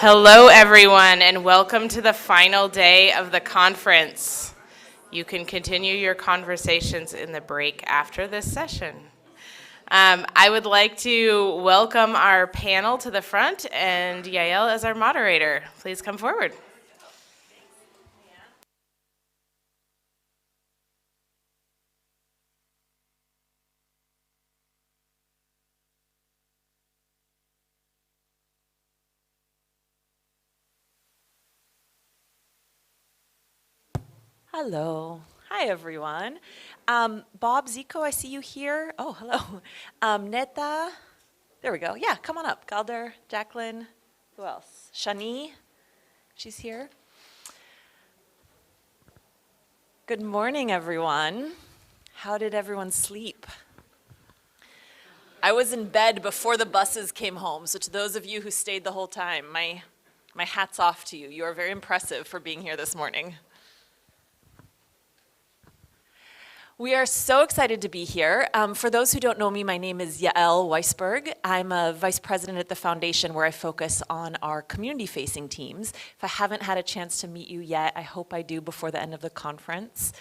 Hello, everyone, and welcome to the final day of the conference. You can continue your conversations in the break after this session. I would like to welcome our panel to the front and Yael as our moderator. Please come forward. Hello. Hi, everyone. Bob, Zico, I see you here. Oh, hello. Neta. There we go. Yeah, come on up. Galder, Jacqueline. Who else? Shani. She's here. Good morning, everyone. How did everyone sleep? I was in bed before the buses came home, so to those of you who stayed the whole time, my hat's off to you. You are very impressive for being here this morning. We are so excited to be here. For those who don't know me, my name is Yael Weisberg. I'm a vice president at the foundation where I focus on our community-facing teams. If I haven't had a chance to meet you yet, I hope I do before the end of the conference.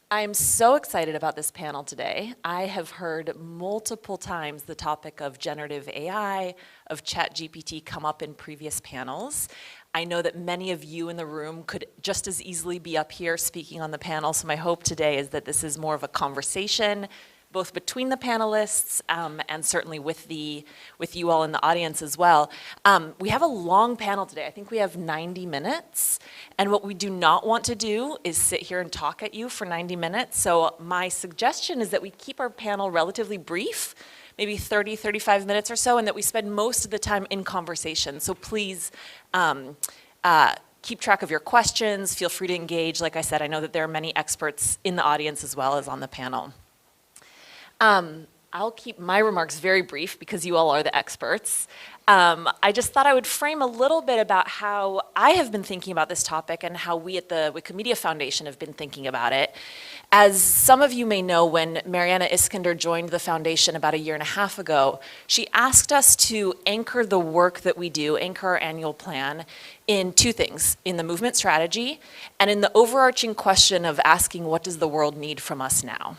I'm so excited about this panel today. I have heard multiple times the topic of generative AI, of ChatGPT come up in previous panels. I know that many of you in the room could just as easily be up here speaking on the panel, so my hope today is that this is more of a conversation, both between the panelists and certainly with you all in the audience as well. We have a long panel today. I think we have 90 minutes, and what we do not want to do is sit here and talk at you for 90 minutes, so my suggestion is that we keep our panel relatively brief, maybe 30, 35 minutes or so, and that we spend most of the time in conversation. So please keep track of your questions, feel free to engage. Like I said, I know that there are many experts in the audience as well as on the panel. I'll keep my remarks very brief because you all are the experts. I just thought I would frame a little bit about how I have been thinking about this topic and how we at the Wikimedia Foundation have been thinking about it. As some of you may know, when Mariana Iskander joined the foundation about 1.5 years ago, she asked us to anchor the work that we do, anchor our annual plan, in two things, in the movement strategy and in the overarching question of asking what does the world need from us now.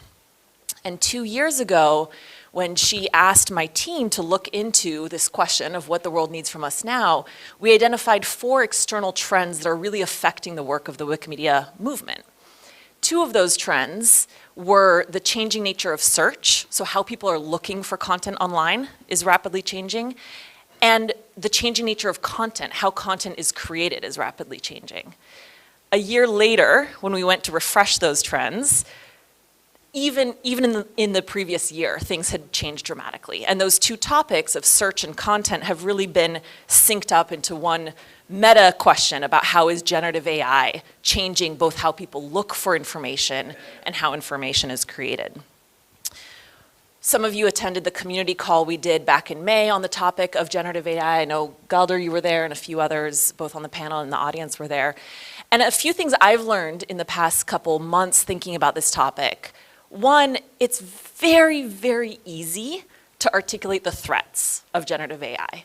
And 2 years ago, when she asked my team to look into this question of what the world needs from us now, we identified 4 external trends that are really affecting the work of the Wikimedia movement. 2 of those trends were the changing nature of search, so how people are looking for content online is rapidly changing, and the changing nature of content, how content is created is rapidly changing. A year later, when we went to refresh those trends, even in the previous year, things had changed dramatically. And those 2 topics of search and content have really been synced up into one meta question about how is generative AI changing both how people look for information and how information is created. Some of you attended the community call we did back in May on the topic of generative AI. I know, Galder, you were there, and a few others, both on the panel and the audience, were there. And a few things I've learned in the past couple months thinking about this topic. One, it's very, very easy to articulate the threats of generative AI.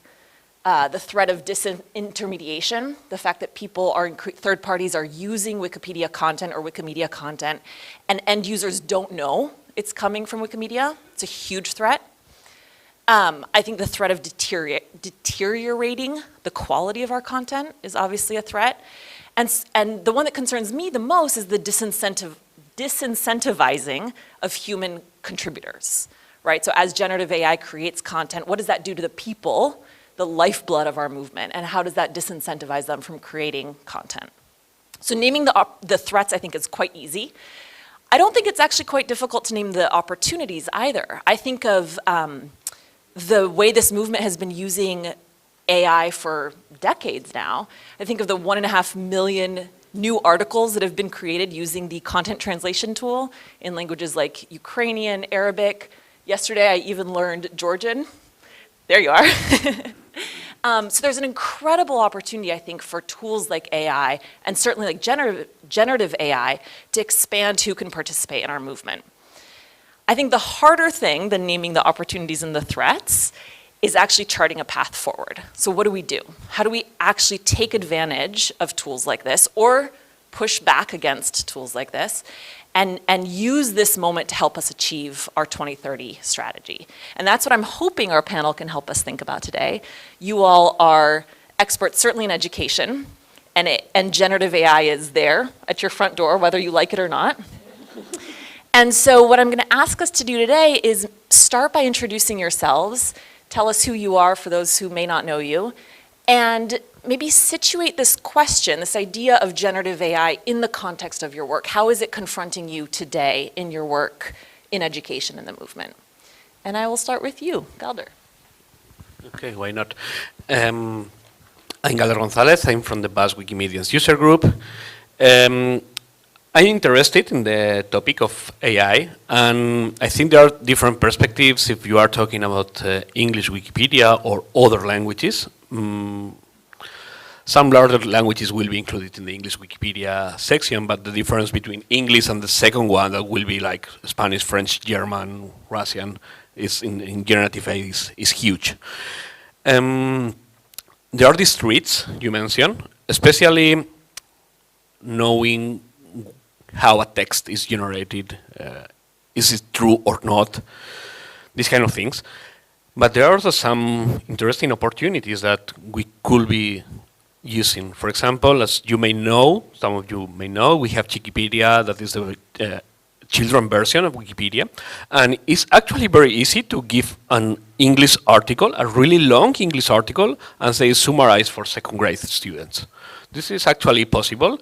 The threat of disintermediation, the fact that third parties are using Wikipedia content or Wikimedia content, and end users don't know it's coming from Wikimedia. It's a huge threat. I think the threat of deteriorating the quality of our content is obviously a threat. And the one that concerns me the most is the disincentivizing of human contributors, right? So as generative AI creates content, what does that do to the people, the lifeblood of our movement, and how does that disincentivize them from creating content? So naming the threats, I think, is quite easy. I don't think it's actually quite difficult to name the opportunities either. I think of the way this movement has been using AI for decades now. I think of the 1.5 million new articles that have been created using the content translation tool in languages like Ukrainian, Arabic. Yesterday, I even learned Georgian. There you are. So there's an incredible opportunity, I think, for tools like AI, and certainly like generative AI, to expand who can participate in our movement. I think the harder thing than naming the opportunities and the threats is actually charting a path forward. So what do we do? How do we actually take advantage of tools like this or push back against tools like this and use this moment to help us achieve our 2030 strategy? And that's what I'm hoping our panel can help us think about today. You all are experts, certainly in education, and generative AI is there at your front door, whether you like it or not. And so what I'm gonna ask us to do today is start by introducing yourselves, tell us who you are for those who may not know you, and maybe situate this question, this idea of generative AI in the context of your work. How is it confronting you today in your work in education and the movement? And I will start with you, Galder. Okay, why not? I'm Galder Gonzalez. I'm from the Basque Wikimedians user group. I'm interested in the topic of AI, and I think there are different perspectives if you are talking about English Wikipedia or other languages. Some larger languages will be included in the English Wikipedia section, but the difference between English and the second one, that will be like Spanish, French, German, Russian, is in generative AI is huge. There are these traits you mentioned, especially knowing how a text is generated, is it true or not, these kind of things. But there are also some interesting opportunities that we could be using. For example, as you may know, some of you may know, we have Wikipedia, that is the children version of Wikipedia, and it's actually very easy to give an English article, a really long English article, and say summarize for second grade students. This is actually possible,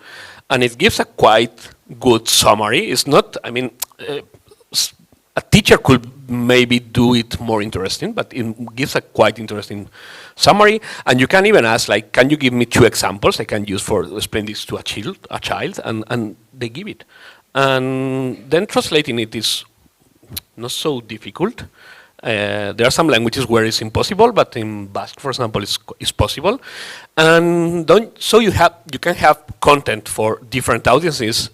and it gives a quite good summary. It's not, I mean, a teacher could maybe do it more interesting, but it gives a quite interesting summary. And you can even ask, like, can you give me 2 examples I can use for explain this to a child, and they give it. And then translating it is not so difficult. There are some languages where it's impossible, but in Basque, for example, it's possible. And so you can have content for different audiences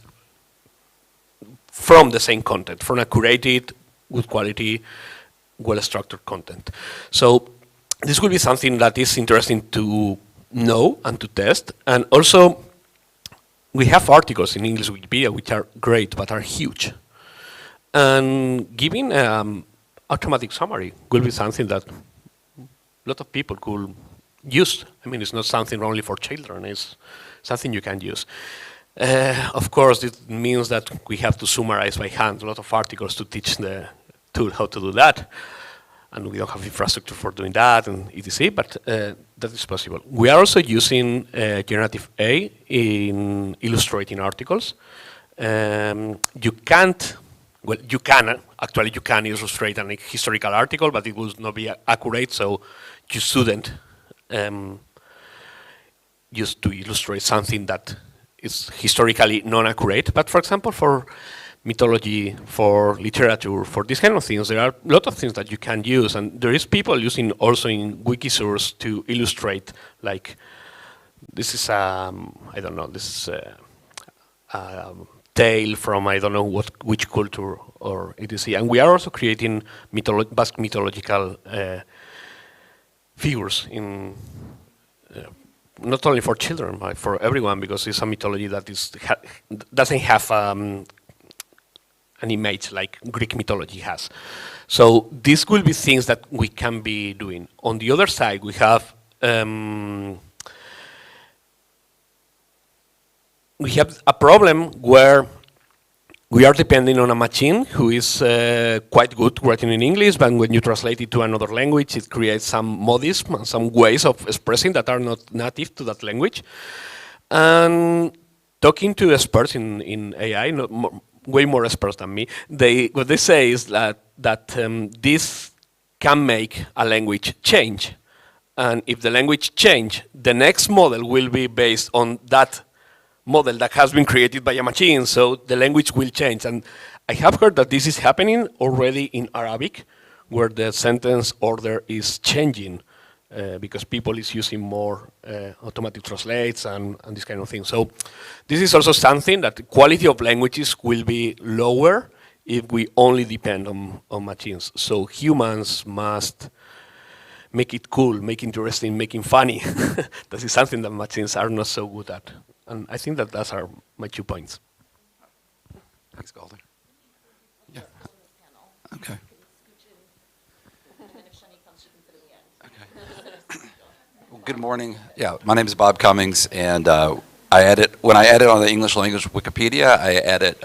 from the same content, from a curated, good quality, well-structured content. So this will be something that is interesting to know and to test. And also, we have articles in English Wikipedia which are great, but are huge. And giving automatic summary will be something that a lot of people could use. I mean, it's not something only for children, it's something you can use. Of course, it means that we have to summarize by hand a lot of articles to teach the tool how to do that. And we don't have infrastructure for doing that and etc., but that is possible. We are also using generative AI in illustrating articles. You can't, well, you can illustrate a historical article, but it will not be accurate, so you shouldn't use to illustrate something that is historically non-accurate. But for example, for mythology, for literature, for these kind of things, there are a lot of things that you can use, and there is people using also in Wikisource to illustrate, like, this is, I don't know, this is a tale from, I don't know which culture or etc. And we are also creating Basque mythological figures in, not only for children, but for everyone, because it's a mythology that doesn't have an image like Greek mythology has. So these will be things that we can be doing. On the other side, we have a problem where we are depending on a machine who is quite good writing in English, but when you translate it to another language, it creates some modism and some ways of expressing that are not native to that language. And talking to experts in AI, way more experts than me, what they say is that this can make a language change. And if the language change, the next model will be based on that model that has been created by a machine, so the language will change. And I have heard that this is happening already in Arabic, where the sentence order is changing because people is using more automatic translates and this kind of thing. So this is also something that the quality of languages will be lower if we only depend on machines. So humans must make it cool, make it interesting, make it funny. That is something that machines are not so good at. And I think that those are my 2 points. Thanks, Golden. Yeah. Okay. Well, good morning. Yeah, my name is Bob Cummings, and when I edit on the English language Wikipedia, I edit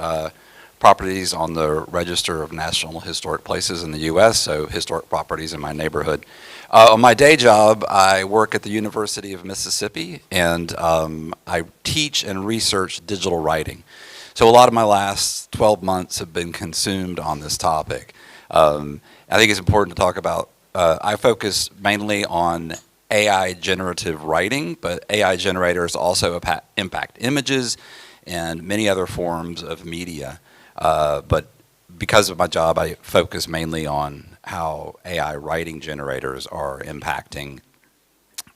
properties on the Register of National Historic Places in the U.S., so historic properties in my neighborhood. On my day job, I work at the University of Mississippi, and I teach and research digital writing. So a lot of my last 12 months have been consumed on this topic. I think it's important to talk about, I focus mainly on AI generative writing, but AI generators also impact images and many other forms of media. But because of my job, I focus mainly on how AI writing generators are impacting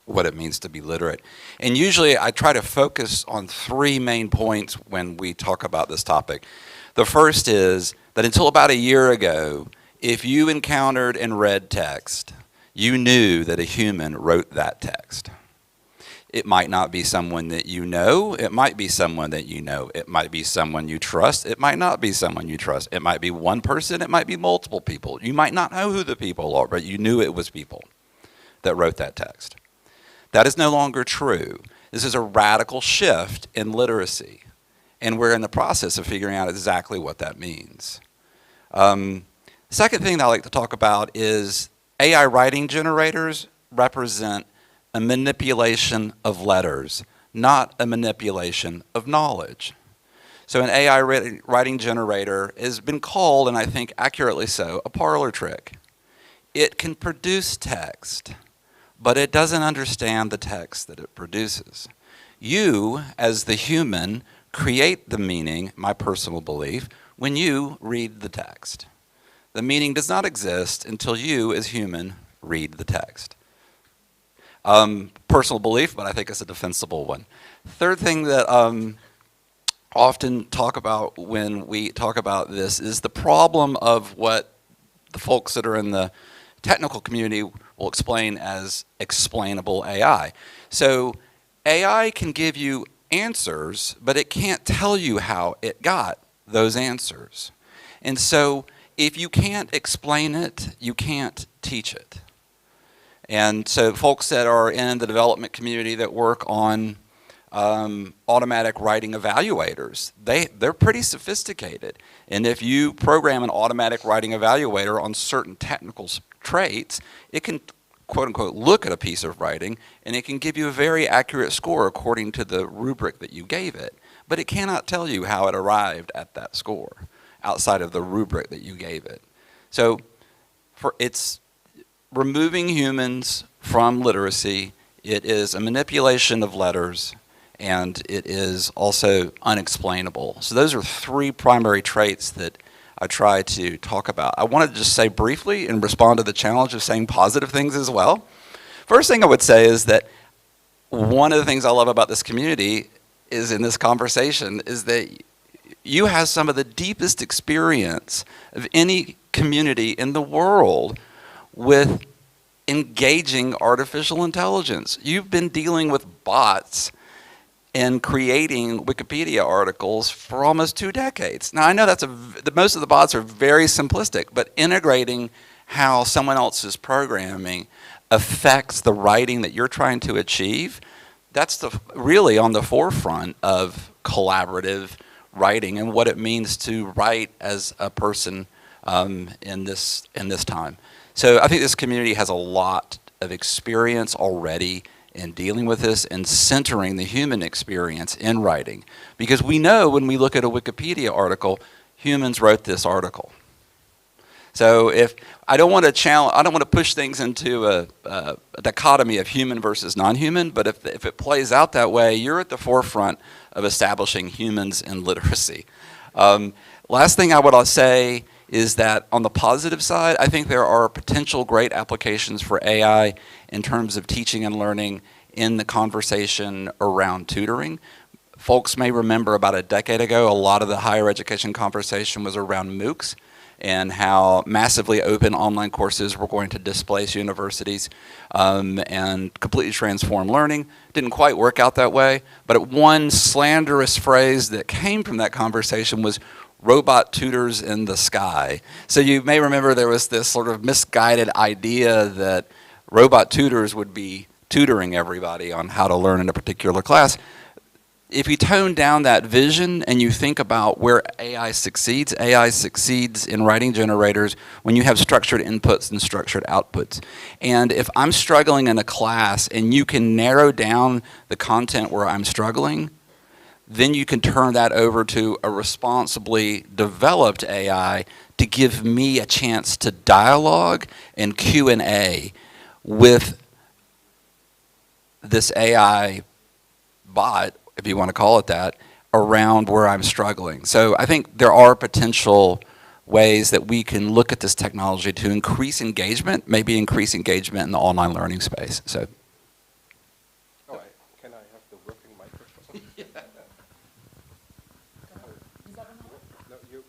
what it means to be literate. And usually I try to focus on 3 main points when we talk about this topic. The first is that until about a year ago, if you encountered and read text, you knew that a human wrote that text. It might not be someone that you know. It might be someone that you know. It might be someone you trust. It might not be someone you trust. It might be one person. It might be multiple people. You might not know who the people are, but you knew it was people that wrote that text. That is no longer true. This is a radical shift in literacy, and we're in the process of figuring out exactly what that means. Second thing that I like to talk about is AI writing generators represent a manipulation of letters, not a manipulation of knowledge. So an AI writing generator has been called, and I think accurately so, a parlor trick. It can produce text, but it doesn't understand the text that it produces. You, as the human, create the meaning, my personal belief, when you read the text. The meaning does not exist until you, as human, read the text. Personal belief, but I think it's a defensible one. Third thing that often talk about when we talk about this is the problem of what the folks that are in the technical community will explain as explainable AI. So AI can give you answers, but it can't tell you how it got those answers. And so if you can't explain it, you can't teach it. And so folks that are in the development community that work on automatic writing evaluators, they're pretty sophisticated. And if you program an automatic writing evaluator on certain technical traits, it can, quote unquote, look at a piece of writing and it can give you a very accurate score according to the rubric that you gave it. But it cannot tell you how it arrived at that score outside of the rubric that you gave it. So it's removing humans from literacy. It is a manipulation of letters, and it is also unexplainable. So those are 3 primary traits that I try to talk about. I wanted to just say briefly and respond to the challenge of saying positive things as well. First thing I would say is that one of the things I love about this community is in this conversation is that you have some of the deepest experience of any community in the world with engaging artificial intelligence. You've been dealing with bots and creating Wikipedia articles for almost 2 decades. Now I know most of the bots are very simplistic, but integrating how someone else's programming affects the writing that you're trying to achieve, that's really on the forefront of collaborative writing and what it means to write as a person in this time. So I think this community has a lot of experience already in dealing with this and centering the human experience in writing. Because we know when we look at a Wikipedia article, humans wrote this article. So if I don't want to push things into a dichotomy of human versus non-human, but if it plays out that way, you're at the forefront of establishing humans in literacy. Last thing I would say is that on the positive side, I think there are potential great applications for AI in terms of teaching and learning in the conversation around tutoring. Folks may remember about a decade ago, a lot of the higher education conversation was around MOOCs and how massively open online courses were going to displace universities and completely transform learning. Didn't quite work out that way, but one slanderous phrase that came from that conversation was robot tutors in the sky. So you may remember there was this sort of misguided idea that robot tutors would be tutoring everybody on how to learn in a particular class. If you tone down that vision and you think about where AI succeeds in writing generators when you have structured inputs and structured outputs. And if I'm struggling in a class and you can narrow down the content where I'm struggling, then you can turn that over to a responsibly developed AI to give me a chance to dialogue and Q&A with this AI bot, if you want to call it that, around where I'm struggling. So I think there are potential ways that we can look at this technology to increase engagement, maybe increase engagement in the online learning space. So. Oh, can I have the working microphone? No, you.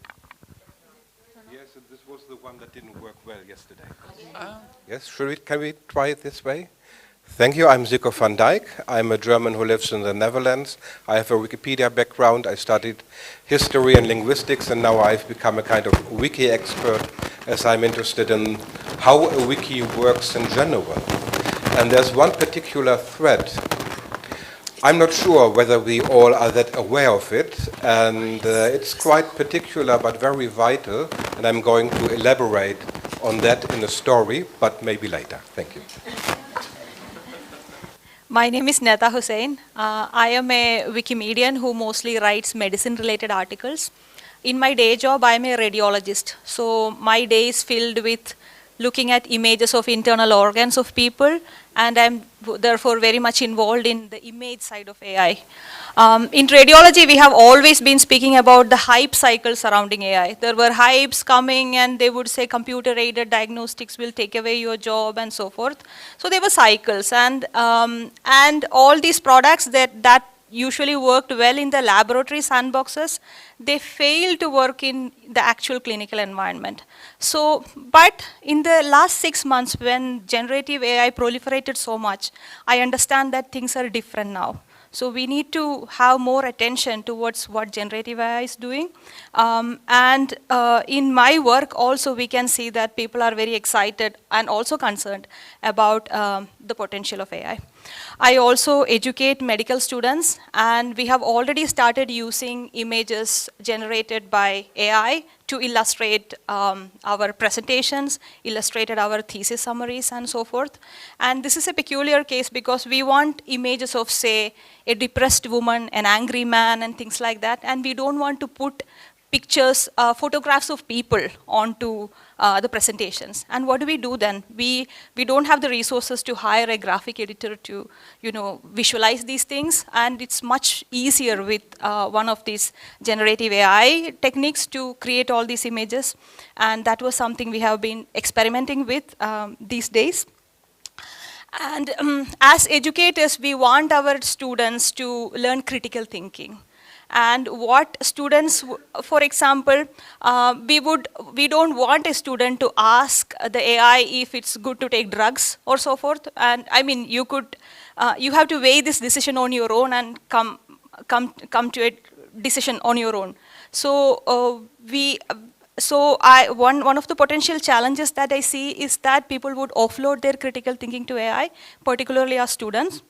Yes, and this was the one that didn't work well yesterday. Yes, can we try it this way? Thank you. I'm Zico van Dijk. I'm a German who lives in the Netherlands. I have a Wikipedia background. I studied history and linguistics, and now I've become a kind of wiki expert as I'm interested in how a wiki works in general. And there's one particular thread. I'm not sure whether we all are that aware of it, and it's quite particular but very vital, and I'm going to elaborate on that in a story, but maybe later. Thank you. My name is Neta Hussain. I am a Wikimedian who mostly writes medicine-related articles. In my day job, I am a radiologist. So my day is filled with looking at images of internal organs of people, and I'm therefore very much involved in the image side of AI. In radiology, we have always been speaking about the hype cycle surrounding AI. There were hypes coming, and they would say computer-aided diagnostics will take away your job and so forth. So there were cycles, and all these products that usually worked well in the laboratory sandboxes, they failed to work in the actual clinical environment. So, but in the last 6 months, when generative AI proliferated so much, I understand that things are different now. So we need to have more attention towards what generative AI is doing. In my work also, we can see that people are very excited and also concerned about the potential of AI. I also educate medical students, and we have already started using images generated by AI to illustrate our presentations, illustrated our thesis summaries, and so forth. And this is a peculiar case because we want images of, say, a depressed woman, an angry man, and things like that, and we don't want to put pictures, photographs of people onto the presentations. And what do we do then? We don't have the resources to hire a graphic editor to, visualize these things, and it's much easier with one of these generative AI techniques to create all these images. And that was something we have been experimenting with these days. And as educators, we want our students to learn critical thinking. And what students, for example, we don't want a student to ask the AI if it's good to take drugs or so forth. And I mean, you have to weigh this decision on your own and come to a decision on your own. So one of the potential challenges that I see is that people would offload their critical thinking to AI, particularly our students.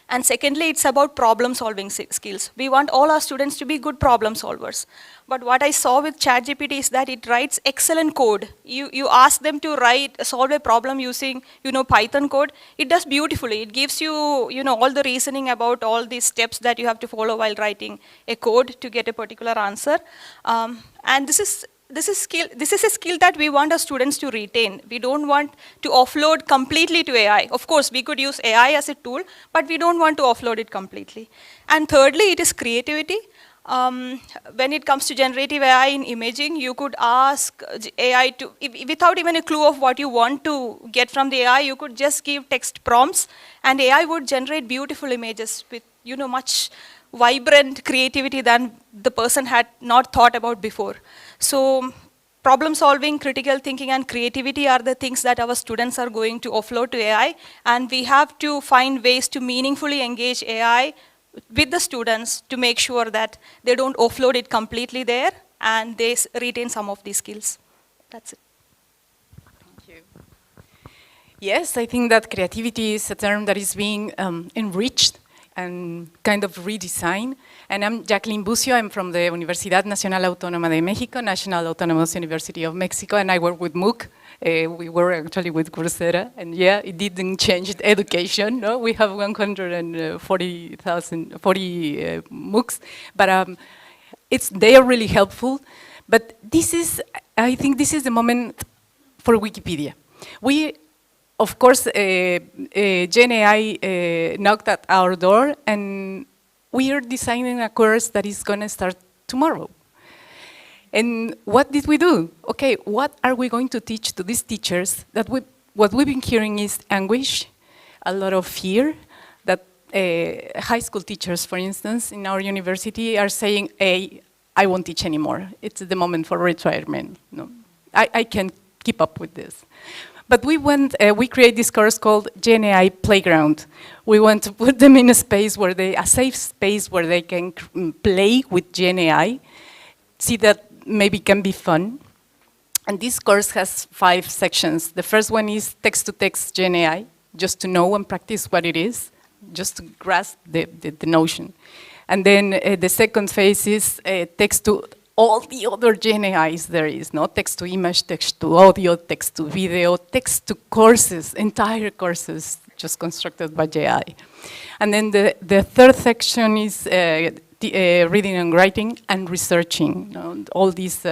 And secondly, it's about problem-solving skills. We want all our students to be good problem solvers. But what I saw with ChatGPT is that it writes excellent code. You ask them to solve a problem using, Python code. It does beautifully. It gives you, all the reasoning about all these steps that you have to follow while writing a code to get a particular answer. And this is a skill that we want our students to retain. We don't want to offload completely to AI. Of course, we could use AI as a tool, but we don't want to offload it completely. And thirdly, it is creativity. When it comes to generative AI in imaging, you could ask AI to, without even a clue of what you want to get from the AI, you could just give text prompts, and AI would generate beautiful images with, much vibrant creativity than the person had not thought about before. So problem solving, critical thinking, and creativity are the things that our students are going to offload to AI, and we have to find ways to meaningfully engage AI with the students to make sure that they don't offload it completely there and they retain some of these skills. That's it. Thank you. Yes, I think that creativity is a term that is being enriched and kind of redesigned. And I'm Jacqueline Bucio. I'm from the Universidad Nacional Autónoma de México, National Autonomous University of Mexico, and I work with MOOC. We were actually with Coursera, and yeah, it didn't change education. No, we have 140,000 MOOCs, but they are really helpful. But I think this is the moment for Wikipedia. Of course, Gen AI knocked at our door, and we are designing a course that is going to start tomorrow. And what did we do? Okay, what are we going to teach to these teachers? What we've been hearing is anguish, a lot of fear, that high school teachers, for instance, in our university are saying, hey, I won't teach anymore. It's the moment for retirement. No, I can't keep up with this. But we created this course called Gen AI Playground. We want to put them in a space a safe space where they can play with Gen AI, see that maybe can be fun. And this course has 5 sections. The first one is text-to-text Gen AI, just to know and practice what it is, just to grasp the notion. And then the second phase is text to all the other Gen AIs there is, no? Text to image, text to audio, text to video, text to courses, entire courses just constructed by AI. And then the third section is reading and writing and researching, you know, all these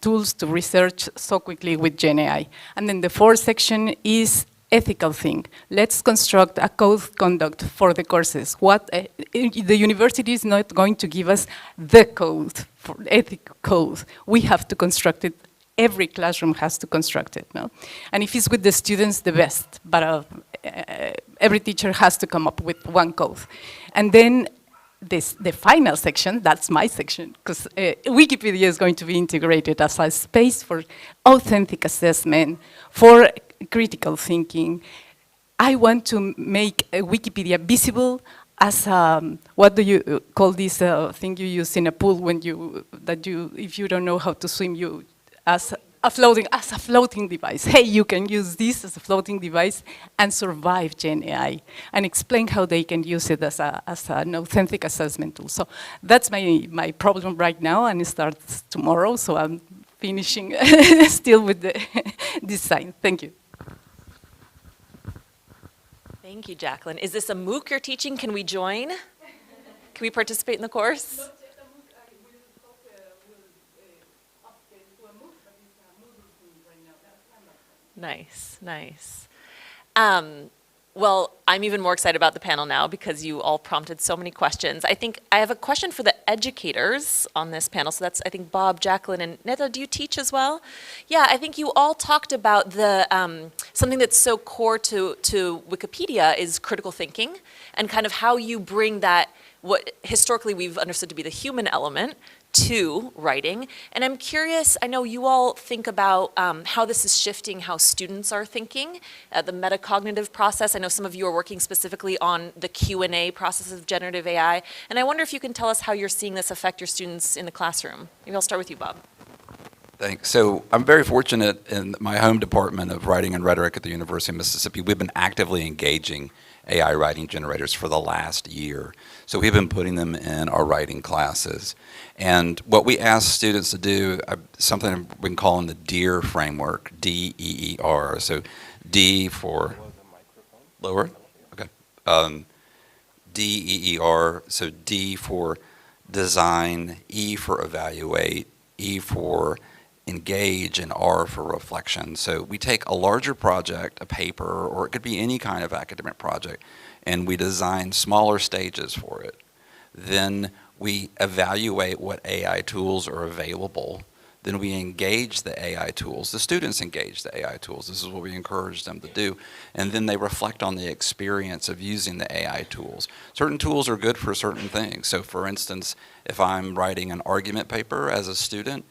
tools to research so quickly with Gen AI. And then the fourth section is ethical thing. Let's construct a code of conduct for the courses. The university is not going to give us the code, for ethical code. We have to construct it. Every classroom has to construct it. No? And if it's with the students, the best. But every teacher has to come up with one code. And then the final section, that's my section, because Wikipedia is going to be integrated as a space for authentic assessment, for critical thinking. I want to make Wikipedia visible as what do you call this thing you use in a pool when if you don't know how to swim, as a floating device. Hey, you can use this as a floating device and survive Gen AI, and explain how they can use it as an authentic assessment tool. So that's my problem right now, and it starts tomorrow. So I'm finishing still with the design. Thank you. Thank you, Jacqueline. Is this a MOOC you're teaching? Can we join? Can we participate in the course? Nice, nice. Well, I'm even more excited about the panel now because you all prompted so many questions. I think I have a question for the educators on this panel. So that's, I think, Bob, Jacqueline, and Neto, do you teach as well? Yeah, I think you all talked about something that's so core to Wikipedia is critical thinking, and kind of how you bring that, what historically we've understood to be the human element, to writing. And I'm curious, I know you all think about how this is shifting how students are thinking, the metacognitive process. I know some of you are working specifically on the Q&A process of generative AI. And I wonder if you can tell us how you're seeing this affect your students in the classroom. Maybe I'll start with you, Bob. Thanks. So I'm very fortunate in my home department of writing and rhetoric at the University of Mississippi. We've been actively engaging AI writing generators for the last year. So we've been putting them in our writing classes. And what we ask students to do, something we've been calling the DEAR framework, D-E-E-R. So D for lower, okay. D-E-E-R, so D for design, E for evaluate, E for engage, and R for reflection. So we take a larger project, a paper, or it could be any kind of academic project, and we design smaller stages for it. Then we evaluate what AI tools are available. Then we engage the AI tools. The students engage the AI tools. This is what we encourage them to do. And then they reflect on the experience of using the AI tools. Certain tools are good for certain things. So for instance, if I'm writing an argument paper as a student,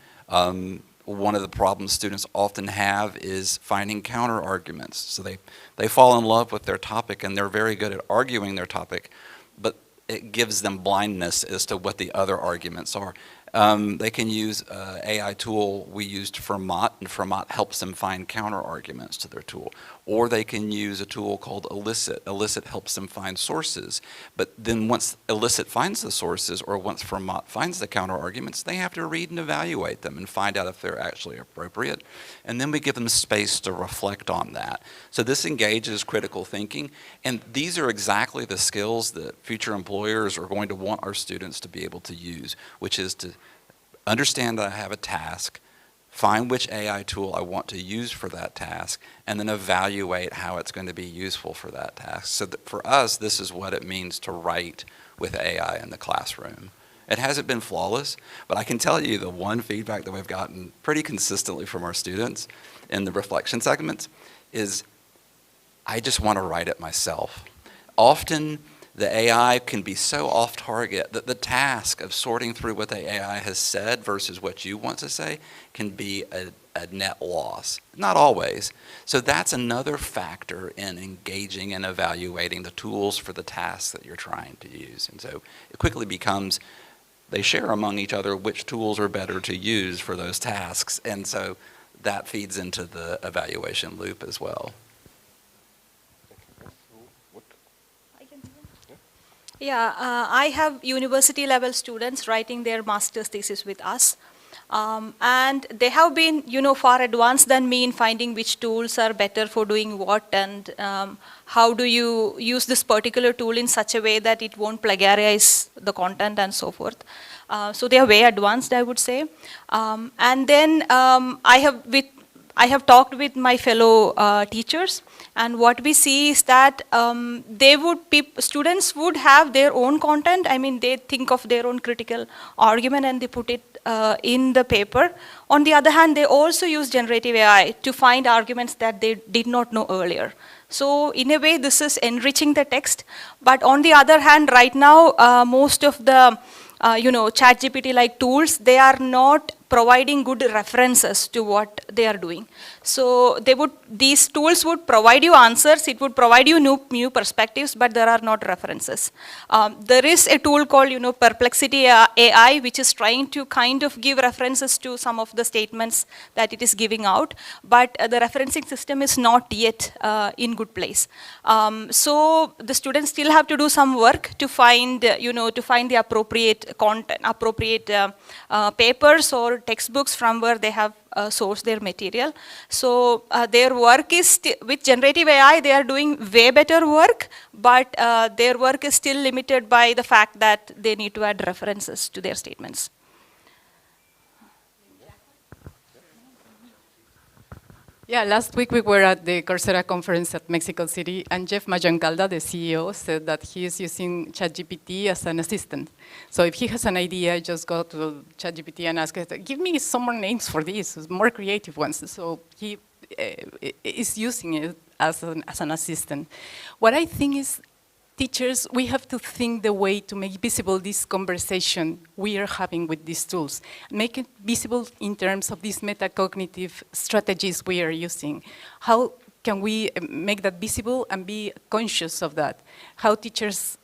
one of the problems students often have is finding counter arguments. So they fall in love with their topic and they're very good at arguing their topic, but it gives them blindness as to what the other arguments are. They can use an AI tool we used Fermat, and Fermat helps them find counter arguments to their tool. Or they can use a tool called Elicit. Elicit helps them find sources. But then once Elicit finds the sources, or once Fermat finds the counter arguments, they have to read and evaluate them and find out if they're actually appropriate. And then we give them space to reflect on that. So this engages critical thinking. And these are exactly the skills that future employers are going to want our students to be able to use, which is to understand that I have a task, find which AI tool I want to use for that task, and then evaluate how it's going to be useful for that task. So that for us, this is what it means to write with AI in the classroom. It hasn't been flawless, but I can tell you the one feedback that we've gotten pretty consistently from our students in the reflection segments is, I just want to write it myself. Often, the AI can be so off target that the task of sorting through what the AI has said versus what you want to say can be a net loss. Not always. So that's another factor in engaging and evaluating the tools for the tasks that you're trying to use. And so it quickly becomes, they share among each other which tools are better to use for those tasks. And so that feeds into the evaluation loop as well. Yeah, I have university level students writing their master's thesis with us. And they have been, far advanced than me in finding which tools are better for doing what, and how do you use this particular tool in such a way that it won't plagiarize the content and so forth. So they are way advanced, I would say. And then I have talked with my fellow teachers, and what we see is that students would have their own content. I mean, they think of their own critical argument and they put it in the paper. On the other hand, they also use generative AI to find arguments that they did not know earlier. So in a way, this is enriching the text. But on the other hand, right now, most of the ChatGPT-like tools, they are not providing good references to what they are doing. So these tools would provide you answers, it would provide you new perspectives, but there are not references. There is a tool called, Perplexity AI, which is trying to kind of give references to some of the statements that it is giving out, but the referencing system is not yet in good place. So the students still have to do some work to find, the appropriate content, appropriate papers or textbooks from where they have sourced their material. So their work is, with generative AI, they are doing way better work, but their work is still limited by the fact that they need to add references to their statements. Yeah, last week we were at the Coursera conference at Mexico City, and Jeff Majancalda, the CEO, said that he is using ChatGPT as an assistant. So if he has an idea, just go to ChatGPT and ask it, give me some more names for these, more creative ones. So he is using it as an assistant. What I think is, teachers, we have to think the way to make visible this conversation we are having with these tools. Make it visible in terms of these metacognitive strategies we are using. How can we make that visible and be conscious of that? How teachers,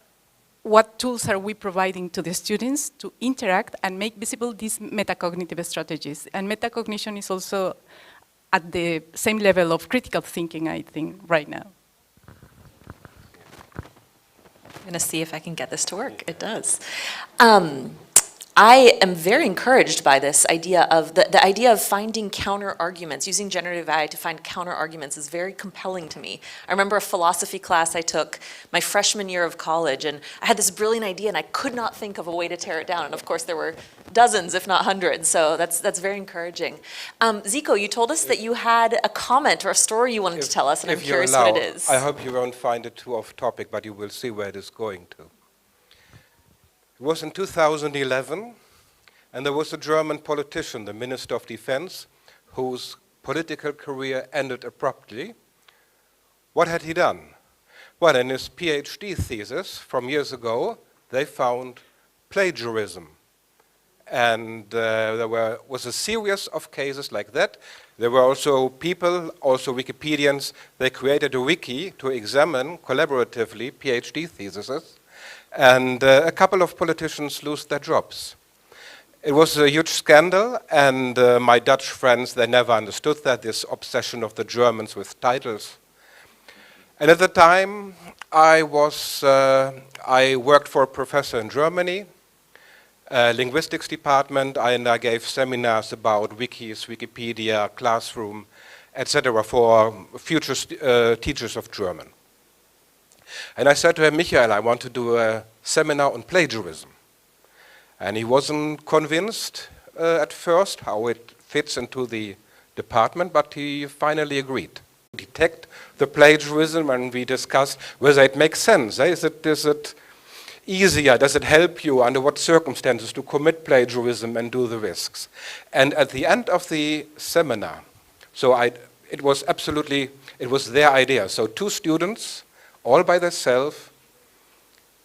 what tools are we providing to the students to interact and make visible these metacognitive strategies? And metacognition is also at the same level of critical thinking, I think, right now. I'm going to see if I can get this to work. It does. I am very encouraged by this idea of the idea of finding counter arguments. Using generative AI to find counter arguments is very compelling to me. I remember a philosophy class I took my freshman year of college, and I had this brilliant idea and I could not think of a way to tear it down. And of course there were dozens, if not hundreds, so that's very encouraging. Zico, you told us that you had a comment or a story you wanted to tell us, and I'm curious what it is. I hope you won't find it too off topic, but you will see where it is going to. It was in 2011, and there was a German politician, the Minister of Defense, whose political career ended abruptly. What had he done? Well, in his PhD thesis from years ago, they found plagiarism And there was a series of cases like that. There were also people, also Wikipedians, they created a wiki to examine collaboratively PhD theses. And a couple of politicians lost their jobs. It was a huge scandal, and my Dutch friends, they never understood that, this obsession of the Germans with titles. And at the time, I worked for a professor in Germany, linguistics department, and I gave seminars about wikis, Wikipedia, classroom, etc. for future teachers of German. And I said to him, Michael, I want to do a seminar on plagiarism. And he wasn't convinced at first how it fits into the department, but he finally agreed. Detect the plagiarism, and we discussed whether it makes sense. Is it easier? Does it help you under what circumstances to commit plagiarism and do the risks? And at the end of the seminar, it was their idea. So 2 students, all by themselves,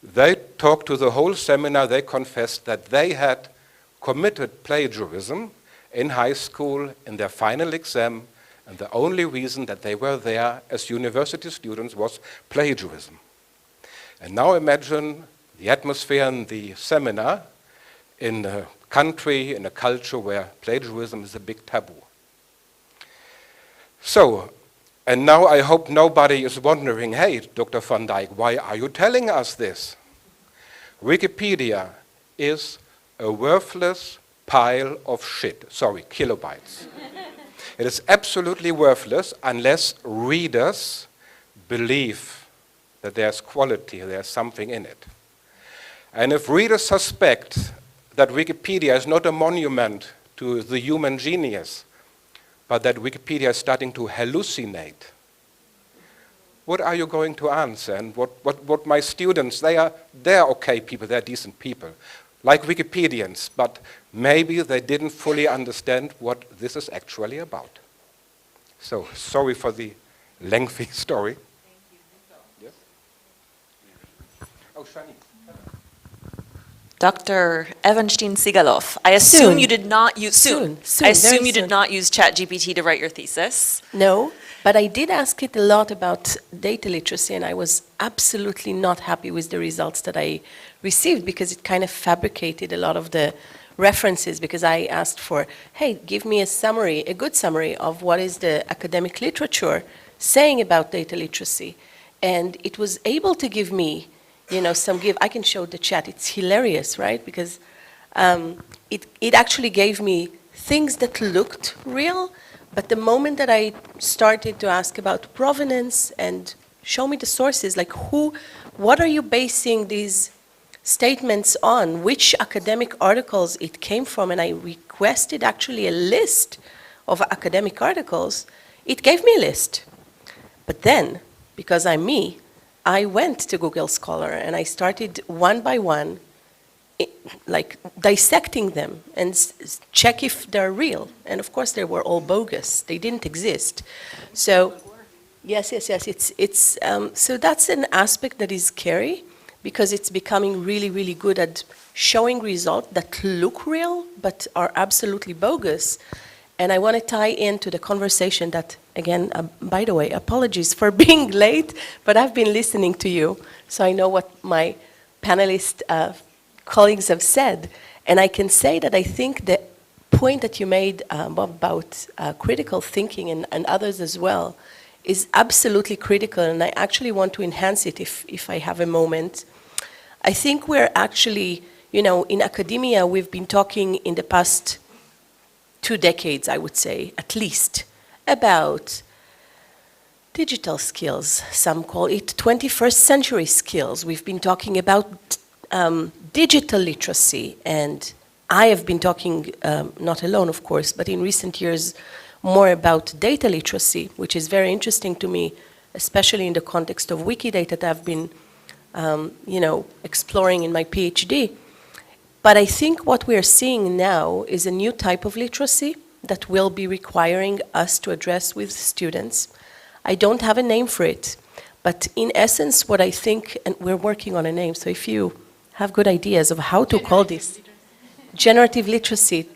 they talked to the whole seminar. They confessed that they had committed plagiarism in high school in their final exam, and the only reason that they were there as university students was plagiarism. And now imagine the atmosphere in the seminar in a country, in a culture where plagiarism is a big taboo. So, and now I hope nobody is wondering, hey, Dr. van Dijk, why are you telling us this? Wikipedia is a worthless pile of shit. Sorry, kilobytes. It is absolutely worthless unless readers believe that there's quality, there's something in it. And if readers suspect that Wikipedia is not a monument to the human genius, but that Wikipedia is starting to hallucinate, what are you going to answer? And what my students, they're okay people, they're decent people, like Wikipedians, but maybe they didn't fully understand what this is actually about. So, sorry for the lengthy story. Yes? Oh, Shani. Dr. Evanstein-Sigalov, I assume Soon. you did not use Soon, I assume very you did soon. not use ChatGPT to write your thesis. No, but I did ask it a lot about data literacy, and I was absolutely not happy with the results that I received because it kind of fabricated a lot of the references, because I asked for, hey, give me a summary, a good summary of what is the academic literature saying about data literacy. And it was able to give me, I can show the chat, it's hilarious, right? Because it actually gave me things that looked real, but the moment that I started to ask about provenance and show me the sources, like what are you basing these statements on, which academic articles it came from, and I requested actually a list of academic articles, it gave me a list. But then, because I'm me, I went to Google Scholar and I started one by one, dissecting them and check if they're real. And of course, they were all bogus. They didn't exist. So, yes. So that's an aspect that is scary, because it's becoming really, really good at showing results that look real but are absolutely bogus. And I want to tie into the conversation that, again, by the way, apologies for being late, but I've been listening to you, so I know what my panelist colleagues have said. And I can say that I think the point that you made about critical thinking, and others as well, is absolutely critical, and I actually want to enhance it if I have a moment. I think we're actually, in academia, we've been talking in the past 2 decades, I would say, at least, about digital skills. Some call it 21st century skills. We've been talking about digital literacy, and I have been talking, not alone, of course, but in recent years, more about data literacy, which is very interesting to me, especially in the context of Wikidata that I've been exploring in my PhD. But I think what we're seeing now is a new type of literacy that will be requiring us to address with students. I don't have a name for it, but in essence, what I think, and we're working on a name, so if you have good ideas of how to call this. generative literacy.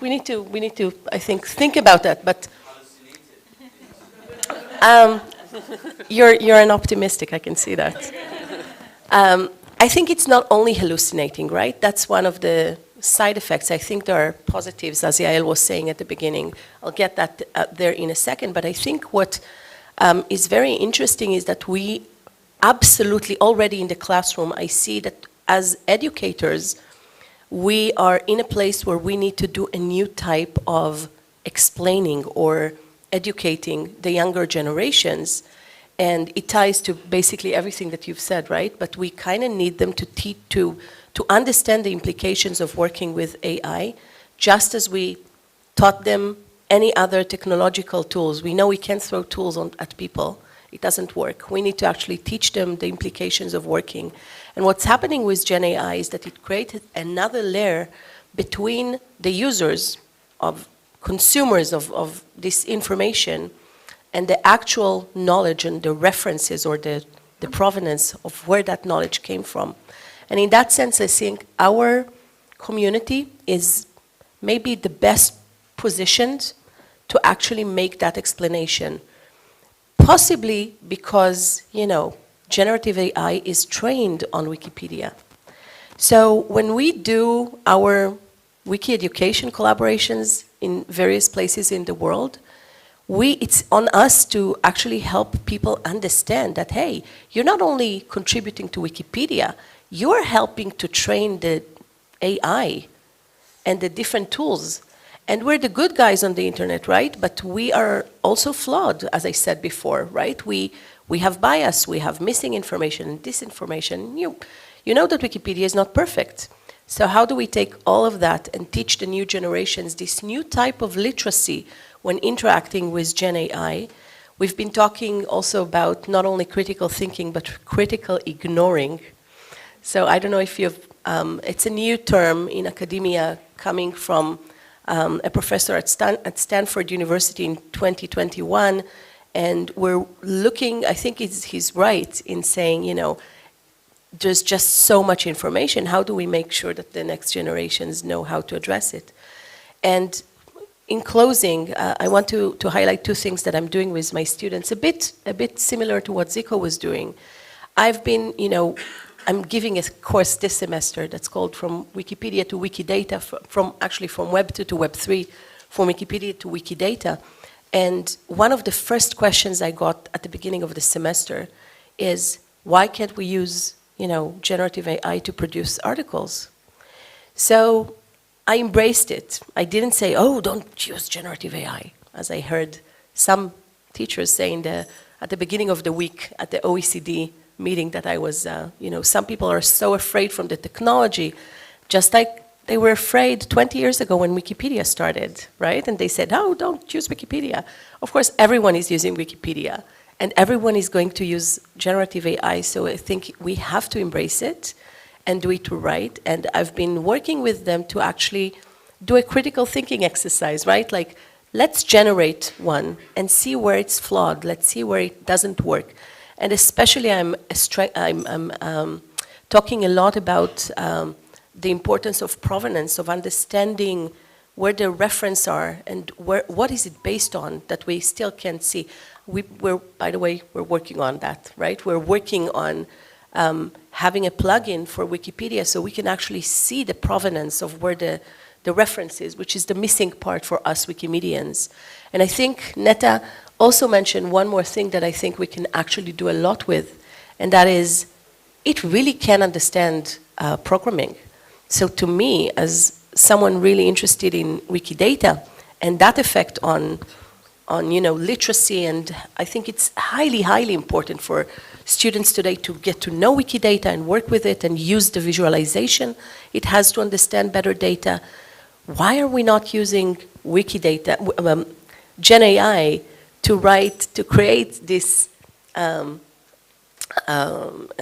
We need to, I think about that. But you're an optimistic. I can see that. I think it's not only hallucinating, right? That's one of the side effects. I think there are positives, as Yael was saying at the beginning. I'll get that there in a second. But I think what is very interesting is that we absolutely already in the classroom, I see that as educators, we are in a place where we need to do a new type of explaining or educating the younger generations. And it ties to basically everything that you've said, right? But we kind of need them to to understand the implications of working with AI, just as we taught them any other technological tools. We know we can't throw tools at people. It doesn't work. We need to actually teach them the implications of working. And what's happening with Gen AI is that it created another layer between the users, of consumers of this information, and the actual knowledge and the references or the provenance of where that knowledge came from. And in that sense, I think our community is maybe the best positioned to actually make that explanation. Possibly because, generative AI is trained on Wikipedia. So when we do our wiki education collaborations in various places in the world, it's on us to actually help people understand that, hey, you're not only contributing to Wikipedia, you're helping to train the AI and the different tools. And we're the good guys on the internet, right? But we are also flawed, as I said before, right? We have bias, we have missing information and disinformation. You know that Wikipedia is not perfect. So how do we take all of that and teach the new generations this new type of literacy when interacting with Gen AI? We've been talking also about not only critical thinking, but critical ignoring. So I don't know if it's a new term in academia coming from a professor at Stanford University in 2021, and we're looking, I think he's right in saying, there's just so much information. How do we make sure that the next generations know how to address it? And in closing, I want to highlight two things that I'm doing with my students, a bit similar to what Zico was doing. I've been, I'm giving a course this semester that's called From Wikipedia to Wikidata, from Web 2 to Web 3, from Wikipedia to Wikidata. And one of the first questions I got at the beginning of the semester is, why can't we use, generative AI to produce articles? So I embraced it. I didn't say, oh, don't use generative AI, as I heard some teachers saying at the beginning of the week at the OECD meeting that I was, some people are so afraid from the technology, just like they were afraid 20 years ago when Wikipedia started, right? And they said, oh, don't use Wikipedia. Of course, everyone is using Wikipedia, and everyone is going to use generative AI, so I think we have to embrace it and do it right. And I've been working with them to actually do a critical thinking exercise, right? Like, let's generate one and see where it's flawed. Let's see where it doesn't work. And especially I'm talking a lot about the importance of provenance, of understanding where the references are and what is it based on that we still can't see. By the way, we're working on that, right? We're working on having a plugin for Wikipedia so we can actually see the provenance of where the reference is, which is the missing part for us Wikimedians. And I think Netta also mentioned one more thing that I think we can actually do a lot with, and that is it really can understand programming. So to me, as someone really interested in Wikidata and that effect on literacy, and I think it's highly, highly important for students today to get to know Wikidata and work with it and use the visualization. It has to understand better data. Why are we not using Wikidata, Gen AI, to create this,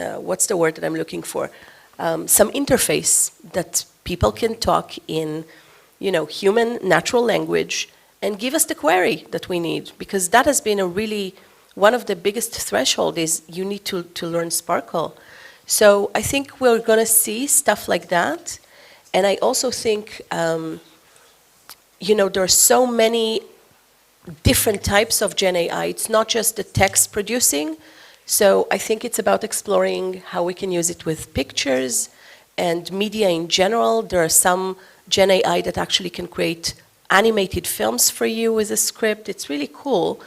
what's the word that I'm looking for? Some interface that people can talk in, human natural language and give us the query that we need, because that has been one of the biggest threshold is you need to learn Sparkle. So I think we're going to see stuff like that. And I also think, there are so many different types of Gen AI. It's not just the text producing. So I think it's about exploring how we can use it with pictures and media in general. There are some Gen AI that actually can create animated films for you with a script. It's really cool.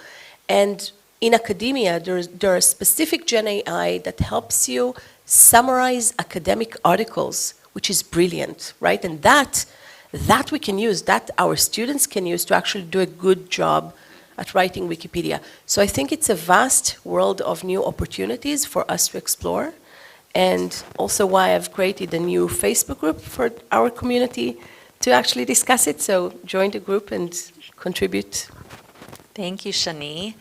And in academia, there are specific Gen AI that helps you summarize academic articles, which is brilliant, right? And that we can use, that our students can use to actually do a good job at writing Wikipedia. So I think it's a vast world of new opportunities for us to explore, and also why I've created a new Facebook group for our community to actually discuss it. So join the group and contribute. Thank you, Shani.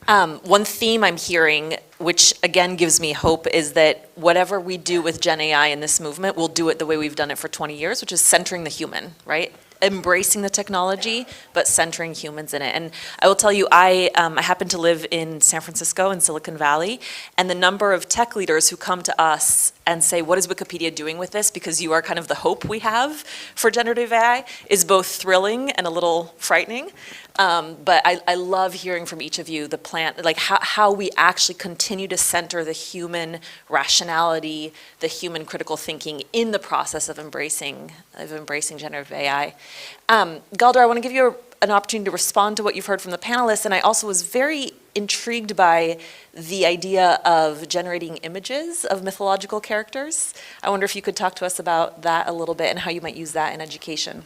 One theme I'm hearing, which again gives me hope, is that whatever we do with Gen AI in this movement, we'll do it the way we've done it for 20 years, which is centering the human, right? Embracing the technology, but centering humans in it. And I will tell you, I happen to live in San Francisco, in Silicon Valley, and the number of tech leaders who come to us and say, what is Wikipedia doing with this? Because you are kind of the hope we have for generative AI, is both thrilling and a little frightening. But I love hearing from each of you the plan, like how we actually continue to center the human rationality, the human critical thinking in the process of embracing generative AI. Galdar, I want to give you an opportunity to respond to what you've heard from the panelists, and I also was very intrigued by the idea of generating images of mythological characters. I wonder if you could talk to us about that a little bit and how you might use that in education.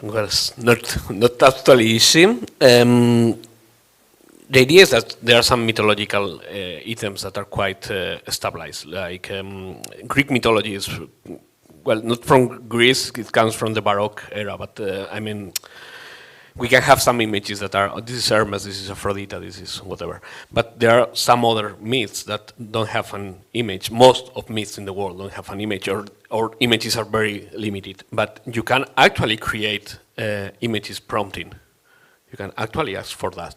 Well, it's not totally easy. The idea is that there are some mythological items that are quite established, like Greek mythology is, well, not from Greece, it comes from the Baroque era, but I mean, we can have some images that are, oh, this is Hermes, this is Aphrodite, this is whatever. But there are some other myths that don't have an image. Most of myths in the world don't have an image, or images are very limited. But you can actually create images prompting. You can actually ask for that.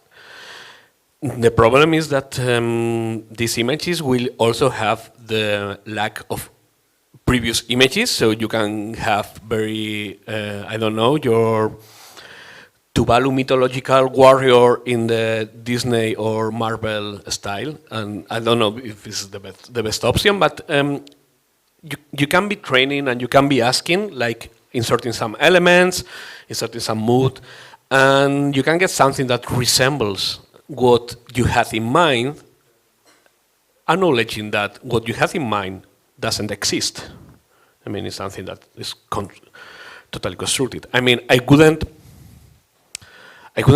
The problem is that these images will also have the lack of previous images, so you can have very, I don't know, your Tuvalu mythological warrior in the Disney or Marvel style, and I don't know if this is the best option, but you can be training and you can be asking, like inserting some elements, inserting some mood, and you can get something that resembles what you had in mind, acknowledging that what you had in mind doesn't exist. I mean, it's something that is totally constructed. I mean, I couldn't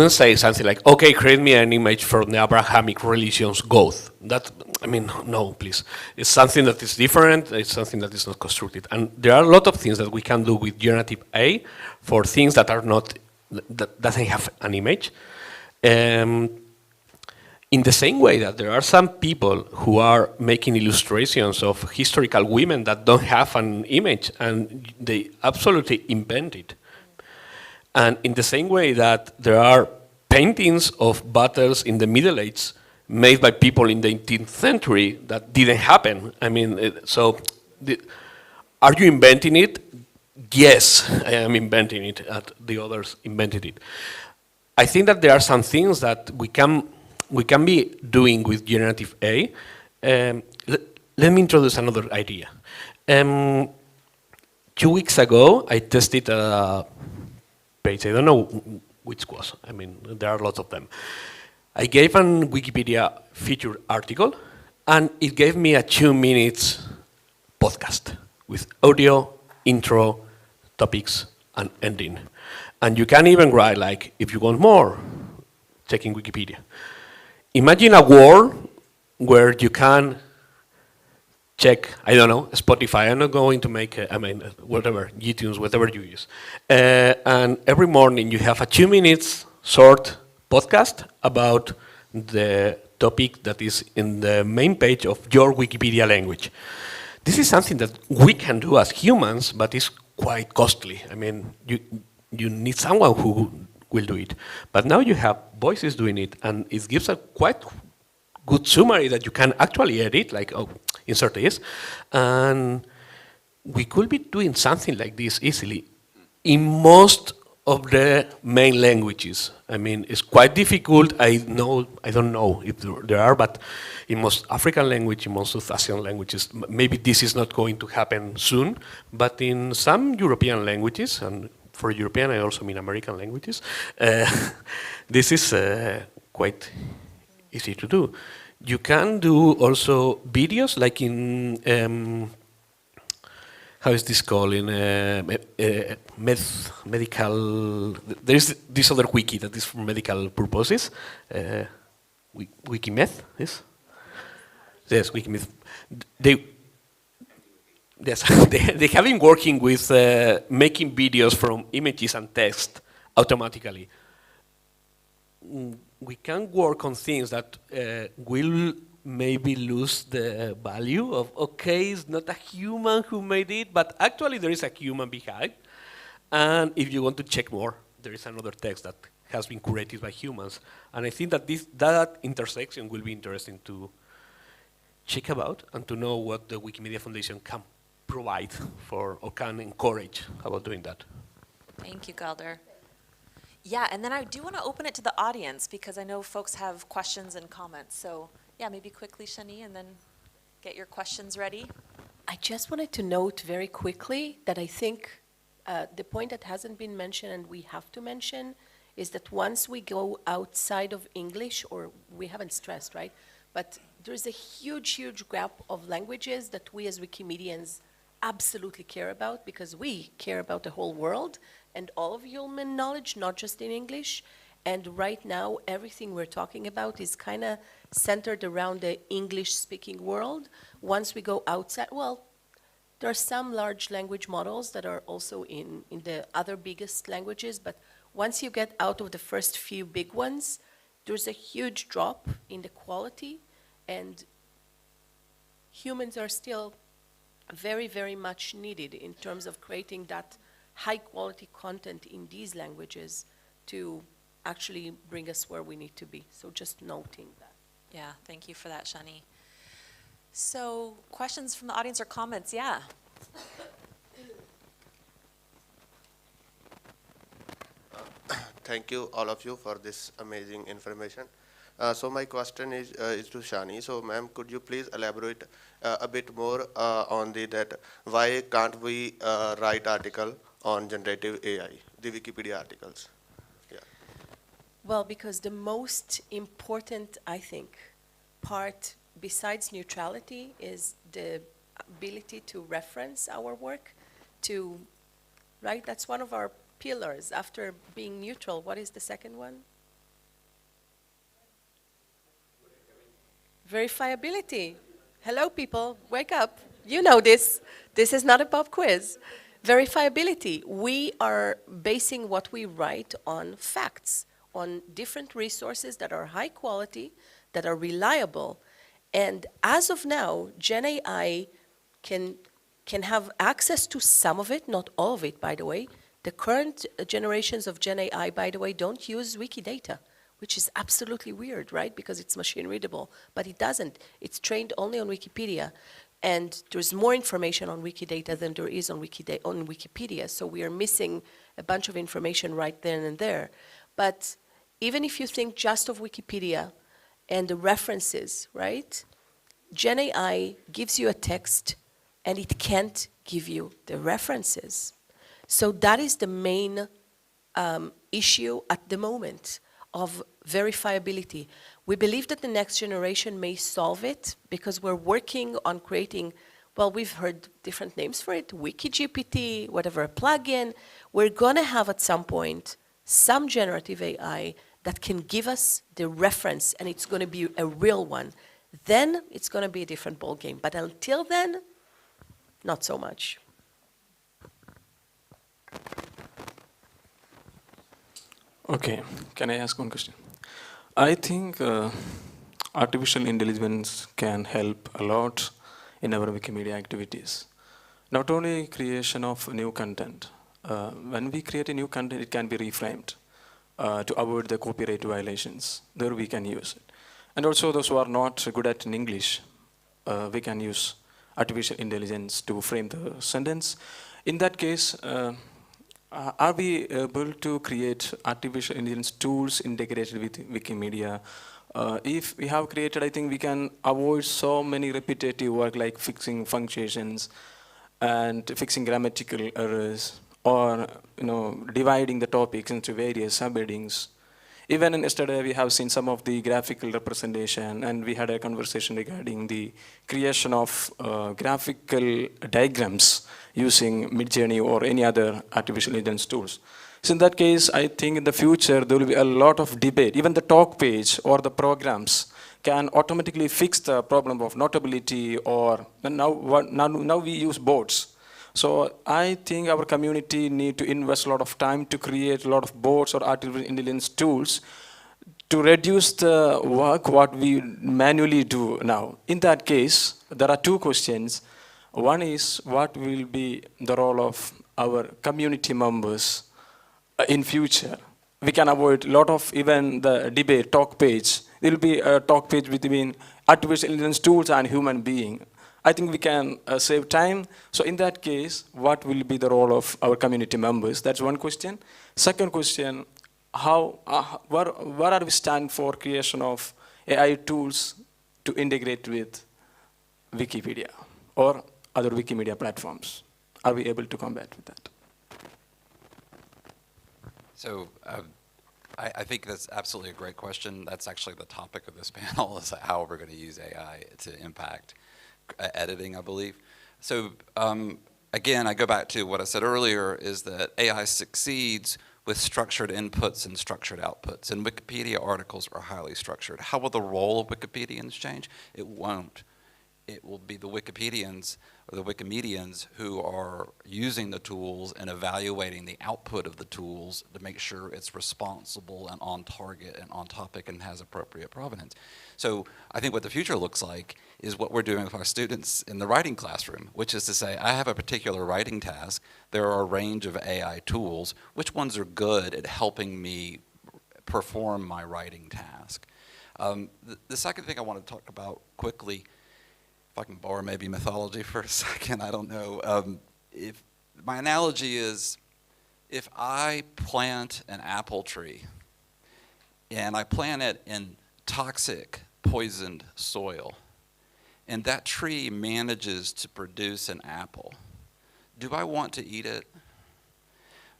say something like, okay, create me an image from the Abrahamic religion's God. That, I mean, no, please. It's something that is different, it's something that is not constructed. And there are a lot of things that we can do with generative AI for things that are not, that doesn't have an image. In the same way that there are some people who are making illustrations of historical women that don't have an image, and they absolutely invent it. And in the same way that there are paintings of battles in the Middle Ages made by people in the 18th century that didn't happen. I mean, are you inventing it? Yes, I am inventing it, the others invented it. I think that there are some things that we can be doing with generative AI. Let me introduce another idea. 2 weeks ago, I tested a page. I don't know which was. I mean, there are lots of them. I gave an Wikipedia featured article, and it gave me a 2 minutes podcast with audio, intro, topics, and ending. And you can even write, like, if you want more, check in Wikipedia. Imagine a world where you can check, I don't know, Spotify. I'm not going to make, whatever, iTunes, whatever you use. And every morning you have a 2 minutes short podcast about the topic that is in the main page of your Wikipedia language. This is something that we can do as humans, but it's quite costly. I mean, you need someone who will do it. But now you have voices doing it, and it gives a quite good summary that you can actually edit, like, oh, insert this. And we could be doing something like this easily in most of the main languages. I mean, it's quite difficult. I don't know if there are, but in most African language, in most South Asian languages, maybe this is not going to happen soon, but in some European languages, and for European, I also mean American languages, this is quite easy to do. You can do also videos, like in how is this called, in medical, there is this other wiki that is for medical purposes, Wikimeth, yes? Yes, Wikimeth. Yes, they have been working with making videos from images and text automatically. We can work on things that will maybe lose the value of, okay, it's not a human who made it, but actually there is a human behind. And if you want to check more, there is another text that has been curated by humans. And I think that that intersection will be interesting to check about and to know what the Wikimedia Foundation can provide for, or can encourage about doing that. Thank you, Galder. Yeah, and then I do want to open it to the audience because I know folks have questions and comments. So yeah, maybe quickly, Shani, and then get your questions ready. I just wanted to note very quickly that I think the point that hasn't been mentioned and we have to mention is that once we go outside of English, or we haven't stressed, right? But there's a huge, huge gap of languages that we as Wikimedians absolutely care about, because we care about the whole world and all of human knowledge, not just in English. And right now, everything we're talking about is kind of centered around the English-speaking world. Once we go outside, well, there are some large language models that are also in the other biggest languages, but once you get out of the first few big ones, there's a huge drop in the quality, and humans are still very, very much needed in terms of creating that high-quality content in these languages to actually bring us where we need to be. So just noting that. Yeah, thank you for that, Shani. So questions from the audience or comments? Yeah. Thank you, all of you, for this amazing information. So my question is to Shani. So ma'am, could you please elaborate a bit more on that why can't we write article on generative AI, the Wikipedia articles? Yeah. Well, because the most important, I think, part besides neutrality is the ability to reference our work, to, right? That's one of our pillars. After being neutral, what is the second one? Verifiability. Hello, people, wake up. You know this. This is not a pop quiz. Verifiability. We are basing what we write on facts, on different resources that are high quality, that are reliable. And as of now, Gen AI can have access to some of it, not all of it, by the way. The current generations of Gen AI, by the way, don't use Wikidata, which is absolutely weird, right? Because it's machine readable, but it doesn't. It's trained only on Wikipedia. And there's more information on Wikidata than there is on Wikipedia. So we are missing a bunch of information right then and there. But even if you think just of Wikipedia and the references, right? Gen AI gives you a text and it can't give you the references. So that is the main issue at the moment of verifiability. We believe that the next generation may solve it because we're working on creating, well, we've heard different names for it, WikiGPT, whatever, a plugin. We're gonna have at some point some generative AI that can give us the reference, and it's gonna be a real one. Then it's gonna be a different ballgame. But until then, not so much. Okay, can I ask one question? I think artificial intelligence can help a lot in our Wikimedia activities. Not only creation of new content. When we create a new content, it can be reframed to avoid the copyright violations. There we can use it. And also those who are not good at in English, we can use artificial intelligence to frame the sentence. In that case, are we able to create artificial intelligence tools integrated with Wikimedia? If we have created, I think we can avoid so many repetitive work like fixing punctuations and fixing grammatical errors, or dividing the topics into various subheadings. Even yesterday, we have seen some of the graphical representation, and we had a conversation regarding the creation of graphical diagrams using Midjourney or any other artificial intelligence tools. So in that case, I think in the future, there will be a lot of debate. Even the talk page or the programs can automatically fix the problem of notability, or now we use boards. So I think our community need to invest a lot of time to create a lot of boards or artificial intelligence tools to reduce the work what we manually do now. In that case, there are two questions. One is, what will be the role of our community members in future? We can avoid a lot of even the debate, talk page. There will be a talk page between artificial intelligence tools and human being. I think we can save time. So in that case, what will be the role of our community members? That's one question. Second question, where are we stand for creation of AI tools to integrate with Wikipedia or other Wikimedia platforms? Are we able to combat with that? So I think that's absolutely a great question. That's actually the topic of this panel, is how we're going to use AI to impact editing, I believe. So again, I go back to what I said earlier, is that AI succeeds with structured inputs and structured outputs. And Wikipedia articles are highly structured. How will the role of Wikipedians change? It won't. It will be the Wikipedians or the Wikimedians who are using the tools and evaluating the output of the tools to make sure it's responsible and on target and on topic and has appropriate provenance. So I think what the future looks like is what we're doing with our students in the writing classroom, which is to say, I have a particular writing task. There are a range of AI tools. Which ones are good at helping me perform my writing task? The second thing I want to talk about quickly, if I can borrow maybe mythology for a second, I don't know. If my analogy is, if I plant an apple tree and I plant it in toxic, poisoned soil, and that tree manages to produce an apple, do I want to eat it?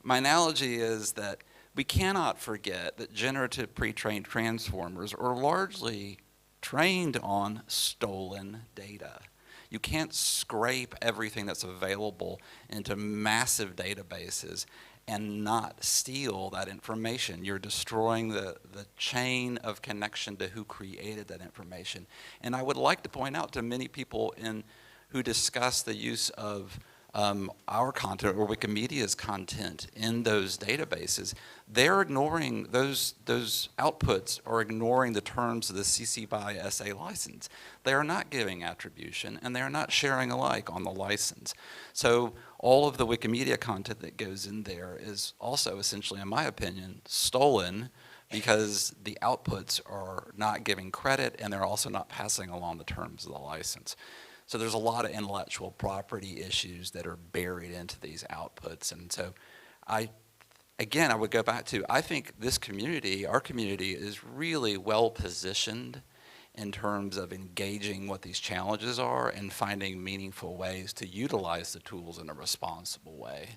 My analogy is that we cannot forget that generative pre-trained transformers are largely trained on stolen data. You can't scrape everything that's available into massive databases and not steal that information. You're destroying the chain of connection to who created that information. And I would like to point out to many people who discuss the use of our content or Wikimedia's content in those databases, they're ignoring those outputs, or ignoring the terms of the CC BY SA license. They are not giving attribution, and they are not sharing alike on the license. So all of the Wikimedia content that goes in there is also essentially, in my opinion, stolen, because the outputs are not giving credit, and they're also not passing along the terms of the license. So there's a lot of intellectual property issues that are buried into these outputs. And so I would go back to, I think this community, our community, is really well positioned in terms of engaging what these challenges are and finding meaningful ways to utilize the tools in a responsible way.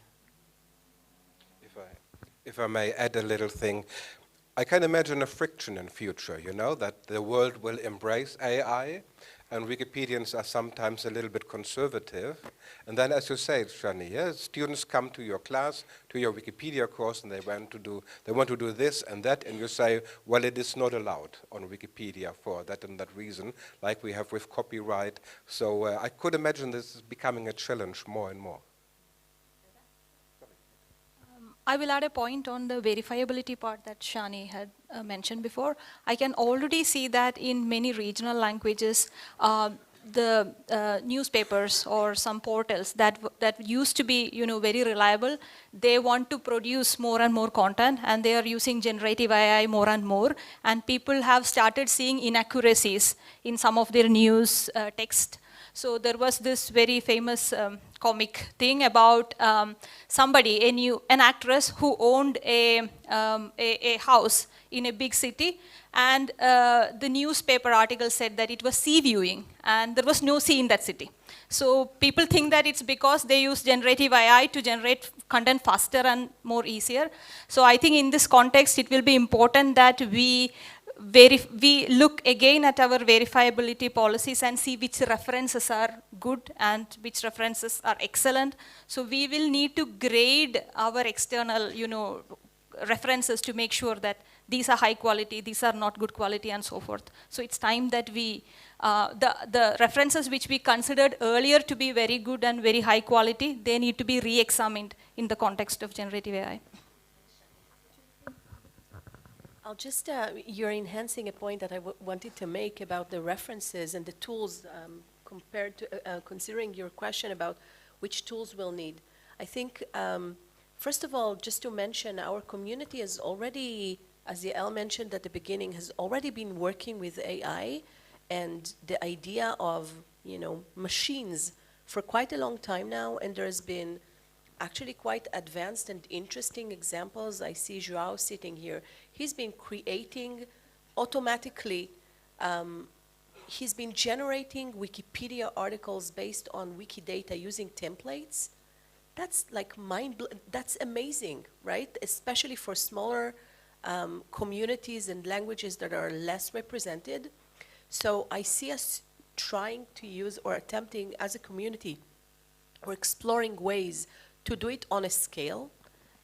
If I may add a little thing, I can imagine a friction in future, that the world will embrace AI, and Wikipedians are sometimes a little bit conservative. And then, as you say, Shani, students come to your class, to your Wikipedia course, and they want to do this and that, and you say, well, it is not allowed on Wikipedia for that and that reason, like we have with copyright. So I could imagine this is becoming a challenge more and more. I will add a point on the verifiability part that Shani had mentioned before. I can already see that in many regional languages, the newspapers or some portals that used to be very reliable, they want to produce more and more content, and they are using generative AI more and more, and people have started seeing inaccuracies in some of their news text. So there was this very famous comic thing about somebody, an actress who owned a house in a big city, and the newspaper article said that it was sea viewing, and there was no sea in that city. So people think that it's because they use generative AI to generate content faster and more easier. So I think in this context, it will be important that we look again at our verifiability policies and see which references are good and which references are excellent. So we will need to grade our external, references to make sure that these are high quality, these are not good quality, and so forth. So it's time that we, the references which we considered earlier to be very good and very high quality, they need to be re-examined in the context of generative AI. I'll just, you're enhancing a point that I wanted to make about the references and the tools compared to, considering your question about which tools we'll need. I think, first of all, just to mention, our community has already, as Yael mentioned at the beginning, has already been working with AI and the idea of, machines for quite a long time now, and there's been actually quite advanced and interesting examples. I see Joao sitting here. He's been creating automatically, he's been generating Wikipedia articles based on Wikidata using templates. That's like that's amazing, right? Especially for smaller communities and languages that are less represented. So I see us trying to use or attempting as a community or exploring ways to do it on a scale,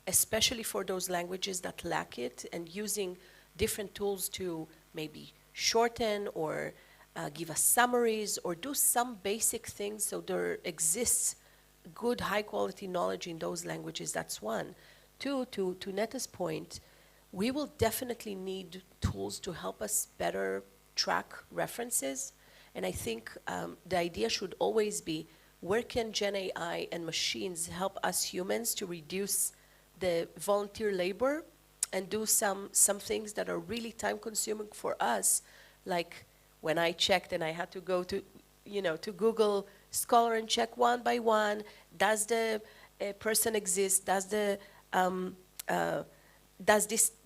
especially for those languages that lack it, and using different tools to maybe shorten or give us summaries or do some basic things so there exists good high quality knowledge in those languages. That's one. Two, to Neta's point, we will definitely need tools to help us better track references. And I think the idea should always be, where can Gen AI and machines help us humans to reduce the volunteer labor and do some things that are really time consuming for us? Like when I checked and I had to go to, to Google Scholar and check one by one, does the person exist? Does the,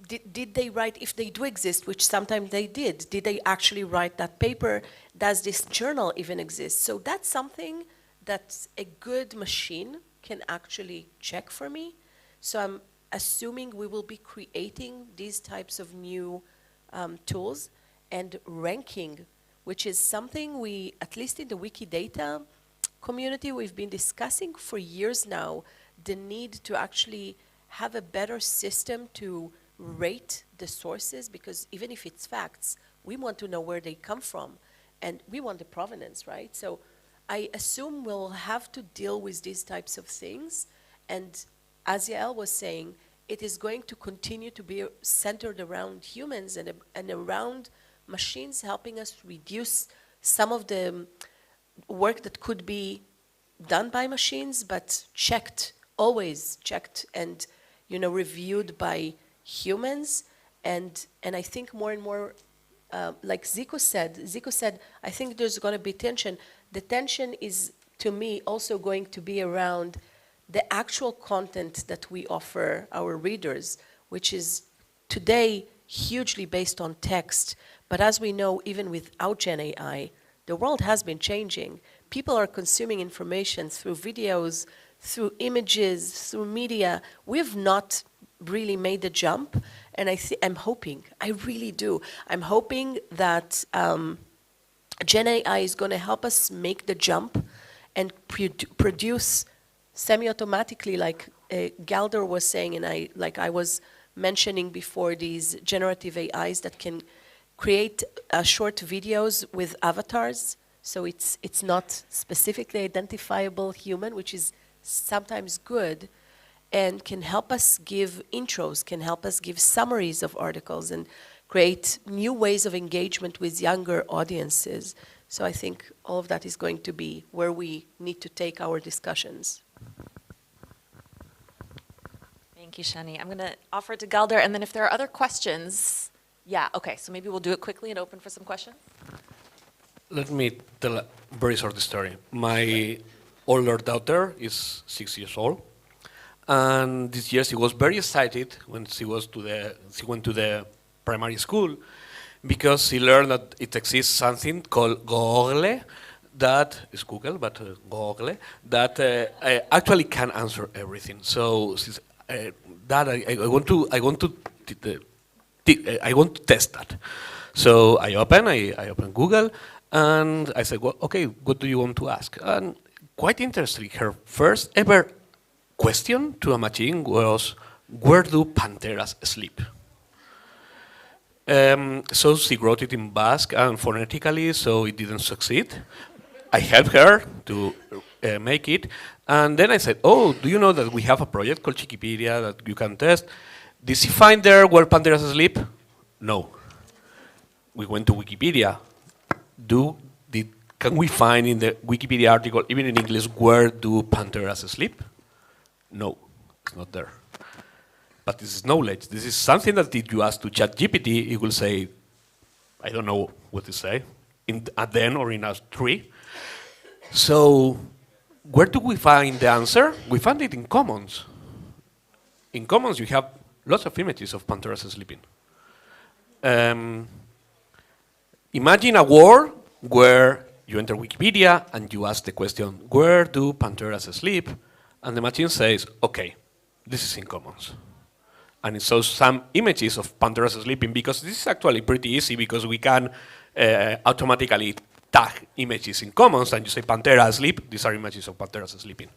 did they write, if they do exist, which sometimes they did they actually write that paper? Does this journal even exist? So that's something that a good machine can actually check for me. So I'm assuming we will be creating these types of new tools, and ranking, which is something we, at least in the Wikidata community, we've been discussing for years now, the need to actually have a better system to rate the sources, because even if it's facts, we want to know where they come from, and we want the provenance, right? So I assume we'll have to deal with these types of things, and as Yael was saying, it is going to continue to be centered around humans and around machines helping us reduce some of the work that could be done by machines, but always checked and reviewed by humans. And I think more and more, like Zico said, I think there's going to be tension. The tension is, to me, also going to be around the actual content that we offer our readers, which is today hugely based on text. But as we know, even without Gen AI, the world has been changing. People are consuming information through videos, through images, through media. We've not really made the jump, and I'm hoping, I really do, I'm hoping that Gen AI is going to help us make the jump and produce semi-automatically, like Galder was saying, and I was mentioning before, these generative AIs that can create short videos with avatars. So it's not specifically identifiable human, which is sometimes good, and can help us give intros, can help us give summaries of articles, and create new ways of engagement with younger audiences. So I think all of that is going to be where we need to take our discussions. Thank you, Shani. I'm going to offer it to Galder, and then if there are other questions, yeah, okay, so maybe we'll do it quickly and open for some questions. Let me tell a very short story. My older daughter is 6 years old, and this year she was very excited when she went to the primary school because she learned that it exists something called Google, that is Google, but Google, that actually can answer everything. So she's, that I want to I want to test that. So I open Google, and I said, well, okay, what do you want to ask? And quite interesting, her first ever question to a machine was, where do panteras sleep? So she wrote it in Basque and phonetically, so it didn't succeed. I helped her to make it, and then I said, oh, do you know that we have a project called Chiquipedia that you can test? Did she find there where panteras sleep? No. We went to Wikipedia. Can we find in the Wikipedia article, even in English, where do panteras sleep? No, it's not there. But this is knowledge. This is something that if you ask to ChatGPT, it will say, I don't know what to say, in a den or in a tree. So where do we find the answer? We found it in Commons. In Commons, you have lots of images of panteras sleeping. Imagine a world where you enter Wikipedia and you ask the question, where do panteras sleep? And the machine says, okay, this is in Commons. And it shows some images of panteras sleeping, because this is actually pretty easy because we can automatically tag images in Commons, and you say pantera asleep, these are images of panteras sleeping.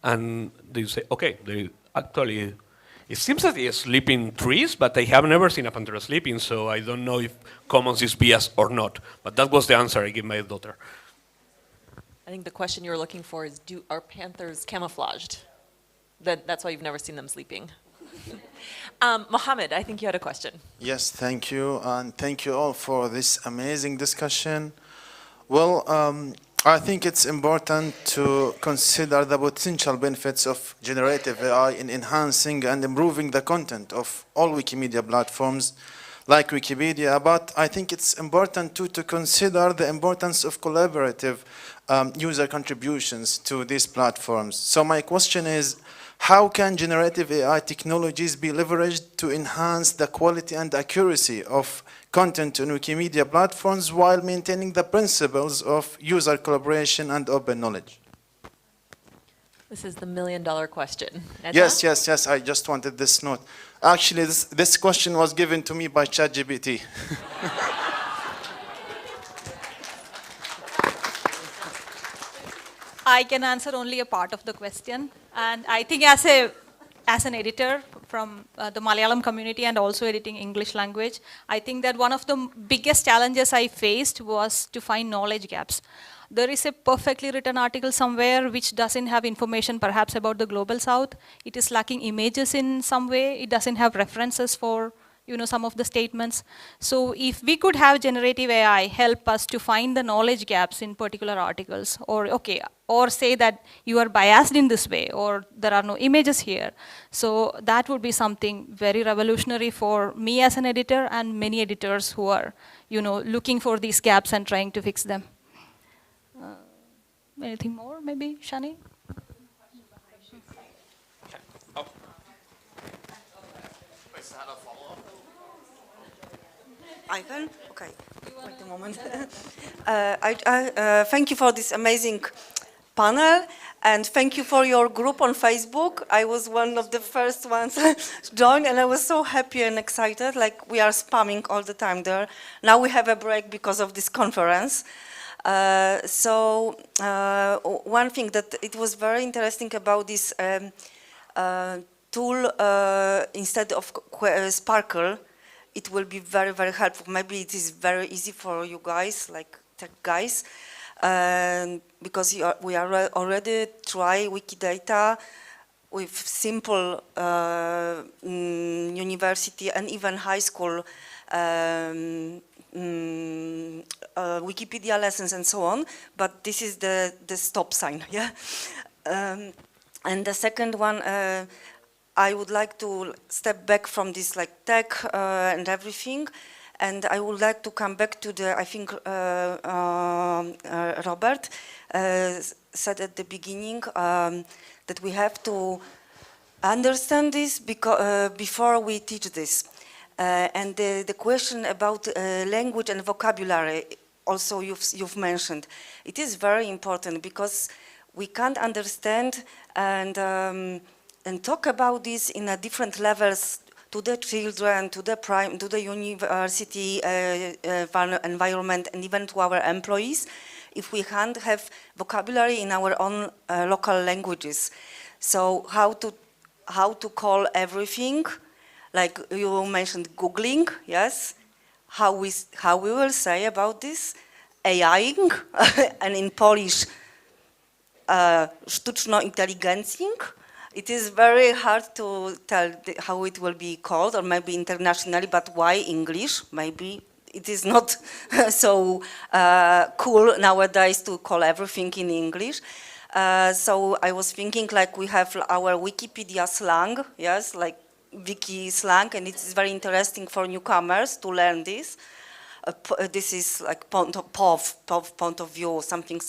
And you say, okay, they actually, it seems that they sleep in trees, but I have never seen a pantera sleeping, so I don't know if Commons is biased or not. But that was the answer I gave my daughter. I think the question you were looking for is, are panthers camouflaged? That's why you've never seen them sleeping. Mohammed, I think you had a question. Yes, thank you, and thank you all for this amazing discussion. Well, I think it's important to consider the potential benefits of generative AI in enhancing and improving the content of all Wikimedia platforms like Wikipedia, but I think it's important too to consider the importance of collaborative user contributions to these platforms. So my question is, how can generative AI technologies be leveraged to enhance the quality and accuracy of content on Wikimedia platforms while maintaining the principles of user collaboration and open knowledge? This is the million-dollar question. Yes, yes, yes, I just wanted this note. Actually, this question was given to me by ChatGPT. I can answer only a part of the question. And I think as an editor from the Malayalam community and also editing English language, I think that one of the biggest challenges I faced was to find knowledge gaps. There is a perfectly written article somewhere which doesn't have information perhaps about the Global South. It is lacking images in some way. It doesn't have references for some of the statements. So if we could have generative AI help us to find the knowledge gaps in particular articles, or say that you are biased in this way, or there are no images here. So that would be something very revolutionary for me as an editor and many editors who are, looking for these gaps and trying to fix them. Anything more, maybe, Shani? I can? Okay, wait a moment. Thank you for this amazing panel, and thank you for your group on Facebook. I was one of the first ones to join, and I was so happy and excited, like we are spamming all the time there. Now we have a break because of this conference. One thing that it was very interesting about this tool, instead of Sparkle, it will be very, very helpful. Maybe it is very easy for you guys, like tech guys, because we are already try Wikidata with simple university and even high school Wikipedia lessons and so on, but this is the stop sign, yeah? And the second one, I would like to step back from this like tech and everything, And I would like to come back to the, I think Robert said at the beginning that we have to understand this before we teach this. And the question about language and vocabulary, also you've mentioned, it is very important because we can't understand and talk about this in a different levels to the children, to the university environment, and even to our employees, if we can't have vocabulary in our own local languages. So how to call everything, like you mentioned Googling, yes? How we will say about this? AIing, and in Polish, sztuczną inteligencją. It is very hard to tell how it will be called, or maybe internationally, but why English? Maybe it is not so cool nowadays to call everything in English. So I was thinking, like, we have our Wikipedia slang, yes, like wiki slang, and it is very interesting for newcomers to learn this. This is like point of view, something.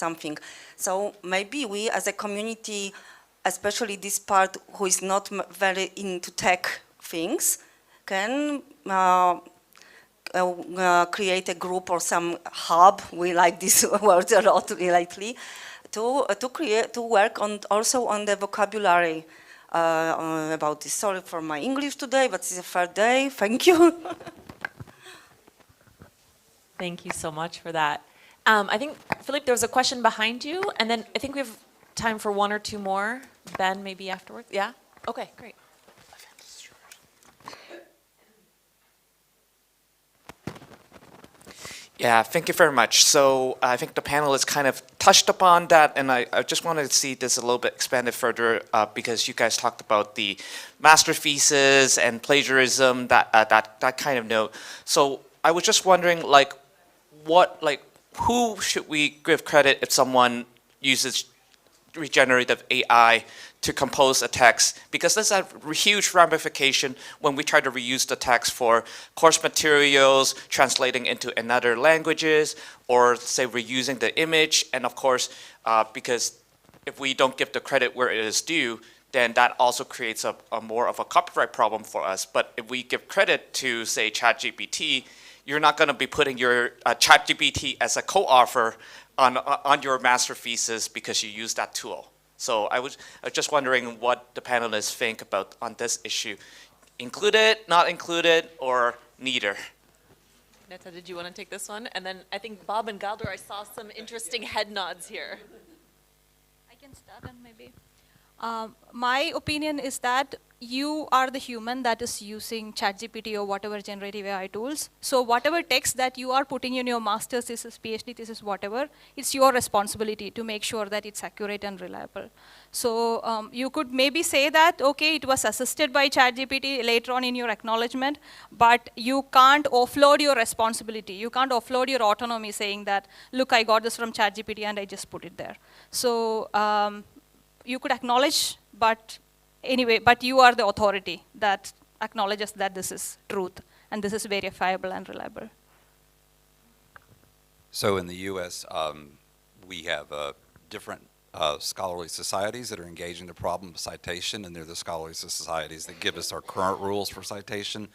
So maybe we as a community, especially this part who is not very into tech things, can create a group or some hub. We like this word a lot lately, to work on also on the vocabulary about this. Sorry for my English today, but it's a third day. Thank you. Thank you so much for that. I think, Philippe, there was a question behind you, and then I think we have time for one or two more. Ben, maybe afterwards. Yeah? Okay, great. Yeah, thank you very much. So I think the panelists kind of touched upon that, and I just wanted to see this a little bit expanded further because you guys talked about the master thesis and plagiarism, that kind of note. So I was just wondering, who should we give credit if someone uses regenerative AI to compose a text? Because there's a huge ramification when we try to reuse the text for course materials, translating into another languages, or say reusing the image. And of course, because if we don't give the credit where it is due, then that also creates a more of a copyright problem for us. But if we give credit to, say, ChatGPT, you're not going to be putting your ChatGPT as a co-author on your master thesis because you use that tool. So I was just wondering what the panelists think about on this issue. Included, not included, or neither? Netta, did you want to take this one? And then I think Bob and Galder, I saw some interesting head nods here. I can start and maybe. My opinion is that you are the human that is using ChatGPT or whatever generative AI tools. So whatever text that you are putting in your master's thesis, PhD thesis, whatever, it's your responsibility to make sure that it's accurate and reliable. So you could maybe say that, okay, it was assisted by ChatGPT later on in your acknowledgement, but you can't offload your responsibility. You can't offload your autonomy saying that, look, I got this from ChatGPT and I just put it there. So you could acknowledge, but anyway, but you are the authority that acknowledges that this is truth and this is verifiable and reliable. So in the U.S., we have different scholarly societies that are engaged in the problem of citation, and they're the scholarly societies that give us our current rules for citation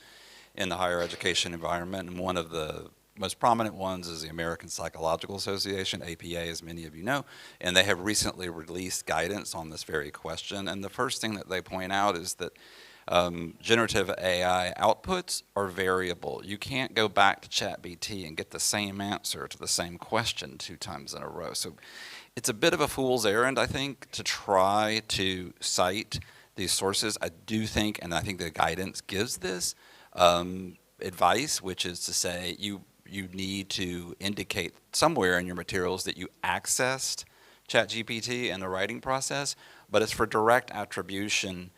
in the higher education environment. And one of the most prominent ones is the American Psychological Association, APA, as many of you know, and they have recently released guidance on this very question. And the first thing that they point out is that generative AI outputs are variable. You can't go back to ChatGPT and get the same answer to the same question 2 times in a row. So it's a bit of a fool's errand, I think, to try to cite these sources. I do think, and I think the guidance gives this advice, which is to say you need to indicate somewhere in your materials that you accessed ChatGPT in the writing process, but it's for direct attribution.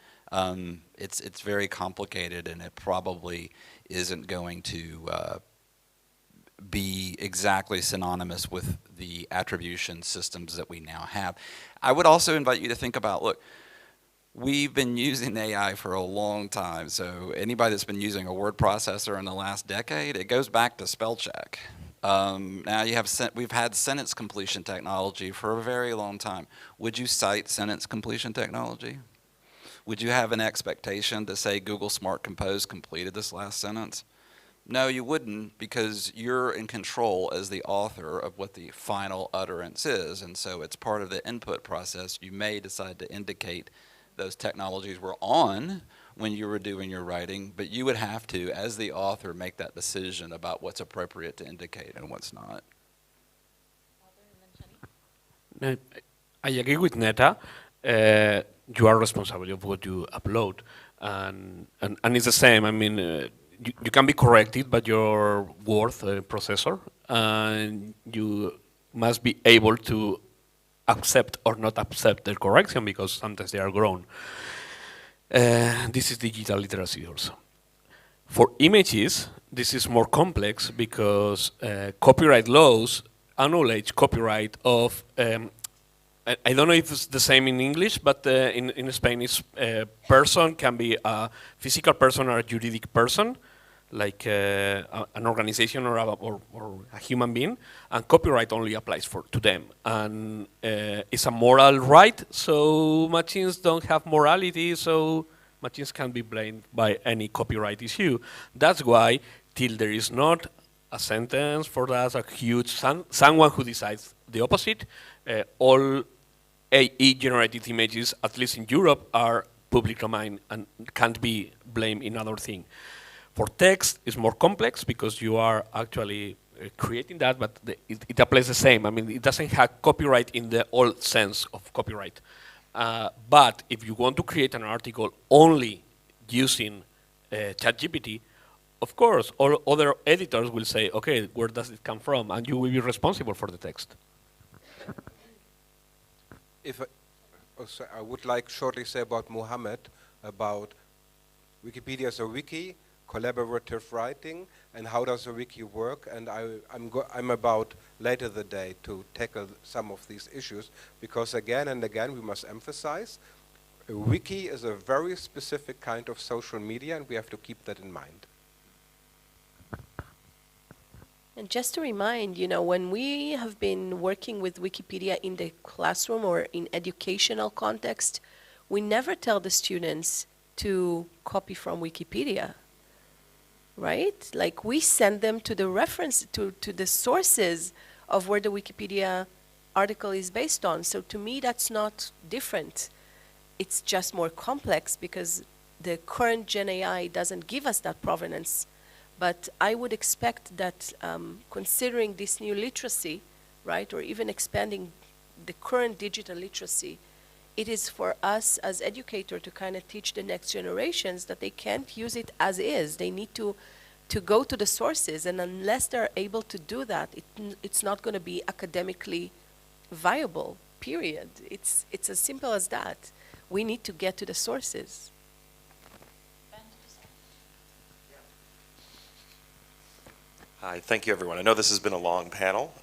It's very complicated, and it probably isn't going to be exactly synonymous with the attribution systems that we now have. I would also invite you to think about, look, We've been using AI for a long time, so anybody that's been using a word processor in the last decade, it goes back to spell check. Now we've had sentence completion technology for a very long time. Would you cite sentence completion technology? Would you have an expectation to say Google Smart Compose completed this last sentence? No, you wouldn't, because you're in control as the author of what the final utterance is, and so it's part of the input process. You may decide to indicate those technologies were on when you were doing your writing, but you would have to, as the author, make that decision about what's appropriate to indicate and what's not. I agree with Neta. You are responsible of what you upload, and it's the same. I mean, you can be corrected by your word processor, and you must be able to accept or not accept the correction, because sometimes they are grown. This is digital literacy also. For images, this is more complex because copyright laws acknowledge copyright of, I don't know if it's the same in English, but in Spanish, person can be a physical person or a juridic person, like an organization or a human being, and copyright only applies to them. And it's a moral right, so machines don't have morality, so machines can be blamed by any copyright issue. That's why, till there is not a sentence for that, a huge, someone who decides the opposite, all AI-generated images, at least in Europe, are public domain and can't be blamed in other thing. For text, it's more complex because you are actually creating that, but it applies the same. I mean, it doesn't have copyright in the old sense of copyright. But if you want to create an article only using ChatGPT, of course, all other editors will say, okay, where does it come from? And you will be responsible for the text. I would like shortly say about Mohammed, about Wikipedia as a wiki, collaborative writing, and how does a wiki work, and I'm about later the day to tackle some of these issues, because again and again we must emphasize a wiki is a very specific kind of social media, and we have to keep that in mind. And just to remind, when we have been working with Wikipedia in the classroom or in educational context, we never tell the students to copy from Wikipedia. Right? Like, we send them to the reference, to the sources of where the Wikipedia article is based on. So to me, that's not different. It's just more complex because the current Gen AI doesn't give us that provenance. But I would expect that considering this new literacy, right, or even expanding the current digital literacy, it is for us as educators to kind of teach the next generations that they can't use it as is. They need to go to the sources, and unless they're able to do that, it's not going to be academically viable, period. It's as simple as that. We need to get to the sources. Hi, thank you everyone. I know this has been a long panel,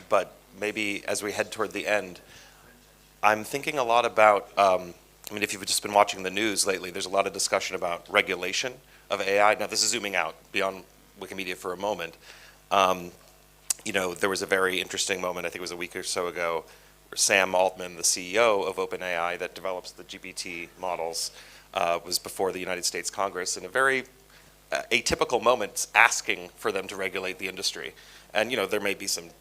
but maybe as we head toward the end, I'm thinking a lot about, if you've just been watching the news lately, there's a lot of discussion about regulation of AI. Now this is zooming out beyond Wikimedia for a moment. There was a very interesting moment, I think it was a week or so ago, where Sam Altman, the CEO of OpenAI that develops the GPT models, was before the United States Congress in a very atypical moment asking for them to regulate the industry. And there may be some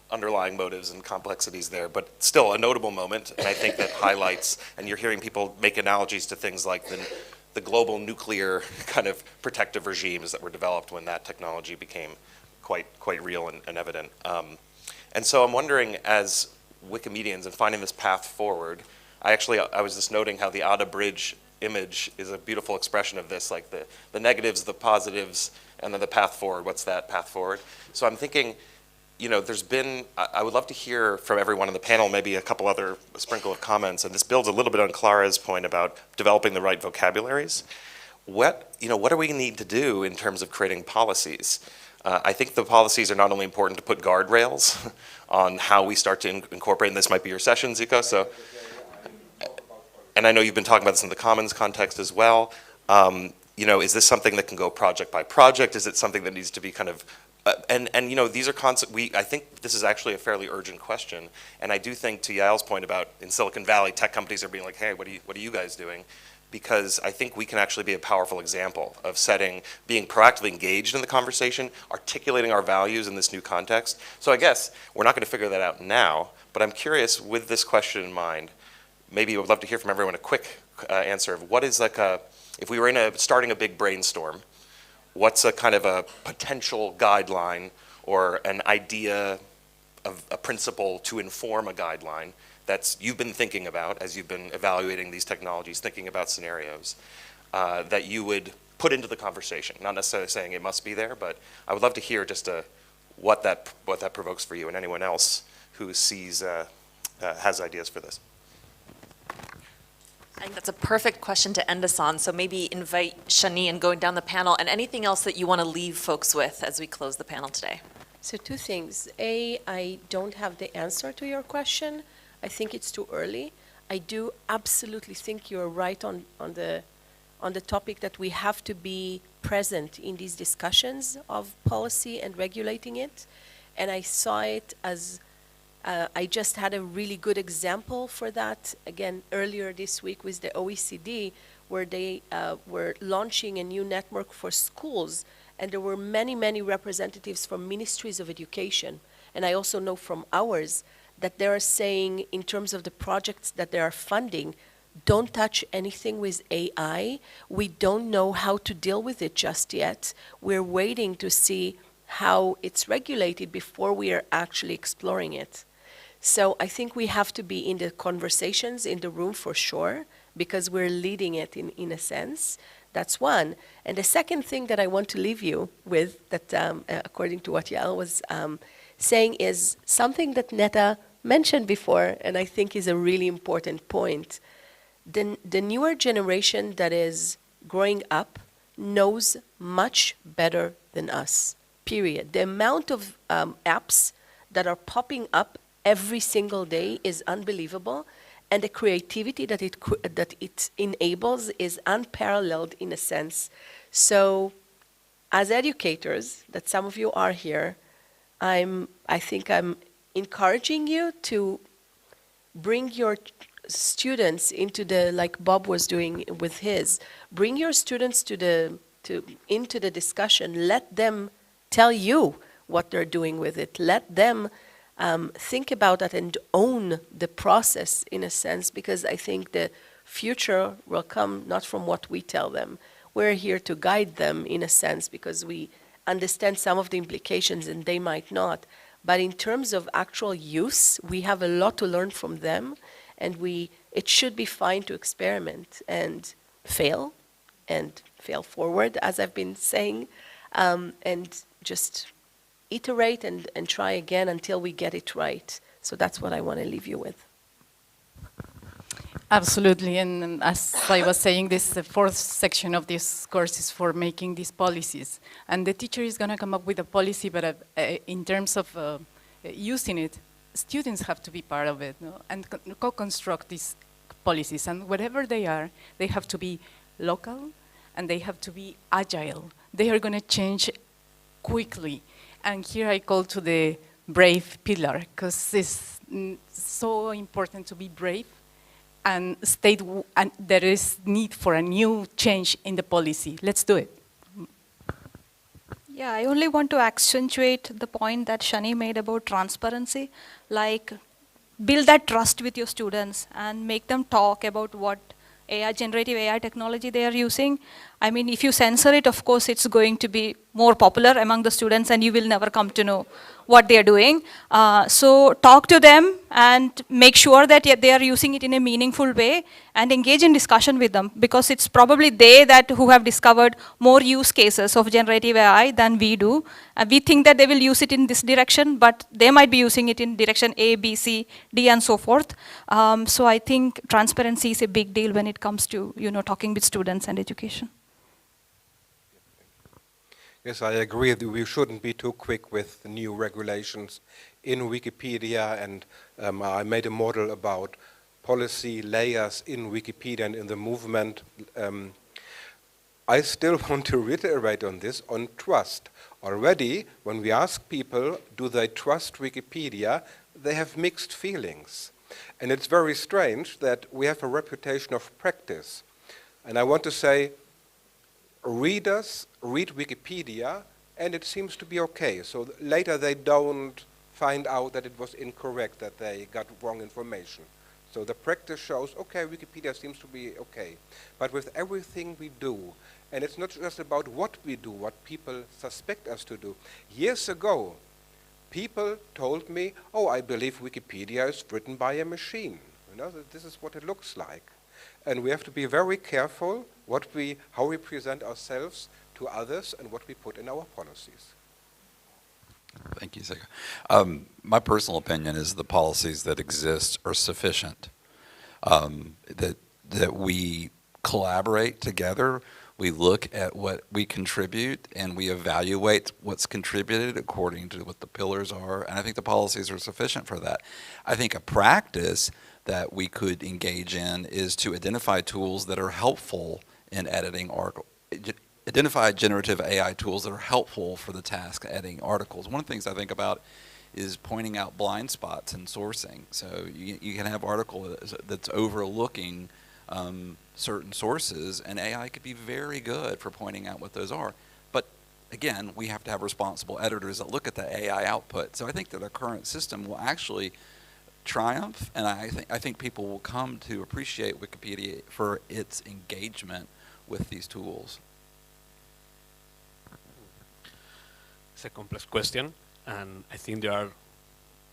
underlying motives and complexities there, but still a notable moment, and I think that highlights, and you're hearing people make analogies to things like the global nuclear kind of protective regimes that were developed when that technology became quite real and evident. And so I'm wondering, as Wikimedians and finding this path forward, I was just noting how the Ada Bridge image is a beautiful expression of this, like the negatives, the positives, and then the path forward. What's that path forward? So I'm thinking, I would love to hear from everyone on the panel, maybe a sprinkle of comments, and this builds a little bit on Clara's point about developing the right vocabularies. What do we need to do in terms of creating policies? I think the policies are not only important to put guardrails on how we start to incorporate, and this might be your session, Zico, so. and I know you've been talking about this in the Commons context as well, is this something that can go project by project? Is it something that needs to be kind of, these are I think this is actually a fairly urgent question, and I do think, to Yael's point about in Silicon Valley, tech companies are being like, hey, what are you guys doing? Because I think we can actually be a powerful example of being proactively engaged in the conversation, articulating our values in this new context. So I guess we're not going to figure that out now, but I'm curious, with this question in mind, maybe I would love to hear from everyone a quick answer of what is if we were starting a big brainstorm, what's a kind of a potential guideline or an idea of a principle to inform a guideline you've been thinking about as you've been evaluating these technologies, thinking about scenarios, that you would put into the conversation? Not necessarily saying it must be there, but I would love to hear just what that provokes for you and anyone else who has ideas for this. I think that's a perfect question to end us on, so maybe invite Shani and going down the panel, and anything else that you want to leave folks with as we close the panel today. So two things. A, I don't have the answer to your question. I think it's too early. I do absolutely think you're right on the topic that we have to be present in these discussions of policy and regulating it. And I saw it as, I just had a really good example for that, again, earlier this week with the OECD, where they were launching a new network for schools. And there were many, many representatives from ministries of education. And I also know from ours that they are saying, in terms of the projects that they are funding, don't touch anything with AI. We don't know how to deal with it just yet. We're waiting to see how it's regulated before we are actually exploring it. So I think we have to be in the conversations in the room for sure, because we're leading it in a sense. That's one. And the second thing that I want to leave you with, that according to what Yael was saying, is something that Netta mentioned before, and I think is a really important point. The newer generation that is growing up knows much better than us, period. The amount of apps that are popping up every single day is unbelievable, and the creativity that it enables is unparalleled in a sense. So as educators, that some of you are here, I think I'm encouraging you to bring your students into like Bob was doing with his, bring your students into the discussion. Let them tell you what they're doing with it. Let them think about that and own the process in a sense, because I think the future will come not from what we tell them. We're here to guide them in a sense, because we understand some of the implications and they might not. But in terms of actual use, we have a lot to learn from them, and it should be fine to experiment and fail forward, as I've been saying, and just iterate and try again until we get it right. So that's what I want to leave you with. Absolutely, and as I was saying, the fourth section of this course is for making these policies. And the teacher is going to come up with a policy, but in terms of using it, students have to be part of it, no? And co-construct these policies. And whatever they are, they have to be local, and they have to be agile. They are going to change quickly. And here I call to the brave pillar, because it's so important to be brave, and and there is need for a new change in the policy. Let's do it. Yeah, I only want to accentuate the point that Shani made about transparency. Like, build that trust with your students and make them talk about what generative AI technology they are using. I mean, if you censor it, of course, it's going to be more popular among the students and you will never come to know what they are doing. So talk to them and make sure that they are using it in a meaningful way and engage in discussion with them, because it's probably they who have discovered more use cases of generative AI than we do. We think that they will use it in this direction, but they might be using it in direction A, B, C, D, and so forth. So I think transparency is a big deal when it comes to talking with students and education. Yes, I agree that we shouldn't be too quick with the new regulations in Wikipedia, and I made a model about policy layers in Wikipedia and in the movement. I still want to reiterate on this, on trust. Already, when we ask people, do they trust Wikipedia, they have mixed feelings. And it's very strange that we have a reputation of practice. And I want to say, readers read Wikipedia, and it seems to be okay. So later they don't find out that it was incorrect, that they got wrong information. So the practice shows, okay, Wikipedia seems to be okay. But with everything we do, and it's not just about what we do, what people suspect us to do. Years ago, people told me, oh, I believe Wikipedia is written by a machine. You know, this is what it looks like. And we have to be very careful how we present ourselves to others and what we put in our policies. Thank you, Sika. My personal opinion is the policies that exist are sufficient. That we collaborate together, we look at what we contribute, and we evaluate what's contributed according to what the pillars are, and I think the policies are sufficient for that. I think a practice that we could engage in is to identify tools that are helpful in editing articles. Identify generative AI tools that are helpful for the task of editing articles. One of the things I think about is pointing out blind spots in sourcing. So you can have article that's overlooking certain sources, and AI could be very good for pointing out what those are. But again, we have to have responsible editors that look at the AI output. So I think that our current system will actually triumph, and I think people will come to appreciate Wikipedia for its engagement with these tools. It's a complex question, and I think there are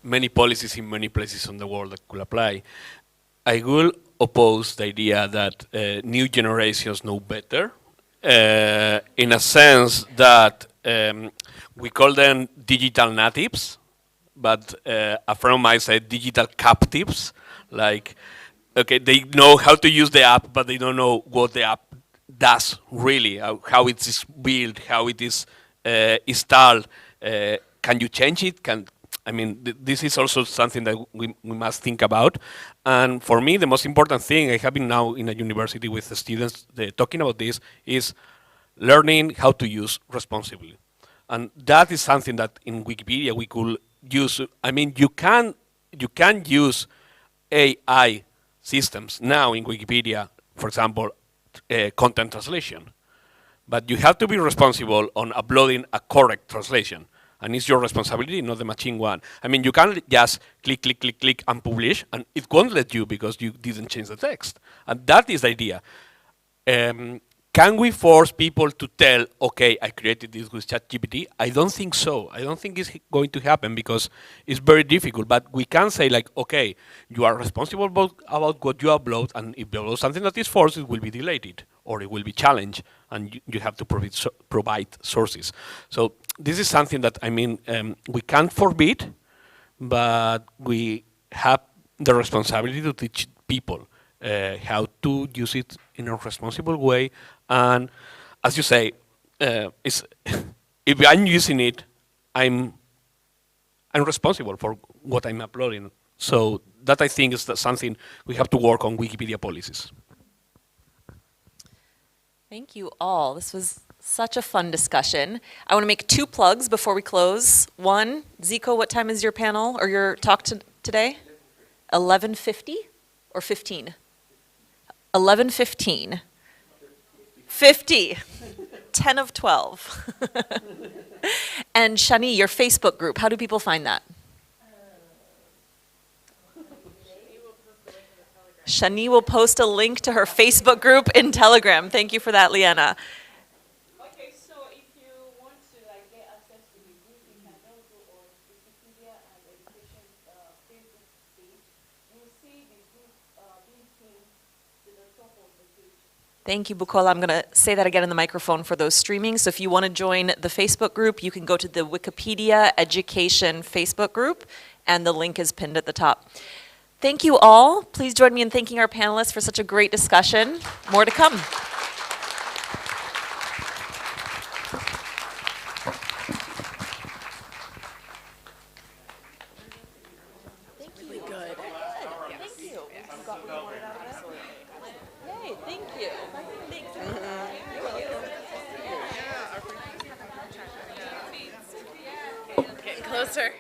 many policies in many places in the world that could apply. I will oppose the idea that new generations know better, in a sense that we call them digital natives, but a friend of mine said digital captives. Like, okay, they know how to use the app, but they don't know what the app does really, how it is built, how it is installed. Can you change it? This is also something that we must think about. And for me, the most important thing, I have been now in a university with the students talking about this, is learning how to use responsibly. And that is something that in Wikipedia we could use. I mean, you can use AI systems now in Wikipedia, for example, content translation. But you have to be responsible on uploading a correct translation. And it's your responsibility, not the machine one. I mean, you can't just click, and publish, and it won't let you because you didn't change the text. And that is the idea. Can we force people to tell, okay, I created this with ChatGPT? I don't think so. I don't think it's going to happen because it's very difficult. But we can say, like, okay, you are responsible about what you upload, and if you upload something that is false, it will be deleted or it will be challenged, and you have to provide sources. So this is something that, we can't forbid, but we have the responsibility to teach people how to use it in a responsible way. And as you say, if I'm using it, I'm responsible for what I'm uploading. So that, I think, is something we have to work on Wikipedia policies. Thank you all. This was such a fun discussion. I want to make 2 plugs before we close. One, Zico, what time is your panel or your talk today? 11:50 or 15? 11:15. 50. 10 of 12. And Shani, your Facebook group, how do people find that? Shani will post a link to her Facebook group in Telegram. Thank you for that, Liana. Okay, so if you want to get access to the group, you can go to our Wikipedia and Education Facebook page. You'll see the group being pinned to the top of the page. Thank you, Bukola. I'm going to say that again in the microphone for those streaming. So if you want to join the Facebook group, you can go to the Wikipedia Education Facebook group, and the link is pinned at the top. Thank you all. Please join me in thanking our panelists for such a great discussion. More to come. Thank you. Really good. Thank you. closer.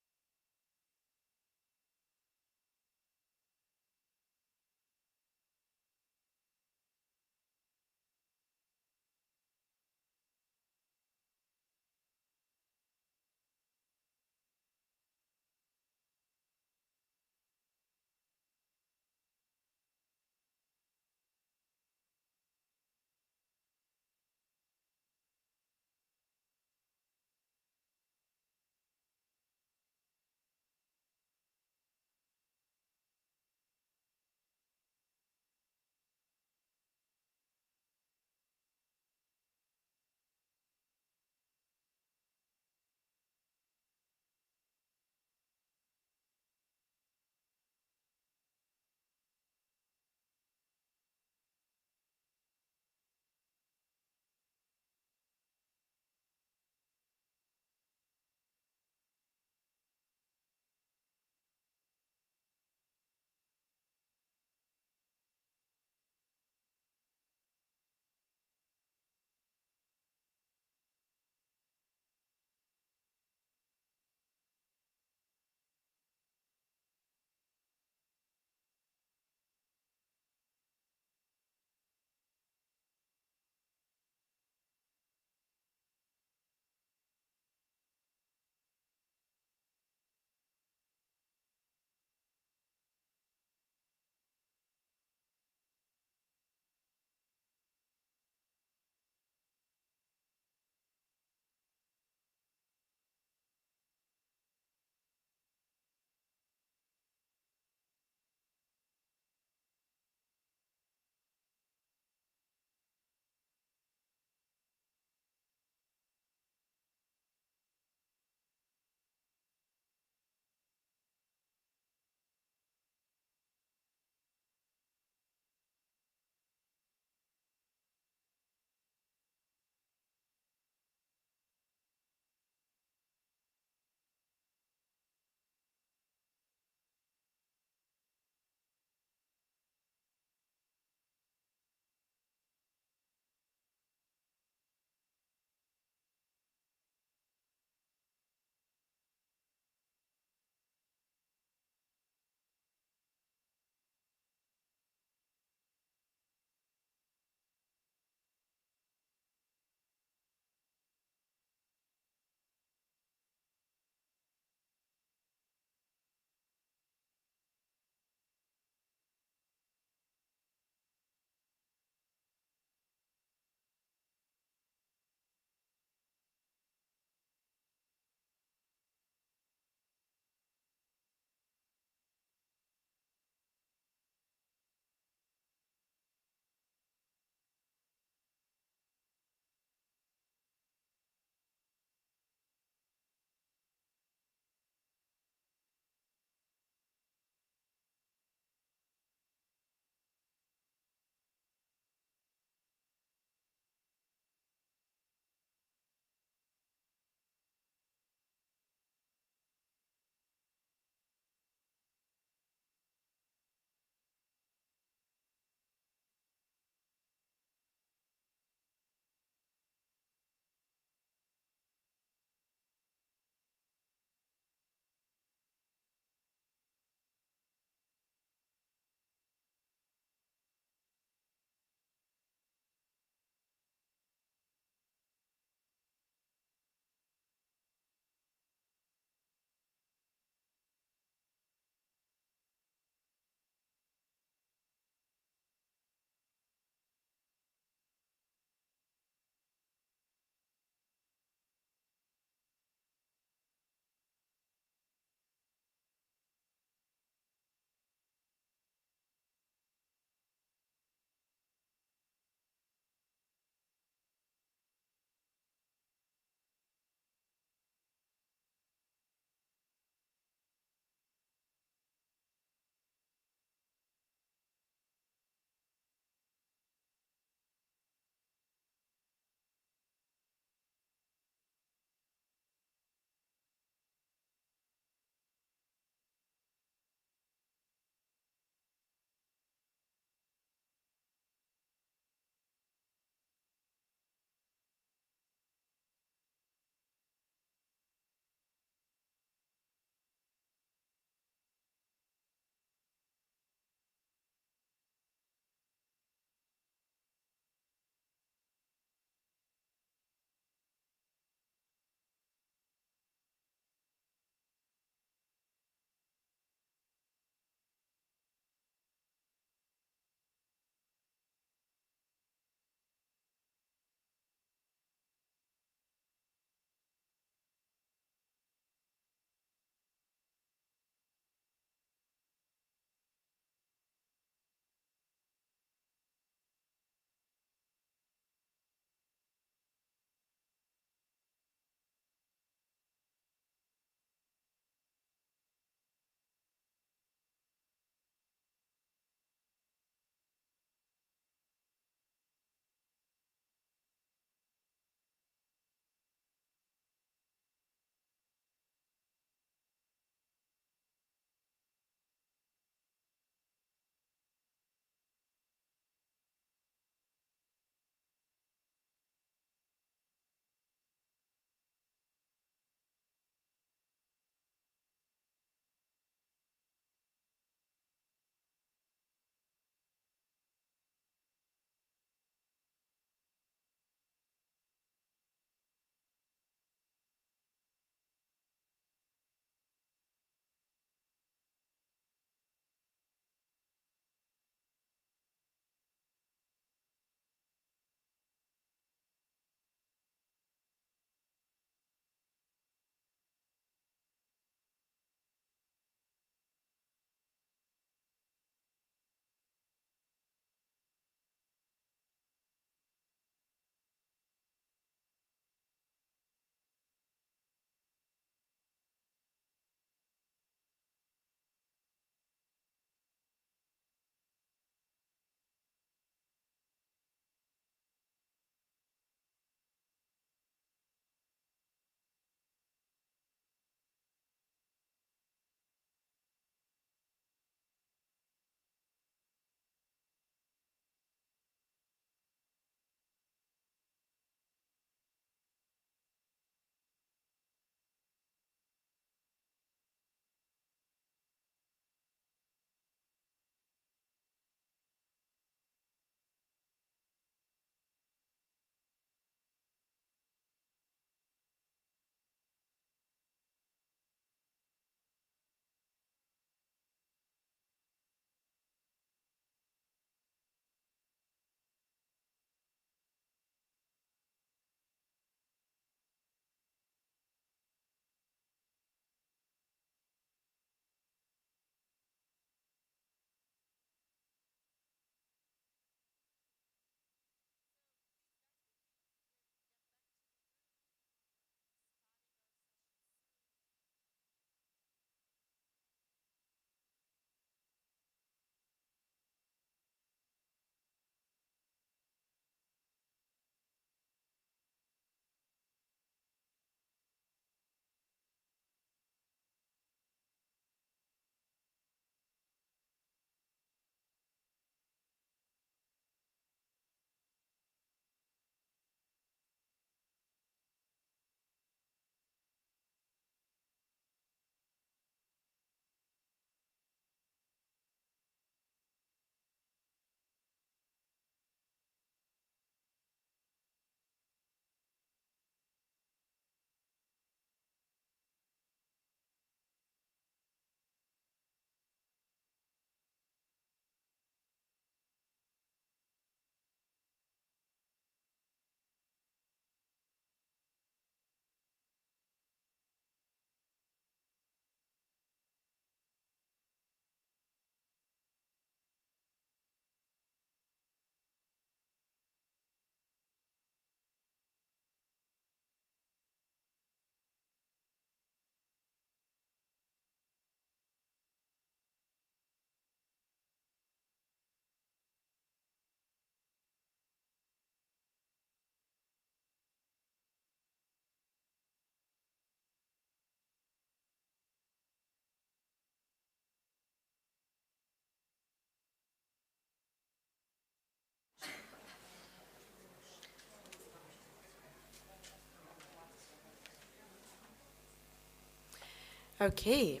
Okay,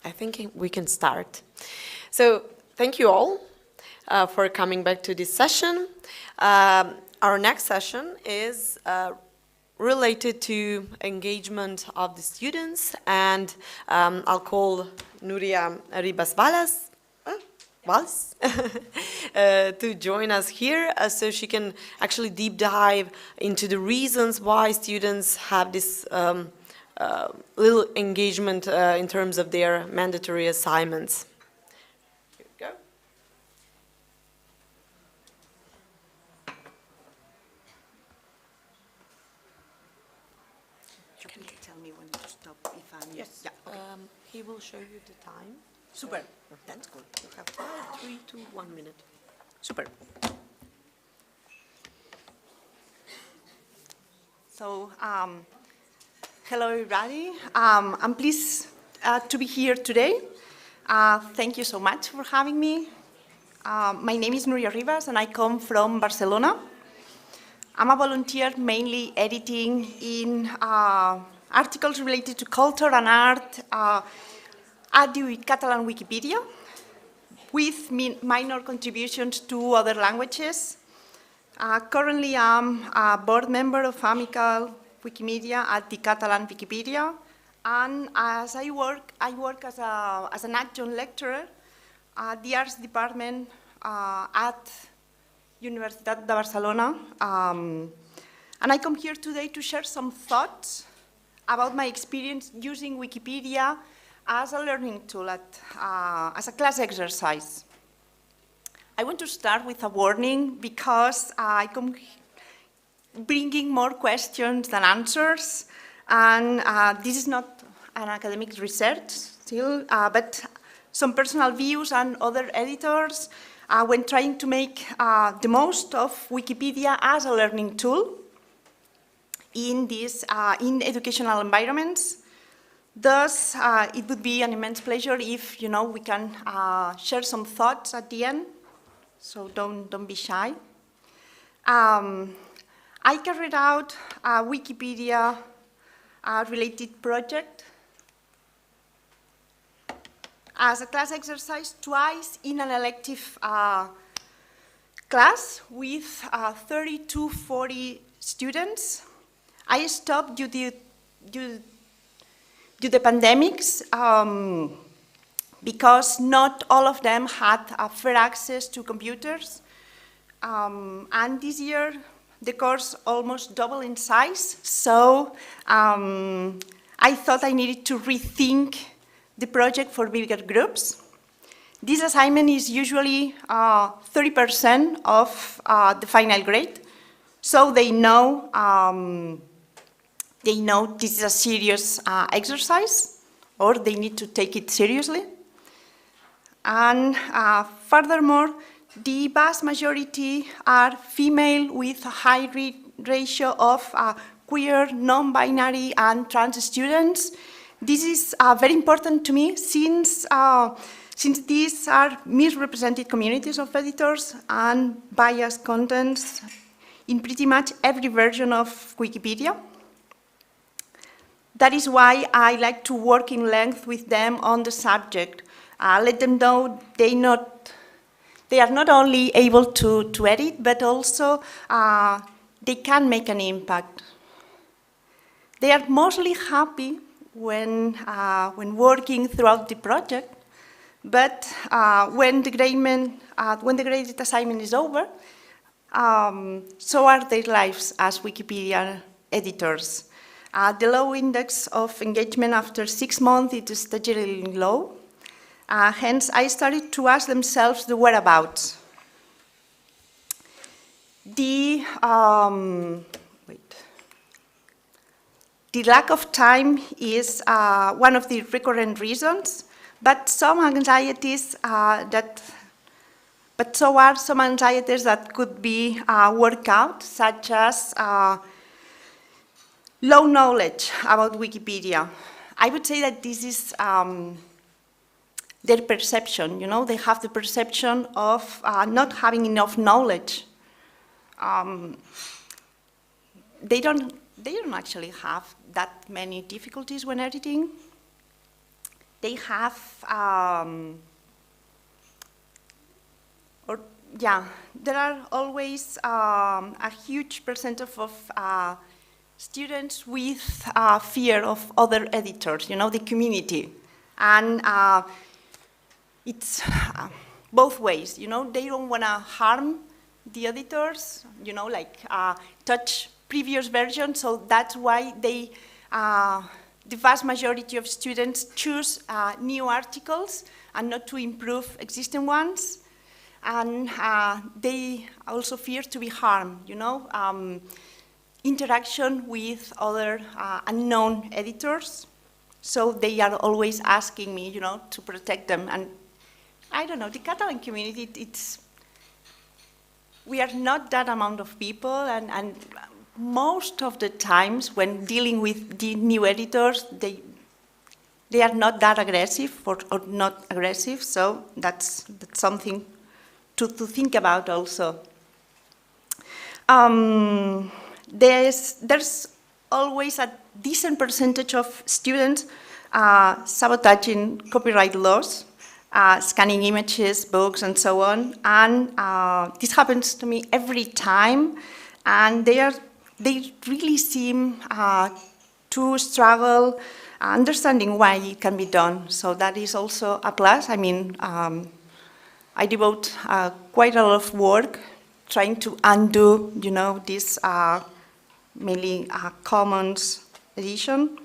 I think we can start. So thank you all for coming back to this session. Our next session is related to engagement of the students, and I'll call Nuria Ribas Valls to join us here so she can actually deep dive into the reasons why students have this little engagement in terms of their mandatory assignments. Here we go. You can tell me when to stop if I'm... Yes. Yeah. Okay. He will show you the time. Super. That's good. You have 5, 3, 2, 1 minute. Super. So, hello everybody. I'm pleased to be here today. Thank you so much for having me. My name is Nuria Ribas and I come from Barcelona. I'm a volunteer mainly editing in articles related to culture and art at the Catalan Wikipedia, with minor contributions to other languages. Currently, I'm a board member of Amical Wikimedia at the Catalan Wikipedia, and as I work as an adjunct lecturer at the arts department at Universitat de Barcelona. And I come here today to share some thoughts about my experience using Wikipedia as a learning tool, as a class exercise. I want to start with a warning because I come bringing more questions than answers, and this is not an academic research still, but some personal views and other editors when trying to make the most of Wikipedia as a learning tool in educational environments. Thus, it would be an immense pleasure if we can share some thoughts at the end. So don't be shy. I carried out a Wikipedia related project as a class exercise twice in an elective class with 30 to 40 students. I stopped due to the pandemics because not all of them had fair access to computers. And this year, the course almost doubled in size, so I thought I needed to rethink the project for bigger groups. This assignment is usually 30% of the final grade, so they know this is a serious exercise, or they need to take it seriously. And furthermore, the vast majority are female with a high ratio of queer, non-binary, and trans students. This is very important to me since these are misrepresented communities of editors and biased contents in pretty much every version of Wikipedia. That is why I like to work in length with them on the subject. Let them know they are not only able to edit, but also they can make an impact. They are mostly happy when working throughout the project, but when the graded assignment is over, so are their lives as Wikipedia editors. The low index of engagement after 6 months is staggeringly low. Hence, I started to ask themselves the whereabouts. The lack of time is one of the recurrent reasons, but some anxieties so are some anxieties that could be worked out, such as low knowledge about Wikipedia. I would say that this is their perception. They have the perception of not having enough knowledge. They don't actually have that many difficulties when editing. they have, there are always a huge percentage of students with fear of other editors, the community. And it's both ways, they don't want to harm the editors, like touch previous versions, so that's why they, the vast majority of students choose new articles and not to improve existing ones. And they also fear to be harmed, interaction with other unknown editors. So they are always asking me, to protect them. And I don't know, the Catalan community, we are not that amount of people, and most of the times when dealing with the new editors, they are not that aggressive or not aggressive, so that's something to think about also. There's always a decent percentage of students sabotaging copyright laws, scanning images, books, and so on. And this happens to me every time. And they really seem to struggle understanding why it can be done. So that is also a plus. I mean, I devote quite a lot of work trying to undo, this mainly Commons edition.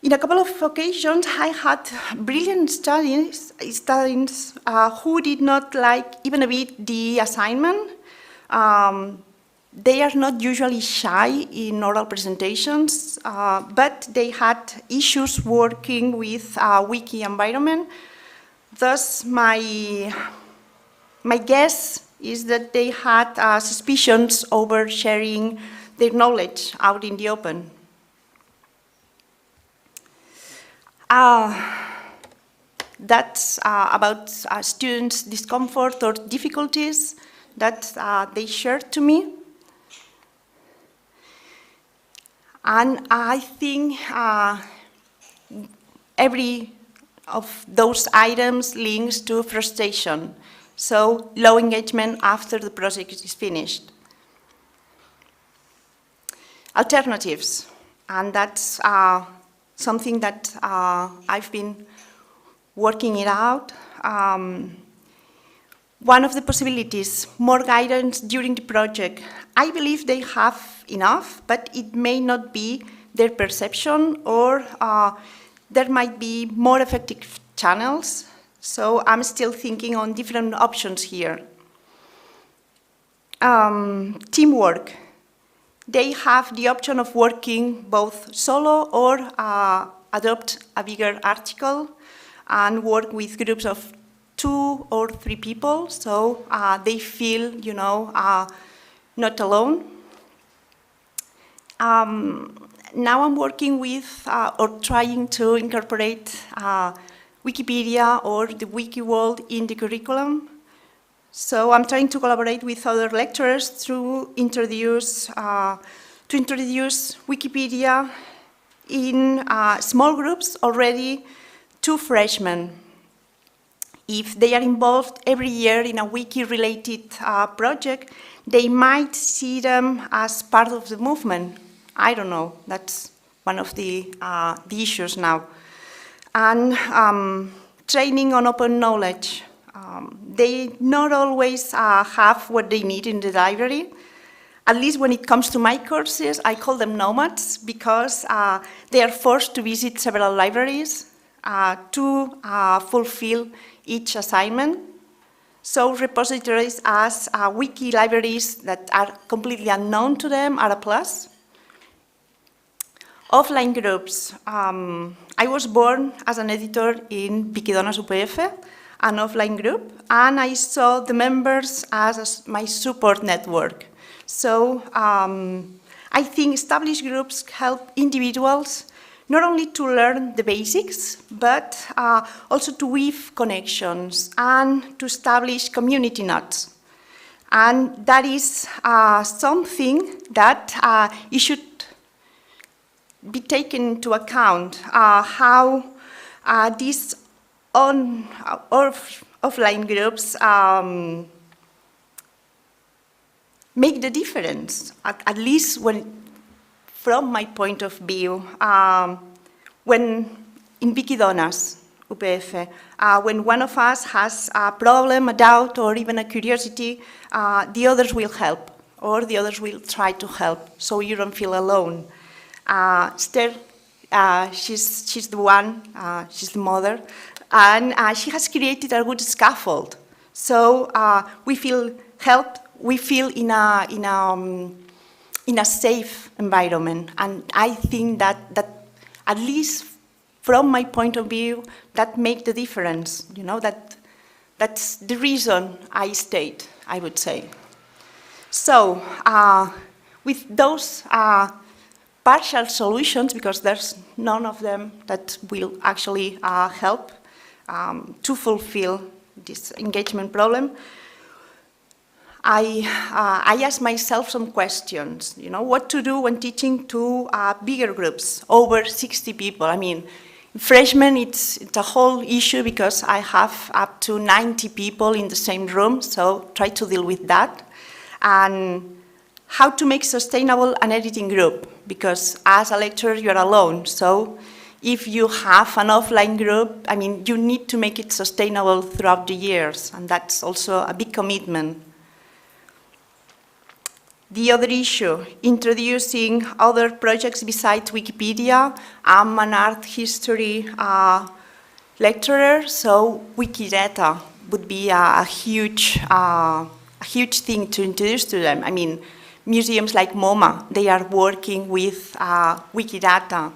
In a couple of occasions, I had brilliant students who did not like even a bit the assignment. They are not usually shy in oral presentations, but they had issues working with wiki environment. Thus, my guess is that they had suspicions over sharing their knowledge out in the open. That's about students' discomfort or difficulties that they shared to me. And I think every of those items links to frustration, so low engagement after the project is finished. Alternatives, and that's something that I've been working it out. One of the possibilities, more guidance during the project. I believe they have enough, but it may not be their perception, or there might be more effective channels. So I'm still thinking on different options here. Teamwork. They have the option of working both solo or adopt a bigger article and work with groups of 2 or 3 people, so they feel, not alone. Now I'm working with or trying to incorporate Wikipedia or the Wiki world in the curriculum. So I'm trying to collaborate with other lecturers to introduce Wikipedia in small groups already to freshmen. If they are involved every year in a wiki-related project, they might see them as part of the movement. I don't know, that's one of the issues now. And training on open knowledge. They not always have what they need in the library. At least when it comes to my courses, I call them nomads because they are forced to visit several libraries to fulfill each assignment. So repositories as wiki libraries that are completely unknown to them are a plus. Offline groups. I was born as an editor in Wikidonas UPF, an offline group, and I saw the members as my support network. So I think established groups help individuals not only to learn the basics, but also to weave connections and to establish community knots. And that is something that you should be taken into account, how these offline groups make the difference, at least from my point of view. When in Wikidonas, UPF, when one of us has a problem, a doubt, or even a curiosity, the others will help, or the others will try to help, so you don't feel alone. Esther, she's the one, she's the mother, and she has created a good scaffold. So we feel helped, we feel in a safe environment, and I think that at least from my point of view, that makes the difference. You know, that's the reason I stayed, I would say. So with those partial solutions, because there's none of them that will actually help to fulfill this engagement problem, I asked myself some questions. You know, what to do when teaching to bigger groups, over 60 people. I mean, freshmen, it's a whole issue because I have up to 90 people in the same room, so try to deal with that. And how to make sustainable an editing group, because as a lecturer, you're alone. So if you have an offline group, I mean, you need to make it sustainable throughout the years, and that's also a big commitment. The other issue, introducing other projects besides Wikipedia. I'm an art history lecturer, so Wikidata would be a huge thing to introduce to them. I mean, museums like MoMA, they are working with Wikidata.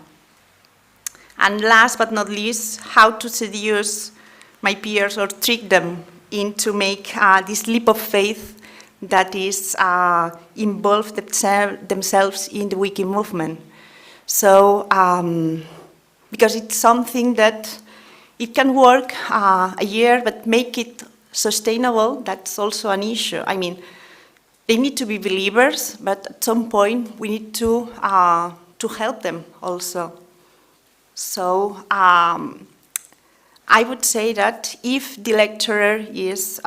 And last but not least, how to seduce my peers or trick them into make this leap of faith that is involve themselves in the Wiki movement. So, because it's something that it can work a year, but make it sustainable, that's also an issue. I mean, they need to be believers, but at some point we need to help them also. So I would say that if the lecturer is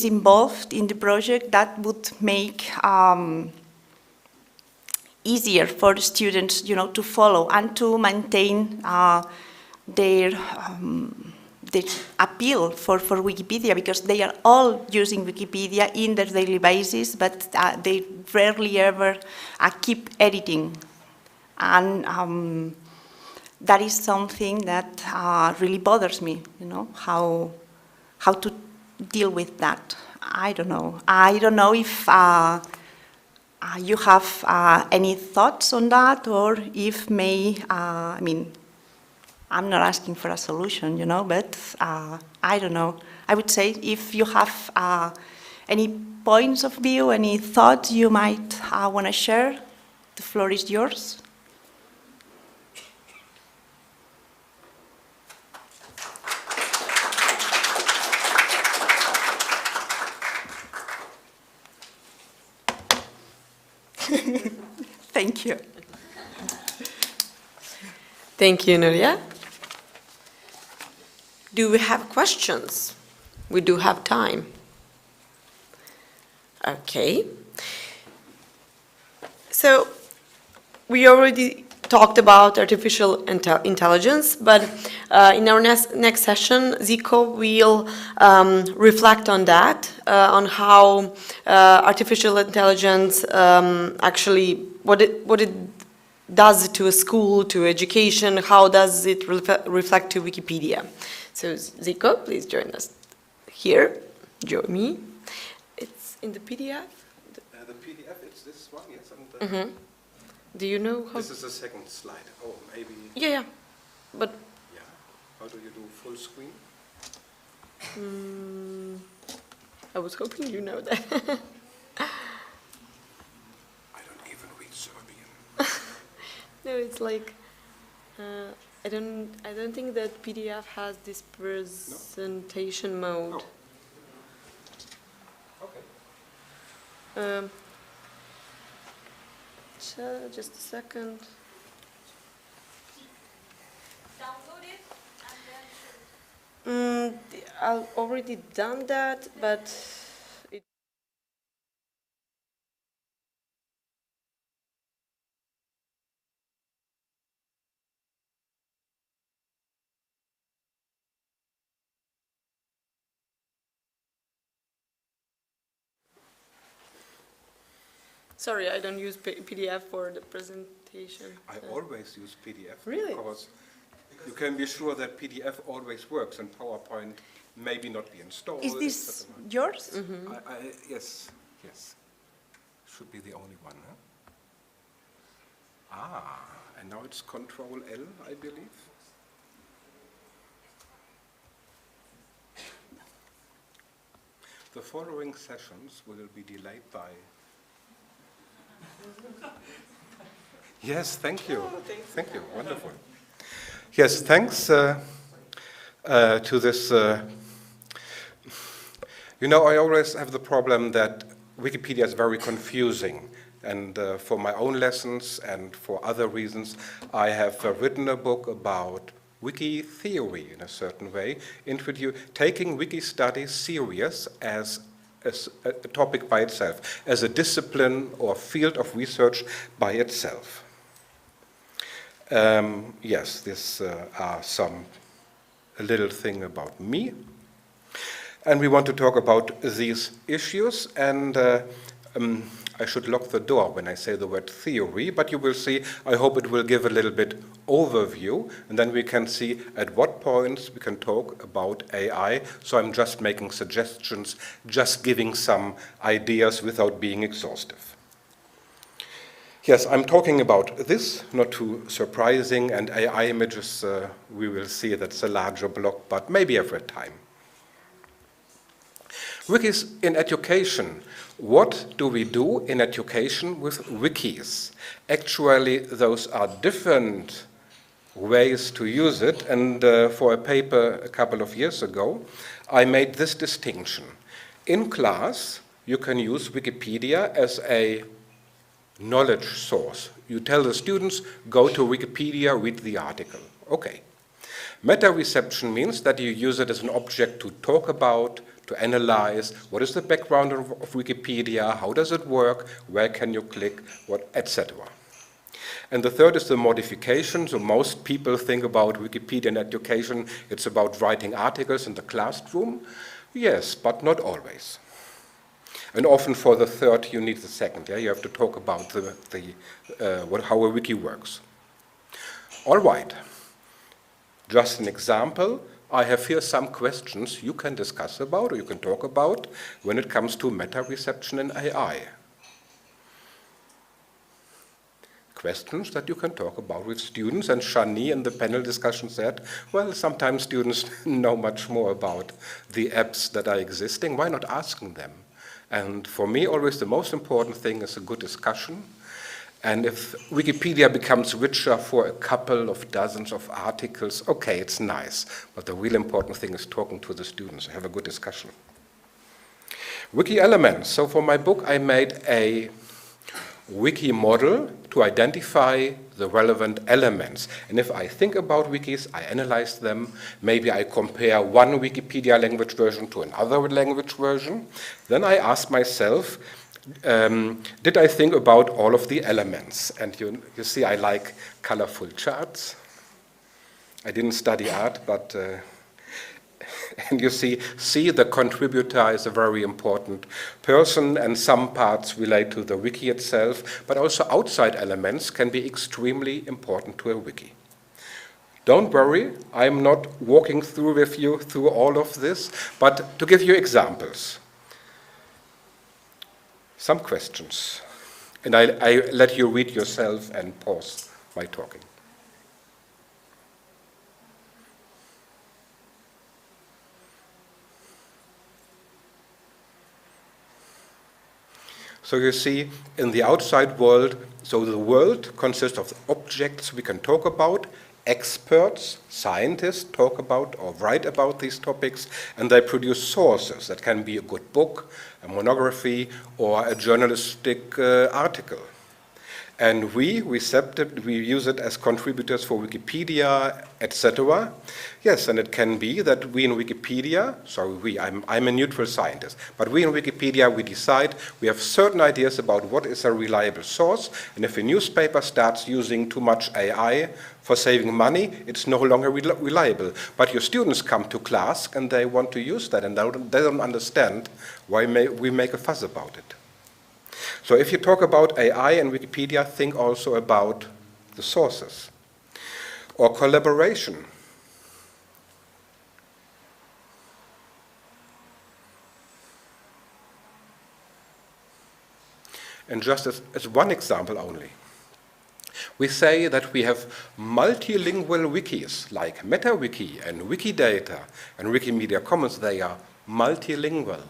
involved in the project, that would make easier for the students, you know, to follow and to maintain their appeal for Wikipedia, because they are all using Wikipedia in their daily basis, but they rarely ever keep editing. And that is something that really bothers me, you know, how to deal with that. I don't know. I don't know if you have any thoughts on that, or if I mean, I'm not asking for a solution, you know, but I don't know. I would say if you have any points of view, any thoughts you might want to share, the floor is yours. Thank you. Thank you, Nuria. Do we have questions? We do have time. Okay. So we already talked about artificial intelligence, but in our next session, Zico will reflect on that, on how artificial intelligence actually, what it does to a school, to education, how does it reflect to Wikipedia. So Zico, please join us here. Join me. It's in the PDF. The PDF, it's this one, yes. And do you know how? This is the second slide. Oh, maybe. Yeah, but. Yeah. How do you do full screen? I was hoping you know that. I don't even read Serbian. No, it's like I don't think that PDF has this presentation mode. Oh. Okay. Just a second. Download I've already done that, but it Sorry, I don't use PDF for the presentation. I always use PDF. Really? Because you can be sure that PDF always works and PowerPoint maybe not be installed. Is this yours? Yes, yes. Should be the only one, huh? Ah, and now it's Control L, I believe. The following sessions will be delayed by... Yes, thank you. Thank you, wonderful. Yes, thanks to this. You know, I always have the problem that Wikipedia is very confusing. And for my own lessons and for other reasons, I have written a book about wiki theory in a certain way, taking wiki studies serious as a topic by itself, as a discipline or field of research by itself. Yes, this are a little thing about me. And we want to talk about these issues, and I should lock the door when I say the word theory, but you will see, I hope it will give a little bit overview, and then we can see at what points we can talk about AI. So I'm just making suggestions, just giving some ideas without being exhaustive. Yes, I'm talking about this, not too surprising, and AI images, we will see that's a larger block, but maybe every time. Wikis in education. What do we do in education with wikis? Actually, those are different ways to use it, and for a paper a couple of years ago, I made this distinction. In class, you can use Wikipedia as a knowledge source. You tell the students, go to Wikipedia, read the article. Okay. Meta-reception means that you use it as an object to talk about, to analyze, what is the background of Wikipedia, how does it work, where can you click, what, etc. And the third is the modification. So most people think about Wikipedia in education, it's about writing articles in the classroom. Yes, but not always. And often for the third, you need the second. Yeah? You have to talk about how a wiki works. All right. Just an example. I have here some questions you can discuss about or you can talk about when it comes to meta-reception in AI. Questions that you can talk about with students, and Shani in the panel discussion said, well, sometimes students know much more about the apps that are existing. Why not asking them? And for me, always the most important thing is a good discussion. And if Wikipedia becomes richer for a couple of dozens of articles, okay, it's nice. But the real important thing is talking to the students, have a good discussion. Wiki elements. So for my book, I made a wiki model to identify the relevant elements. And if I think about wikis, I analyze them. Maybe I compare one Wikipedia language version to another language version. Then I ask myself, did I think about all of the elements? And you see, I like colorful charts. I didn't study art, but and you see the contributor is a very important person, and some parts relate to the wiki itself, but also outside elements can be extremely important to a wiki. Don't worry, I'm not walking through with you through all of this, but to give you examples. Some questions, and I let you read yourself and pause my talking. So you see, in the outside world, so the world consists of objects we can talk about, experts, scientists talk about or write about these topics, and they produce sources. That can be a good book, a monography, or a journalistic article. And we use it as contributors for Wikipedia, etc. Yes, and it can be that we in Wikipedia, I'm a neutral scientist, but we in Wikipedia, we decide we have certain ideas about what is a reliable source, and if a newspaper starts using too much AI for saving money, it's no longer reliable. But your students come to class and they want to use that, and they don't understand why we make a fuss about it. So if you talk about AI and Wikipedia, think also about the sources. Or collaboration. And just as one example only, we say that we have multilingual wikis like MetaWiki and Wikidata and Wikimedia Commons. They are multilingual.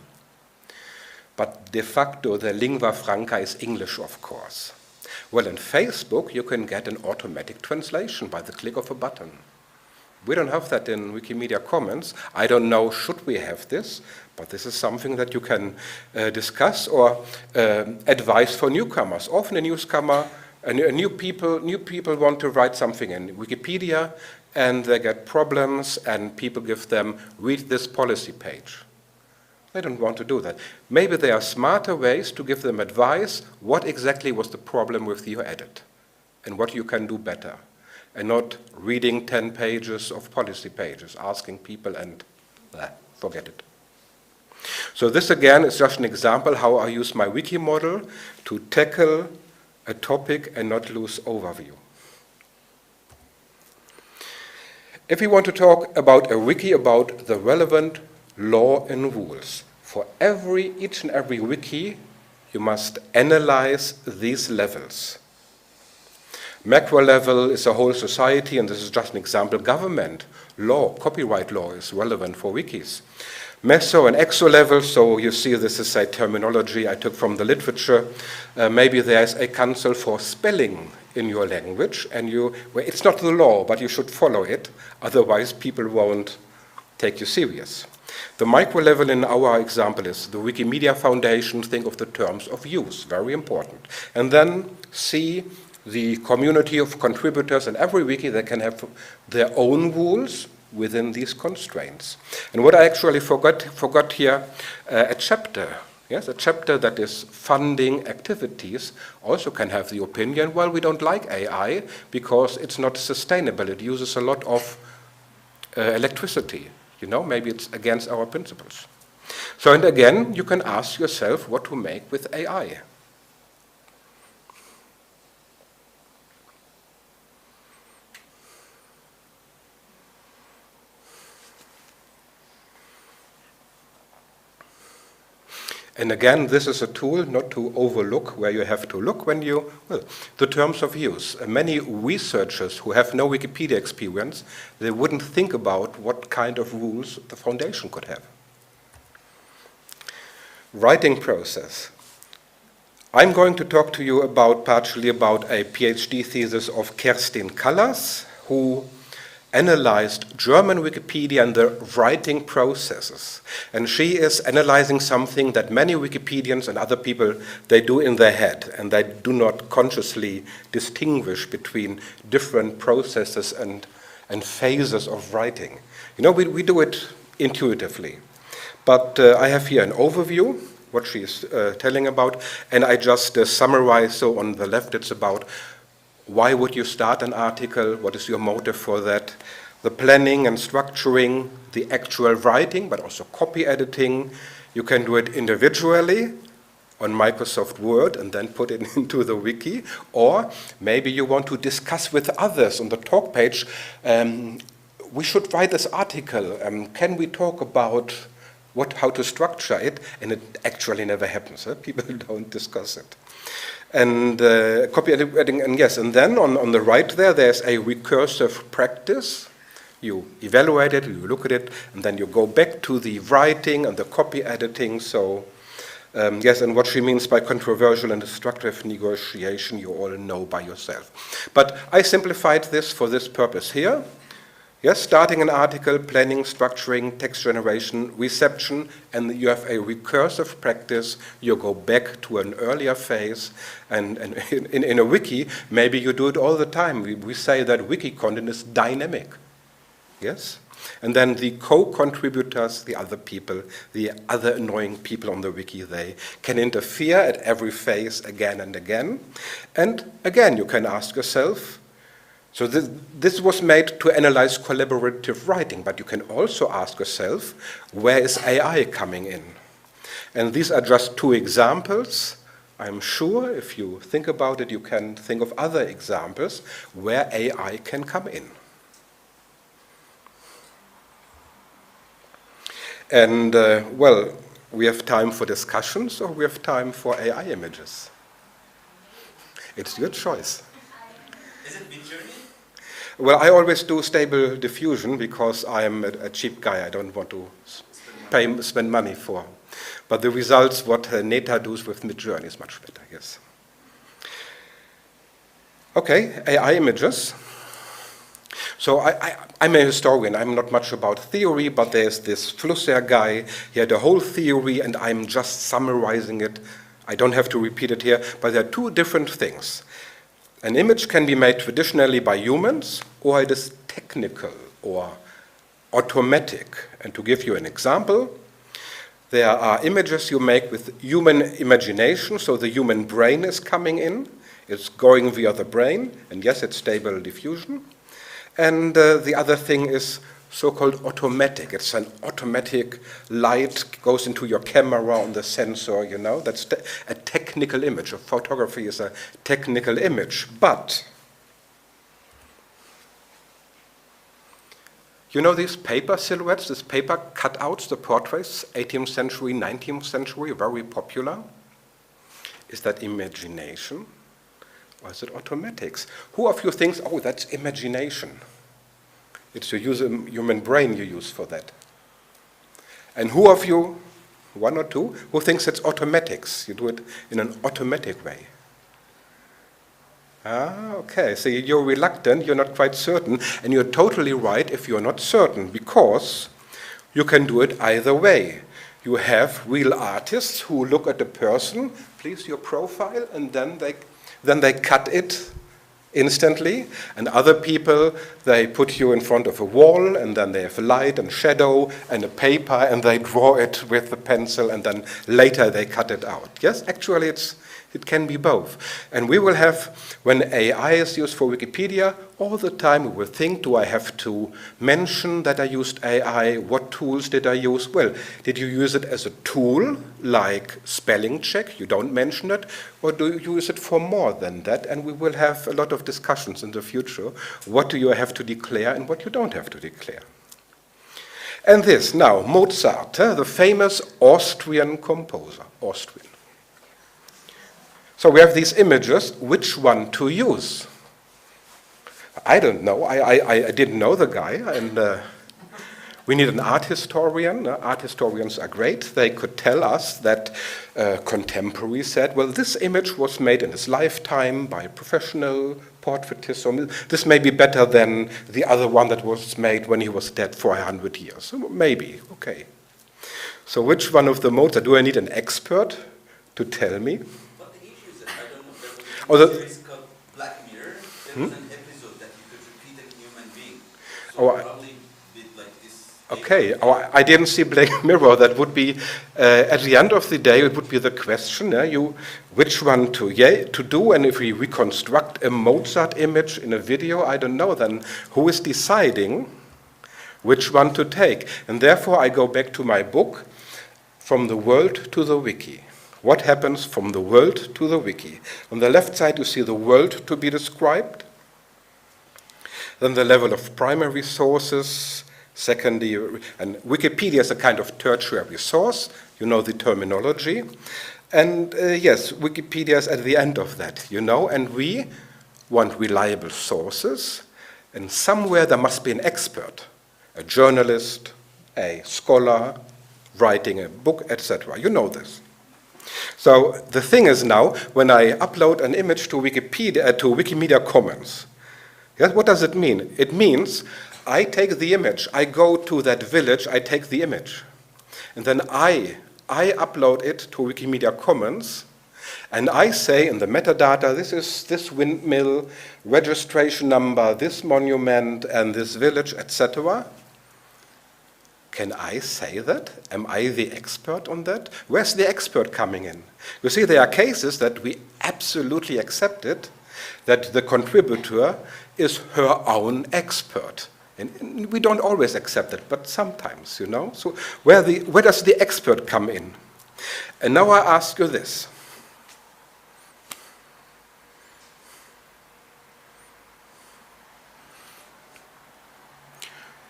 But de facto, the lingua franca is English, of course. Well, in Facebook, you can get an automatic translation by the click of a button. We don't have that in Wikimedia Commons. I don't know, should we have this? But this is something that you can discuss or advise for newcomers. Often a newcomer, new people want to write something in Wikipedia, and they get problems, and people give them, read this policy page. They don't want to do that. Maybe there are smarter ways to give them advice, what exactly was the problem with your edit, and what you can do better, and not reading 10 pages of policy pages, asking people and forget it. So this again is just an example how I use my wiki model to tackle a topic and not lose overview. If we want to talk about a wiki about the relevant law and rules, for each and every wiki, you must analyze these levels. Macro level is a whole society, and this is just an example. Government, law, copyright law is relevant for wikis. Meso and exo level, so you see this is a terminology I took from the literature. Maybe there's a council for spelling in your language, and it's not the law, but you should follow it, otherwise people won't take you serious. The micro level in our example is the Wikimedia Foundation. Think of the terms of use, very important. And then see the community of contributors in every wiki that can have their own rules within these constraints. And what I actually forgot here, a chapter. Yes, a chapter that is funding activities also can have the opinion, well, we don't like AI because it's not sustainable. It uses a lot of electricity. You know, maybe it's against our principles. So, and again, you can ask yourself what to make with AI. And again, this is a tool not to overlook where you have to look when the terms of use. Many researchers who have no Wikipedia experience, they wouldn't think about what kind of rules the foundation could have. Writing process. I'm going to talk to you partially about a PhD thesis of Kerstin Kallas, who analyzed German Wikipedia and the writing processes. And she is analyzing something that many Wikipedians and other people, they do in their head, and they do not consciously distinguish between different processes and phases of writing. You know, we do it intuitively. But I have here an overview, what she is telling about, and I just summarize. So on the left, it's about why would you start an article? What is your motive for that? The planning and structuring, the actual writing, but also copy editing. You can do it individually on Microsoft Word and then put it into the wiki. Or maybe you want to discuss with others on the talk page, we should write this article. Can we talk about how to structure it? And it actually never happens. People don't discuss it. And copy editing, and yes, and then on the right there's a recursive practice. You evaluate it, you look at it, and then you go back to the writing and the copy editing. So yes, and what she means by controversial and destructive negotiation, you all know by yourself. But I simplified this for this purpose here. Yes, starting an article, planning, structuring, text generation, reception, and you have a recursive practice. You go back to an earlier phase, and in a wiki, maybe you do it all the time. We say that wiki content is dynamic. Yes? And then the co-contributors, the other people, the other annoying people on the wiki, they can interfere at every phase again and again. And again, you can ask yourself, so this was made to analyze collaborative writing, but you can also ask yourself, where is AI coming in? And these are just two examples. I'm sure if you think about it, you can think of other examples where AI can come in. And, well, we have time for discussions or we have time for AI images. It's your choice. Is it Midjourney? Well, I always do stable diffusion because I'm a cheap guy. I don't want to spend money for. But the results, what Neta does with Midjourney is much better, yes. Okay, AI images. So I'm a historian. I'm not much about theory, but there's this Flusser guy. He had a whole theory, and I'm just summarizing it. I don't have to repeat it here, but there are two different things. An image can be made traditionally by humans, or it is technical or automatic. And to give you an example, there are images you make with human imagination, so the human brain is coming in. It's going via the brain, and yes, it's stable diffusion. And the other thing is so-called automatic. It's an automatic light goes into your camera on the sensor, you know. That's a technical image. Photography is a technical image. But, you know these paper silhouettes, these paper cutouts, the portraits, 18th century, 19th century, very popular? Is that imagination? Or is it automatics? Who of you thinks, oh, that's imagination? It's a human brain you use for that. And who of you, one or two, who thinks it's automatics? You do it in an automatic way. Ah, okay, so you're reluctant, you're not quite certain, and you're totally right if you're not certain, because you can do it either way. You have real artists who look at a person, please your profile, and then they cut it instantly, and other people, they put you in front of a wall, and then they have light and shadow and a paper, and they draw it with the pencil, and then later they cut it out. Yes, actually it can be both. And we will have, when AI is used for Wikipedia, all the time we will think, do I have to mention that I used AI? What tools did I use? Well, did you use it as a tool, like spelling check? You don't mention it. Or do you use it for more than that? And we will have a lot of discussions in the future. What do you have to declare and what you don't have to declare? And this, now, Mozart, the famous Austrian composer, Austrian. So we have these images, which one to use? I don't know, I didn't know the guy, and we need an art historian. Art historians are great. They could tell us that contemporaries said, well, this image was made in his lifetime by a professional portraitist, so this may be better than the other one that was made when he was dead for 100 years. So maybe, okay. So which one of the Mozart, do I need an expert to tell me? Oh, the series called Black Mirror. There was an episode that you could repeat a human being. So probably did like this. Okay. Oh, I didn't see Black Mirror. That would be at the end of the day. It would be the question: which one to do? And if we reconstruct a Mozart image in a video, I don't know. Then who is deciding which one to take? And therefore, I go back to my book, From the World to the Wiki. What happens from the world to the wiki? On the left side, you see the world to be described. Then the level of primary sources, secondary, and Wikipedia is a kind of tertiary source. You know the terminology. And yes, Wikipedia is at the end of that, you know, and we want reliable sources. And somewhere there must be an expert, a journalist, a scholar, writing a book, etc. You know this. So the thing is now, when I upload an image to Wikipedia, to Wikimedia Commons, yes, what does it mean? It means I take the image, I go to that village, I take the image, and then I upload it to Wikimedia Commons, and I say in the metadata, this is this windmill, registration number, this monument, and this village, etc. Can I say that? Am I the expert on that? Where's the expert coming in? You see, there are cases that we absolutely accepted that the contributor is her own expert. And we don't always accept it, but sometimes, you know. So where does the expert come in? And now I ask you this.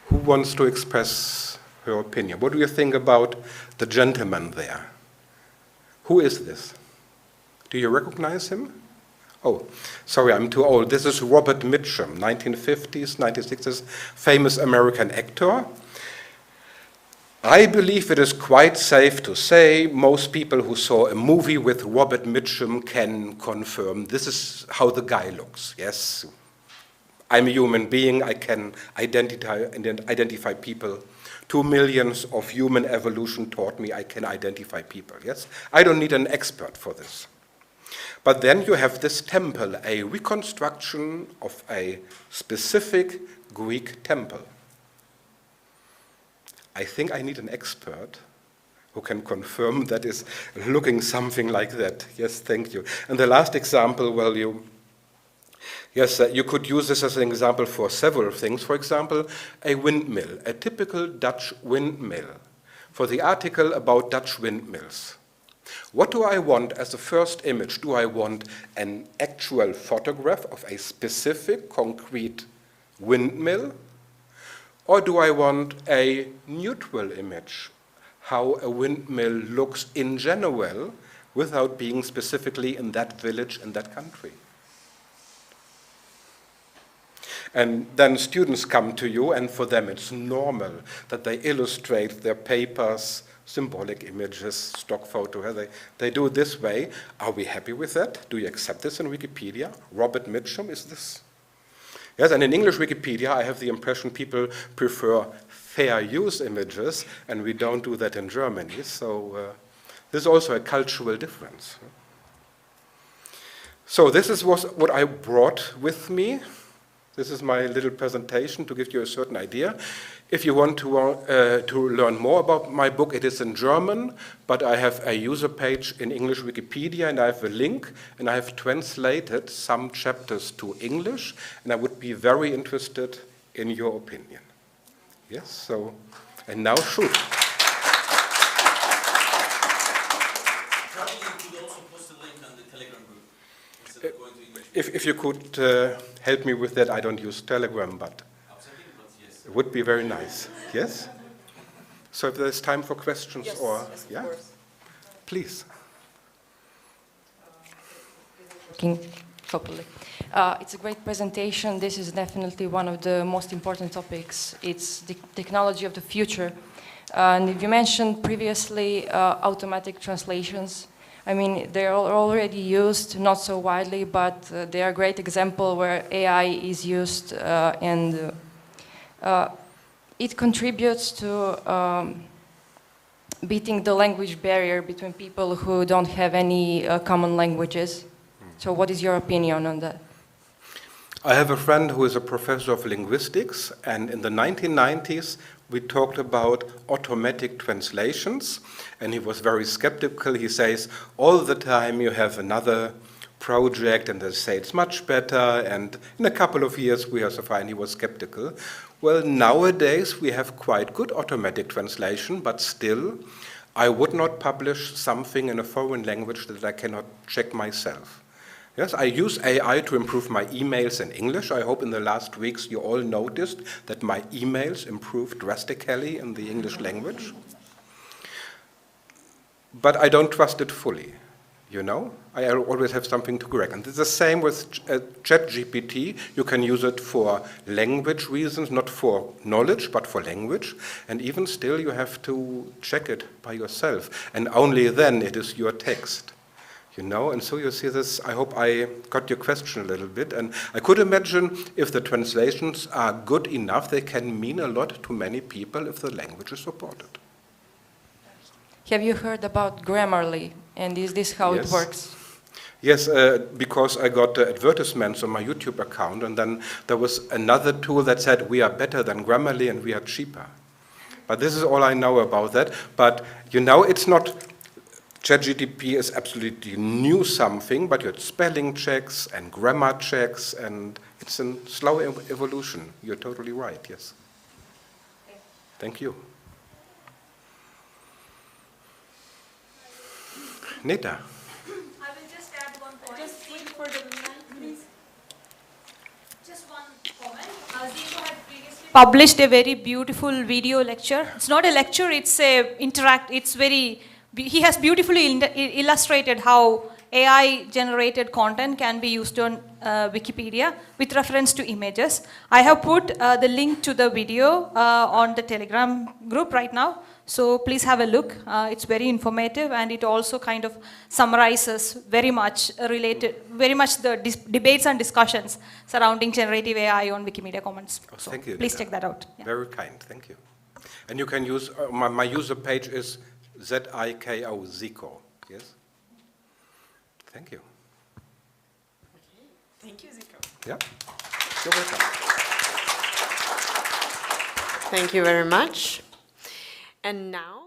Who wants to express her opinion? What do you think about the gentleman there? Who is this? Do you recognize him? Oh, sorry, I'm too old. This is Robert Mitchum, 1950s, 1960s, famous American actor. I believe it is quite safe to say most people who saw a movie with Robert Mitchum can confirm this is how the guy looks. Yes, I'm a human being. I can identify people. 2 million of human evolution taught me I can identify people. Yes, I don't need an expert for this. But then you have this temple, a reconstruction of a specific Greek temple. I think I need an expert who can confirm that is looking something like that. Yes, thank you. And the last example, well, you could use this as an example for several things. For example, a windmill, a typical Dutch windmill. For the article about Dutch windmills, what do I want as a first image? Do I want an actual photograph of a specific concrete windmill? Or do I want a neutral image, how a windmill looks in general without being specifically in that village, in that country? And then students come to you, and for them it's normal that they illustrate their papers, symbolic images, stock photo. They do it this way. Are we happy with that? Do you accept this in Wikipedia? Robert Mitchum, is this? Yes, and in English Wikipedia, I have the impression people prefer fair use images, and we don't do that in Germany. So this is also a cultural difference. So this is what I brought with me. This is my little presentation to give you a certain idea. If you want to learn more about my book, it is in German, but I have a user page in English Wikipedia, and I have a link, and I have translated some chapters to English, and I would be very interested in your opinion. Yes, so, and now shoot. Probably you could also post a link on the Telegram group instead of going to English. If you could help me with that, I don't use Telegram, but it would be very nice. Yes? So if there's time for questions or, yeah? Please. Working properly. It's a great presentation. This is definitely one of the most important topics. It's the technology of the future. And you mentioned previously automatic translations. I mean, they're already used, not so widely, but they are a great example where AI is used and it contributes to beating the language barrier between people who don't have any common languages. So what is your opinion on that? I have a friend who is a professor of linguistics, and in the 1990s we talked about automatic translations, and he was very skeptical. He says, all the time you have another project and they say it's much better, and in a couple of years we are so fine. He was skeptical. Well, nowadays we have quite good automatic translation, but still I would not publish something in a foreign language that I cannot check myself. Yes, I use AI to improve my emails in English. I hope in the last weeks you all noticed that my emails improved drastically in the English language. But I don't trust it fully, you know? I always have something to correct. And it's the same with ChatGPT. You can use it for language reasons, not for knowledge, but for language. And even still, you have to check it by yourself. And only then it is your text. You know, and so you see this, I hope I got your question a little bit, and I could imagine if the translations are good enough, they can mean a lot to many people if the language is supported. Have you heard about Grammarly, and is this how it Yes. works? Yes, because I got advertisements on my YouTube account, and then there was another tool that said we are better than Grammarly and we are cheaper. But this is all I know about that. But you know, it's not, ChatGPT is absolutely new something, but you had spelling checks and grammar checks, and it's a slow evolution. You're totally right, yes. Thank you. Nita. Published a very beautiful video lecture. It's not a lecture, it's a it's very, he has beautifully illustrated how AI generated content can be used on Wikipedia with reference to images. I have put the link to the video on the Telegram group right now. So please have a look. It's very informative, and it also kind of summarizes very much the debates and discussions surrounding generative AI on Wikimedia Commons. So Thank you. please Nita. check that out. Yeah. Very kind, thank you. And you can use, my user page is ZIKO, Zico, yes? Thank you. Thank you, Zico. Yeah, you're welcome. Thank you very much. And now,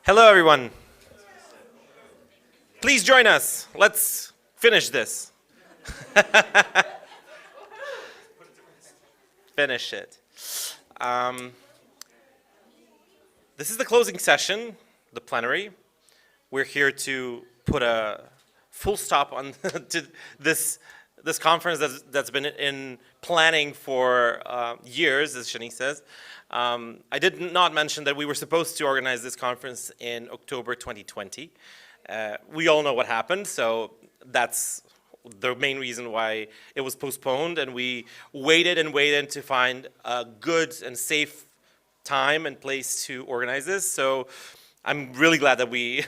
Hello, everyone. Please join us. Let's finish this. Finish it. This is the closing session, the plenary. We're here to put a full stop on to this conference that's been in planning for years, as Shani says. I did not mention that we were supposed to organize this conference in October 2020. We all know what happened, so that's the main reason why it was postponed, and we waited and waited to find a good and safe time and place to organize this. So I'm really glad that we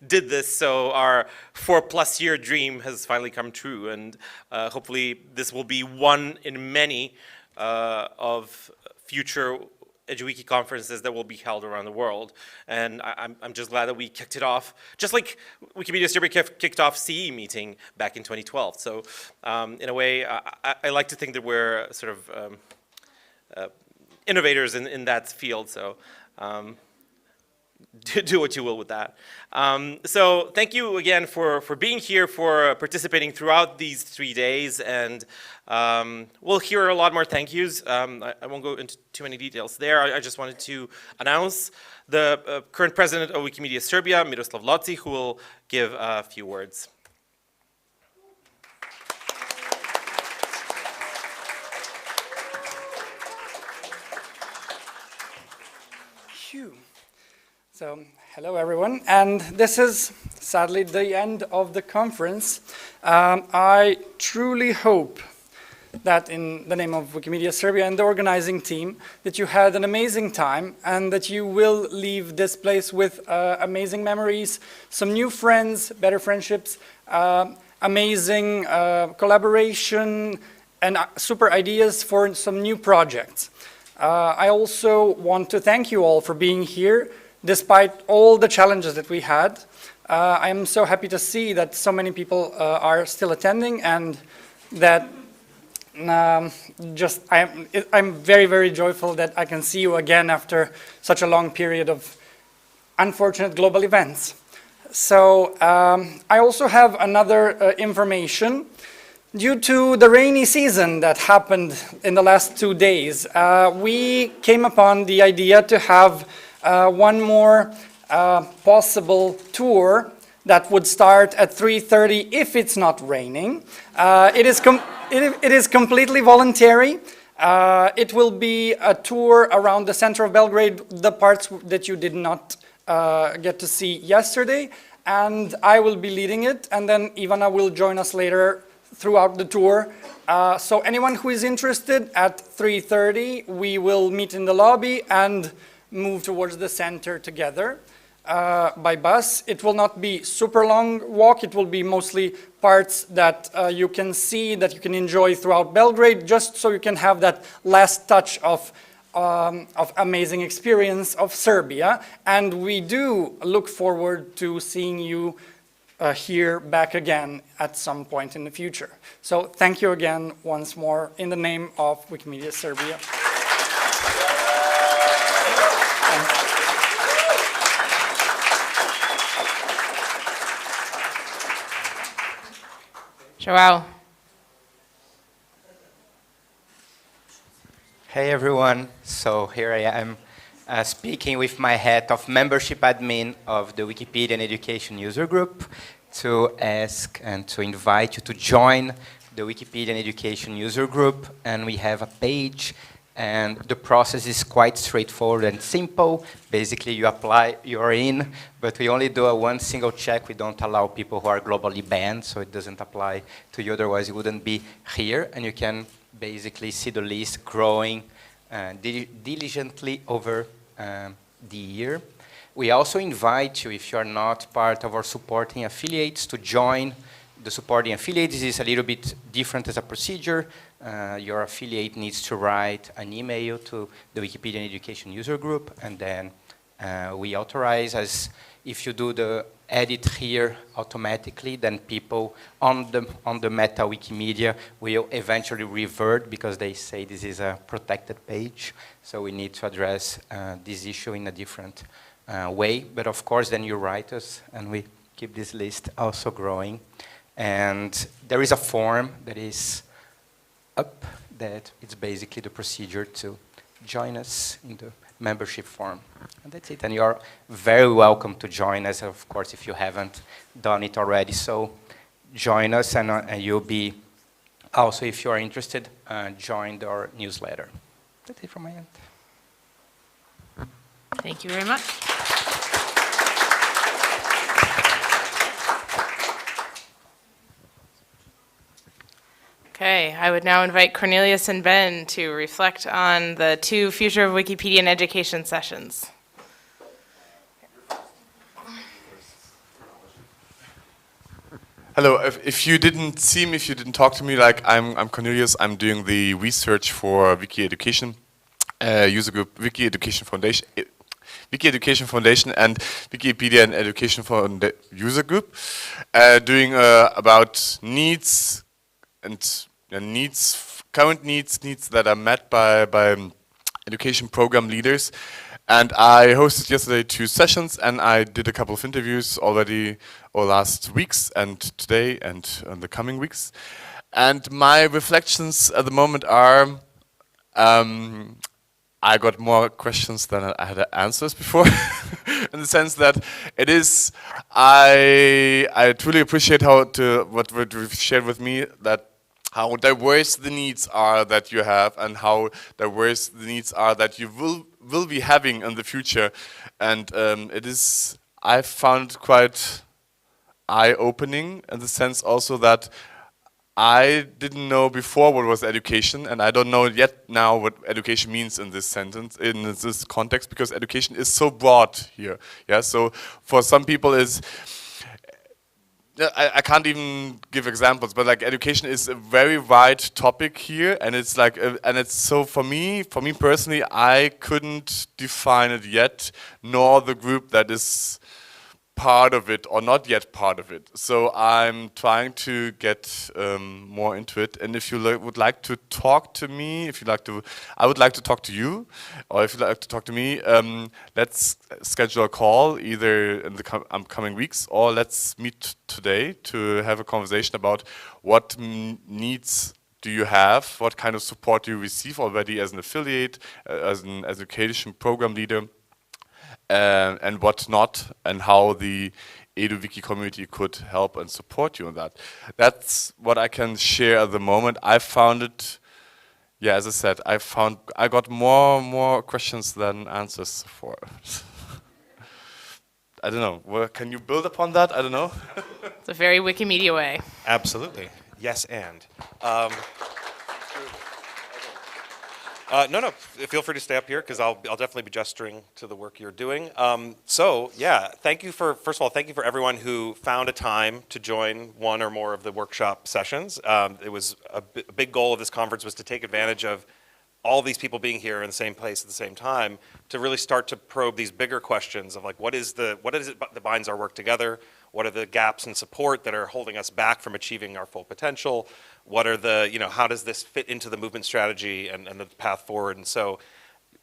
did this, so our 4+ year dream has finally come true, and hopefully this will be one in many of future EduWiki conferences that will be held around the world. And I'm just glad that we kicked it off, just like Wikimedia Serbia kicked off CE meeting back in 2012. So in a way, I like to think that we're sort of innovators in that field. So do what you will with that. So thank you again for being here, for participating throughout these 3 days, and we'll hear a lot more thank yous. I won't go into too many details there. I just wanted to announce the current president of Wikimedia Serbia, Miroslav Loci, who will give a few words. Phew. So, hello everyone, and this is sadly the end of the conference. I truly hope that in the name of Wikimedia Serbia and the organizing team, that you had an amazing time and that you will leave this place with amazing memories, some new friends, better friendships, amazing collaboration, and super ideas for some new projects. I also want to thank you all for being here, despite all the challenges that we had. I am so happy to see that so many people are still attending, and that I'm very, very joyful that I can see you again after such a long period of unfortunate global events. So I also have another information. Due to the rainy season that happened in the last 2 days, we came upon the idea to have one more possible tour that would start at 3:30 if it's not raining. It is completely voluntary. It will be a tour around the center of Belgrade, the parts that you did not get to see yesterday, and I will be leading it, and then Ivana will join us later throughout the tour. So anyone who is interested, at 3:30 we will meet in the lobby and move towards the center together by bus. It will not be super long walk. It will be mostly parts that you can see, that you can enjoy throughout Belgrade, just so you can have that last touch of amazing experience of Serbia. And we do look forward to seeing you here back again at some point in the future. So thank you again once more in the name of Wikimedia Serbia. Joao. Hey everyone, so here I am speaking with my hat of membership admin of the Wikipedia and Education user group to ask and to invite you to join the Wikipedia and Education user group. And we have a page, and the process is quite straightforward and simple. Basically you apply, you're in, but we only do one single check. We don't allow people who are globally banned, so it doesn't apply to you, otherwise you wouldn't be here. And you can basically see the list growing diligently over the year. We also invite you, if you're not part of our supporting affiliates, to join the supporting affiliates. This is a little bit different as a procedure. Your affiliate needs to write an email to the Wikipedia and Education user group, and then we authorize, as if you do the edit here automatically, then people on the Meta Wikimedia will eventually revert, because they say this is a protected page. So we need to address this issue in a different way, but of course then you write us and we keep this list also growing. And there is a form that is up that it's basically the procedure to join us in the membership form. And that's it. And you're very welcome to join us, of course, if you haven't done it already. So join us, and you'll be also, if you're interested, join our newsletter. That's it from my end. Thank you very much. Okay, I would now invite Cornelius and Ben to reflect on the 2 Future of Wikipedia and Education sessions. Hello, if you didn't see me, if you didn't talk to me, like I'm Cornelius, I'm doing the research for Wiki Education user group, Wiki Education Foundation and Wikipedia and Education user group, doing about needs and current needs that are met by education program leaders. And I hosted yesterday 2 sessions, and I did a couple of interviews already over last weeks and today and in the coming weeks. And my reflections at the moment are, I got more questions than I had answers before, in the sense that it is, I truly appreciate what you've shared with me, that how diverse the needs are that you have, and how diverse the needs are that you will be having in the future. And it is, I found quite eye-opening in the sense also that I didn't know before what was education, and I don't know yet now what education means in this sentence, in this context, because education is so broad here. Yeah, so for some people I can't even give examples, but like education is a very wide topic here, and it's like, and it's so for me personally, I couldn't define it yet, nor the group that is part of it or not yet part of it. So I'm trying to get more into it. And if you would like to talk to me, I would like to talk to you, or if you'd like to talk to me, let's schedule a call either in the coming weeks, or let's meet today to have a conversation about what needs do you have, what kind of support do you receive already as an affiliate, as an education program leader, and what not, and how the EduWiki community could help and support you in that. That's what I can share at the moment. I found it, yeah, as I said, I got more questions than answers for. I don't know. Well, can you build upon that? I don't know. It's a very Wikimedia way. Absolutely. Yes, and. No, feel free to stay up here, because I'll definitely be gesturing to the work you're doing. So yeah, first of all, thank you for everyone who found a time to join one or more of the workshop sessions. It was a big goal of this conference was to take advantage of all these people being here in the same place at the same time to really start to probe these bigger questions of like, what is it that binds our work together? What are the gaps in support that are holding us back from achieving our full potential? What are how does this fit into the movement strategy and the path forward? And so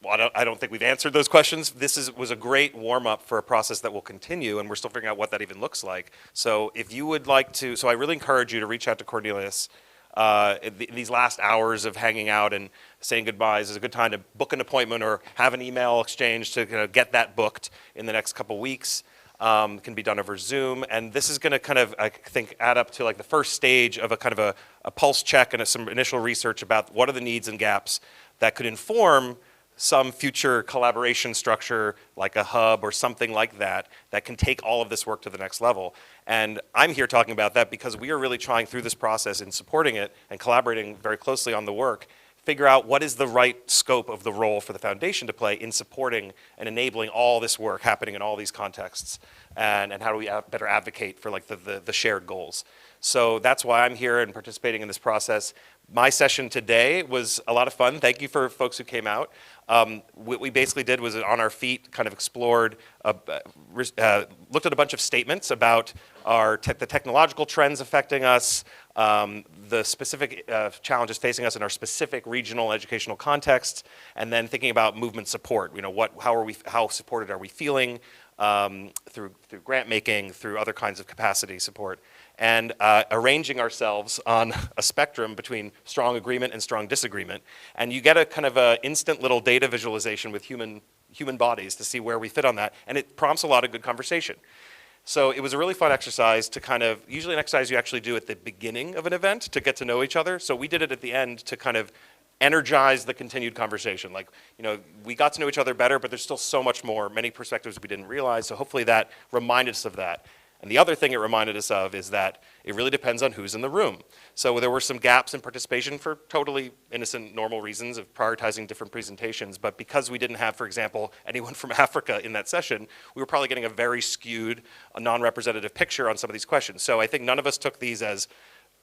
I don't think we've answered those questions. This was a great warm-up for a process that will continue, and we're still figuring out what that even looks like. So if you would like to, so I really encourage you to reach out to Cornelius. In these last hours of hanging out and saying goodbyes is a good time to book an appointment or have an email exchange to get that booked in the next couple weeks. Can be done over Zoom, and this is going to kind of, I think, add up to like the first stage of a kind of a pulse check and some initial research about what are the needs and gaps that could inform some future collaboration structure like a hub or something like that that can take all of this work to the next level. And I'm here talking about that because we are really trying through this process and supporting it and collaborating very closely on the work, figure out what is the right scope of the role for the foundation to play in supporting and enabling all this work happening in all these contexts, and how do we better advocate for like the shared goals. So that's why I'm here and participating in this process. My session today was a lot of fun. Thank you for folks who came out. What we basically did was on our feet kind of explored, looked at a bunch of statements about the technological trends affecting us, the specific challenges facing us in our specific regional educational contexts, and then thinking about movement support. You know, how supported are we feeling through grant making, through other kinds of capacity support, and arranging ourselves on a spectrum between strong agreement and strong disagreement. And you get a kind of a instant little data visualization with human bodies to see where we fit on that, and it prompts a lot of good conversation. So it was a really fun exercise to kind of, usually an exercise you actually do at the beginning of an event to get to know each other. So we did it at the end to kind of energize the continued conversation. Like, you know, we got to know each other better, but there's still so much more, many perspectives we didn't realize. So hopefully that reminded us of that. And the other thing it reminded us of is that it really depends on who's in the room. So there were some gaps in participation for totally innocent, normal reasons of prioritizing different presentations. But because we didn't have, for example, anyone from Africa in that session, we were probably getting a very skewed, non-representative picture on some of these questions. So I think none of us took these as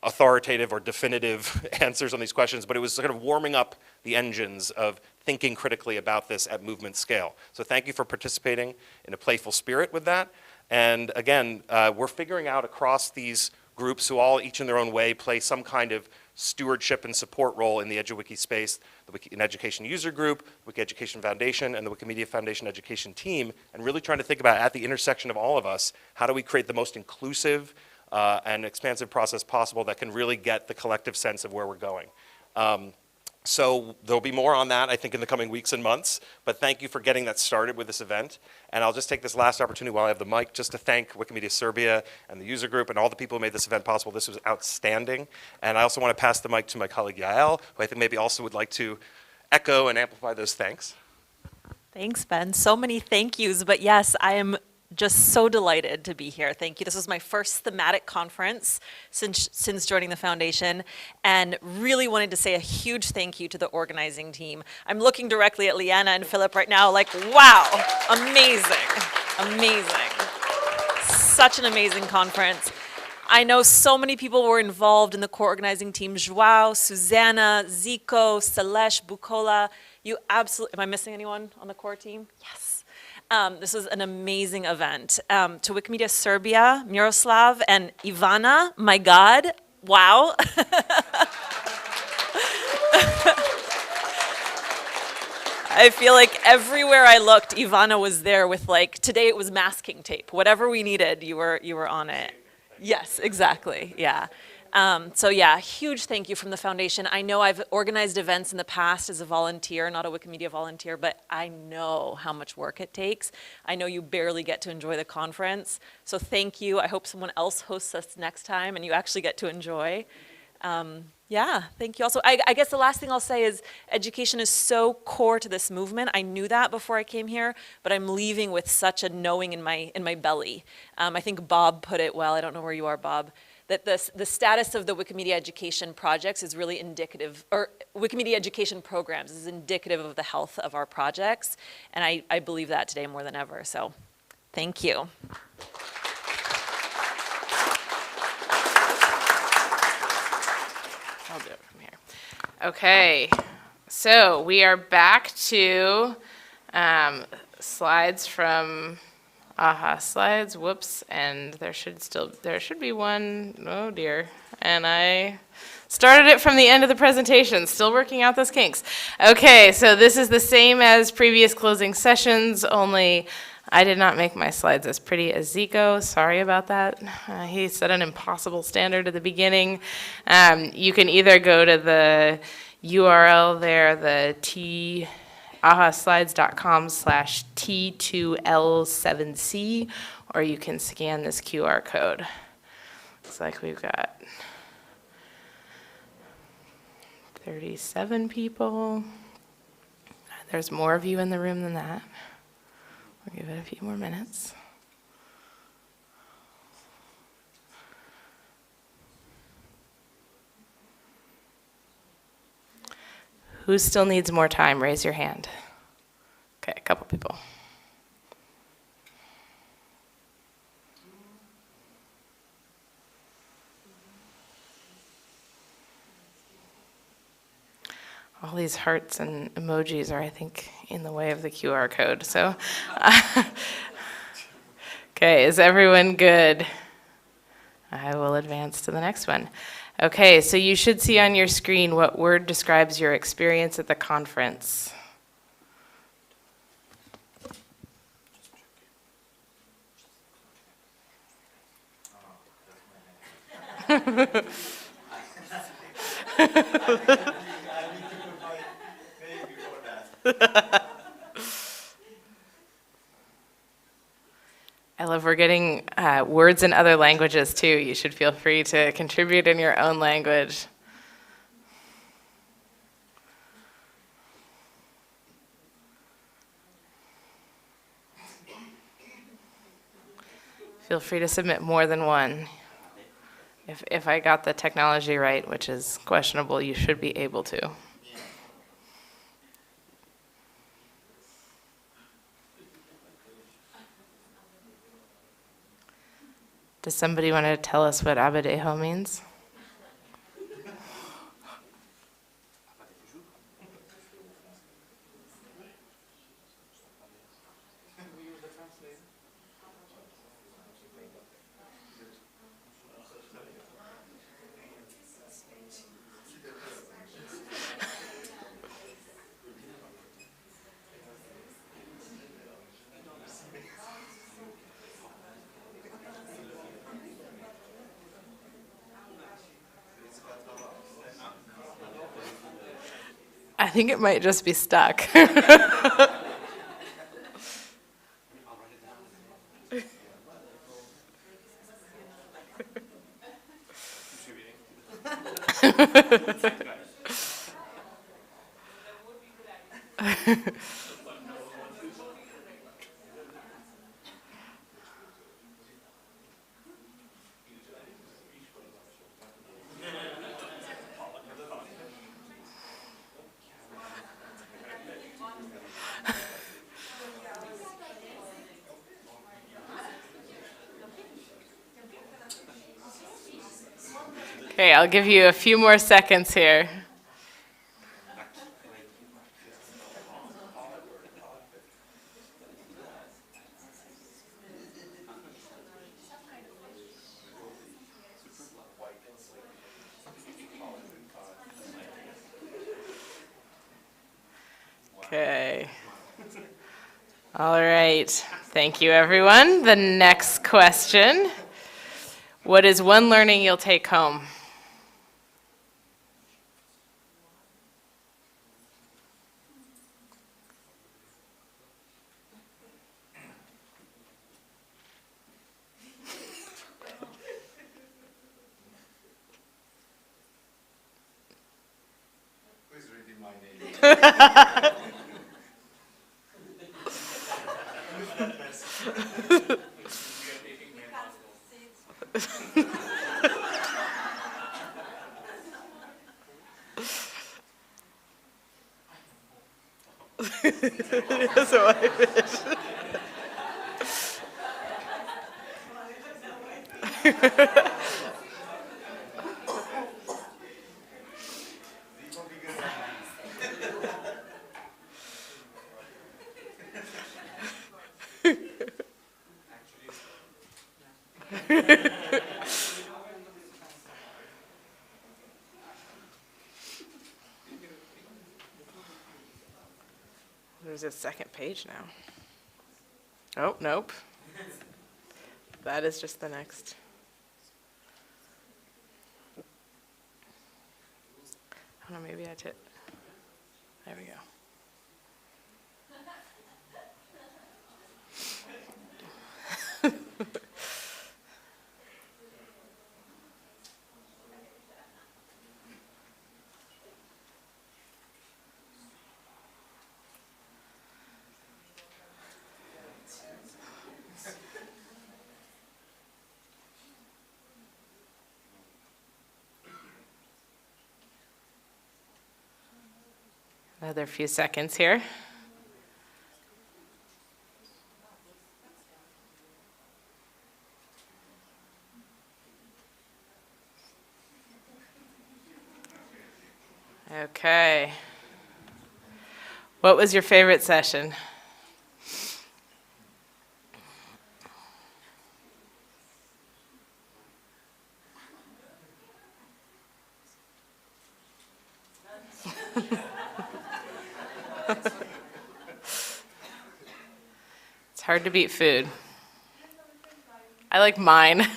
authoritative or definitive answers on these questions, but it was kind of warming up the engines of thinking critically about this at movement scale. So thank you for participating in a playful spirit with that. And again, we're figuring out across these groups who all, each in their own way, play some kind of stewardship and support role in the EduWiki space, the Wiki Education User Group, Wiki Education Foundation, and the Wikimedia Foundation Education Team, and really trying to think about, at the intersection of all of us, how do we create the most inclusive and expansive process possible that can really get the collective sense of where we're going. So there'll be more on that, I think, in the coming weeks and months, but thank you for getting that started with this event. And I'll just take this last opportunity while I have the mic just to thank Wikimedia Serbia and the user group and all the people who made this event possible. This was outstanding. And I also want to pass the mic to my colleague Yael, who I think maybe also would like to echo and amplify those thanks. Thanks, Ben. So many thank yous, but yes, I am just so delighted to be here. Thank you. This was my first thematic conference since joining the foundation, and really wanted to say a huge thank you to the organizing team. I'm looking directly at Leanna and Philip right now like, wow, amazing, amazing. Such an amazing conference. I know so many people were involved in the co-organizing team. Joao, Susanna, Zico, Selesh, Bukola. You absolutely, am I missing anyone on the core team? Yes. This was an amazing event. To Wikimedia Serbia, Miroslav, and Ivana, my God, wow. I feel like everywhere I looked, Ivana was there with like, today it was masking tape. Whatever we needed, you were on it. Yes, exactly, yeah. So yeah, huge thank you from the foundation. I know I've organized events in the past as a volunteer, not a Wikimedia volunteer, but I know how much work it takes. I know you barely get to enjoy the conference, so thank you. I hope someone else hosts us next time and you actually get to enjoy. Yeah, thank you also. I guess the last thing I'll say is education is so core to this movement. I knew that before I came here, but I'm leaving with such a knowing in my belly. I think Bob put it well. I don't know where you are, Bob. That the status of the Wikimedia education projects is really indicative, or Wikimedia education programs is indicative of the health of our projects, and I believe that today more than ever, so thank you. I'll do it from here. Okay, so we are back to slides from slides, whoops, and there should be one, oh dear, and I started it from the end of the presentation, still working out those kinks. Okay, so this is the same as previous closing sessions, only I did not make my slides as pretty as Zico, sorry about that. He set an impossible standard at the beginning. You can either go to the URL there, the ahaslides.com/T2L7C, or you can scan this QR code. Looks like we've got 37 people. There's more of you in the room than that. We'll give it a few more minutes. Who still needs more time? Raise your hand. Okay, a couple people. All these hearts and emojis are, I think, in the way of the QR code. So, okay, is everyone good? I will advance to the next one. Okay, so you should see on your screen what word describes your experience at the conference. I love we're getting words in other languages too. You should feel free to contribute in your own language. Feel free to submit more than one. If I got the technology right, which is questionable, you should be able to. Does somebody want to tell us what abadejo means? I think it might just be stuck. Okay, I'll give you a few more seconds here. Okay. All right. Thank you, everyone. The next question. What is one learning you'll take home? Who's reading my name? So I wish. There's a second page now. Oh, nope. That is just the next. I don't know, maybe I did. There we go. Another few seconds here. Okay. What was your favorite session? hard to beat food. I like mine.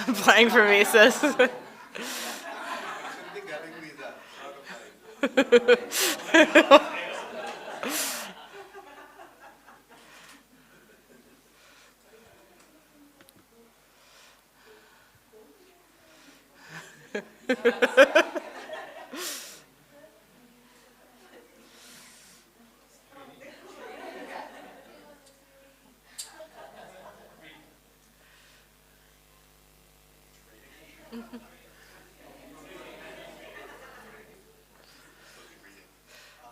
Applying for visas.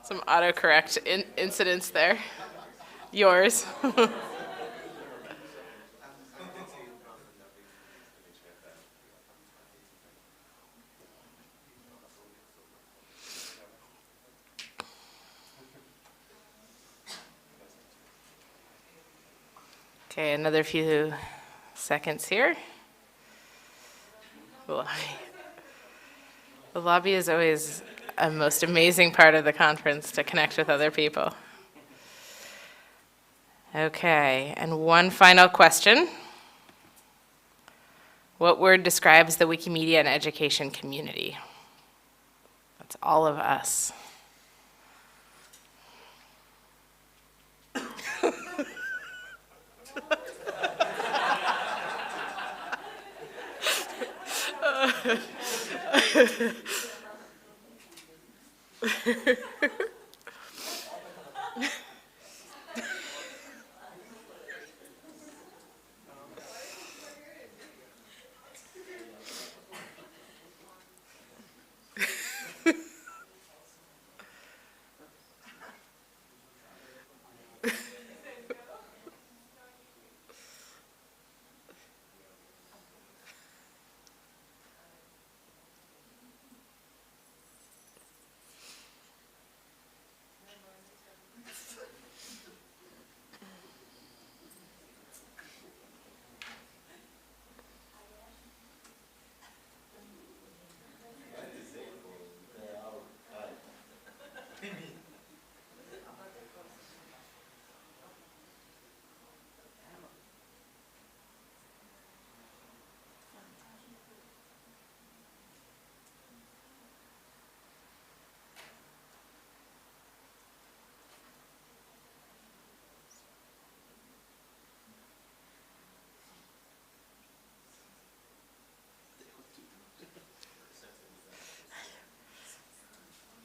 Some autocorrect incidents there. Yours. Okay, another few seconds here. The lobby is always a most amazing part of the conference to connect with other people. Okay, and one final question. What word describes the Wikimedia and education community? That's all of us.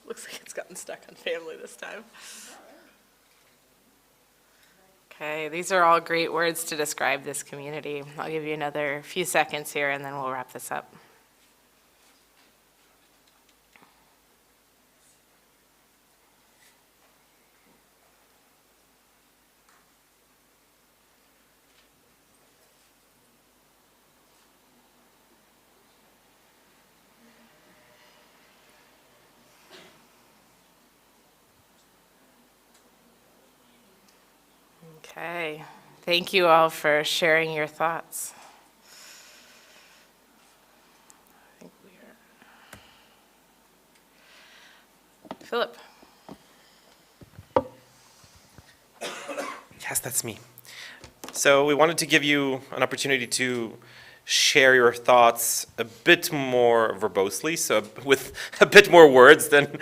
Looks like it's gotten stuck on family this time. Okay, these are all great words to describe this community. I'll give you another few seconds here and then we'll wrap this up. Okay, thank you all for sharing your thoughts. Philip. Yes, that's me. So we wanted to give you an opportunity to share your thoughts a bit more verbosely, so with a bit more words than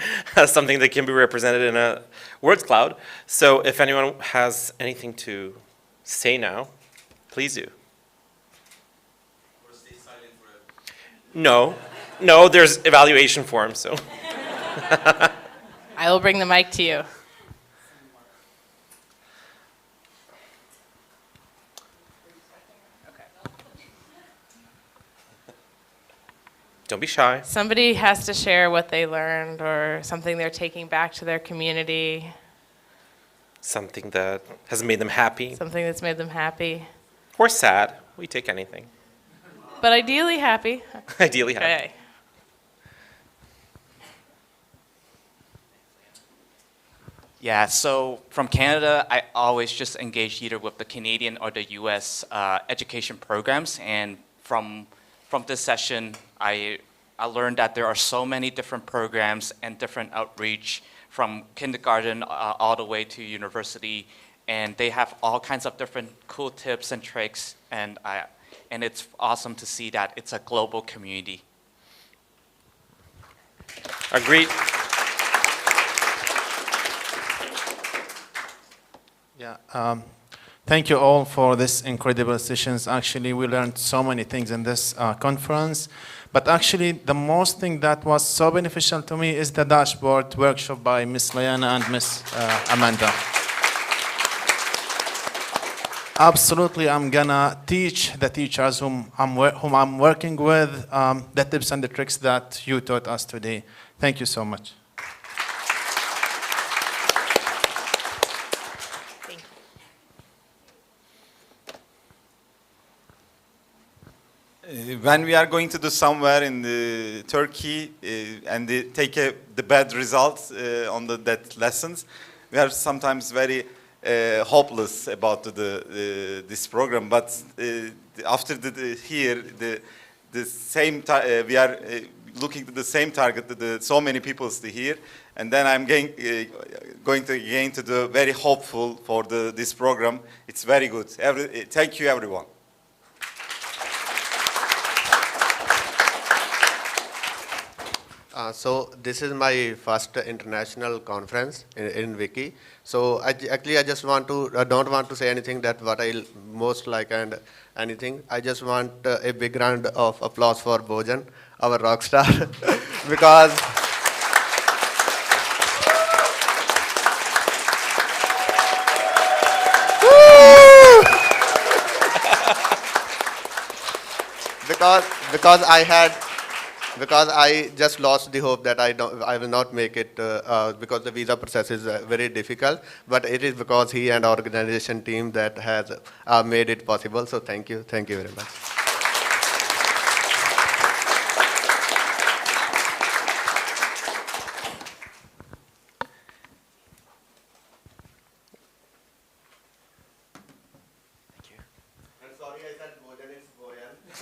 something that can be represented in a words cloud. So if anyone has anything to say now, please do. No, there's evaluation forms, so. I will bring the mic to you. Don't be shy. Somebody has to share what they learned or something they're taking back to their community. Something that has made them happy. Something that's made them happy. Or sad. We take anything. But ideally happy. Ideally happy. Okay. Yeah, so from Canada, I always just engage either with the Canadian or the US education programs. And from this session, I learned that there are so many different programs and different outreach from kindergarten all the way to university, and they have all kinds of different cool tips and tricks, and it's awesome to see that it's a global community. Agreed. Yeah. Thank you all for this incredible sessions. Actually, we learned so many things in this conference. But actually, the most thing that was so beneficial to me is the dashboard workshop by Miss Liana and Miss Amanda. Absolutely, I'm gonna teach the teachers whom I'm working with the tips and the tricks that you taught us today. Thank you so much. When we are going to do somewhere in Turkey and take the bad results on that lessons, we are sometimes very hopeless about this program. But after here, the same we are looking to the same target, so many people here, and then I'm going to again to the very hopeful for this program. It's very good. Thank you, everyone. So this is my first international conference in Wiki. So I just want to don't want to say anything that what I most like and anything. I just want a big round of applause for Bojan, our rock star, because because I just lost the hope that I will not make it because the visa process is very difficult. But it is because he and organization team that has made it possible. So thank you very much.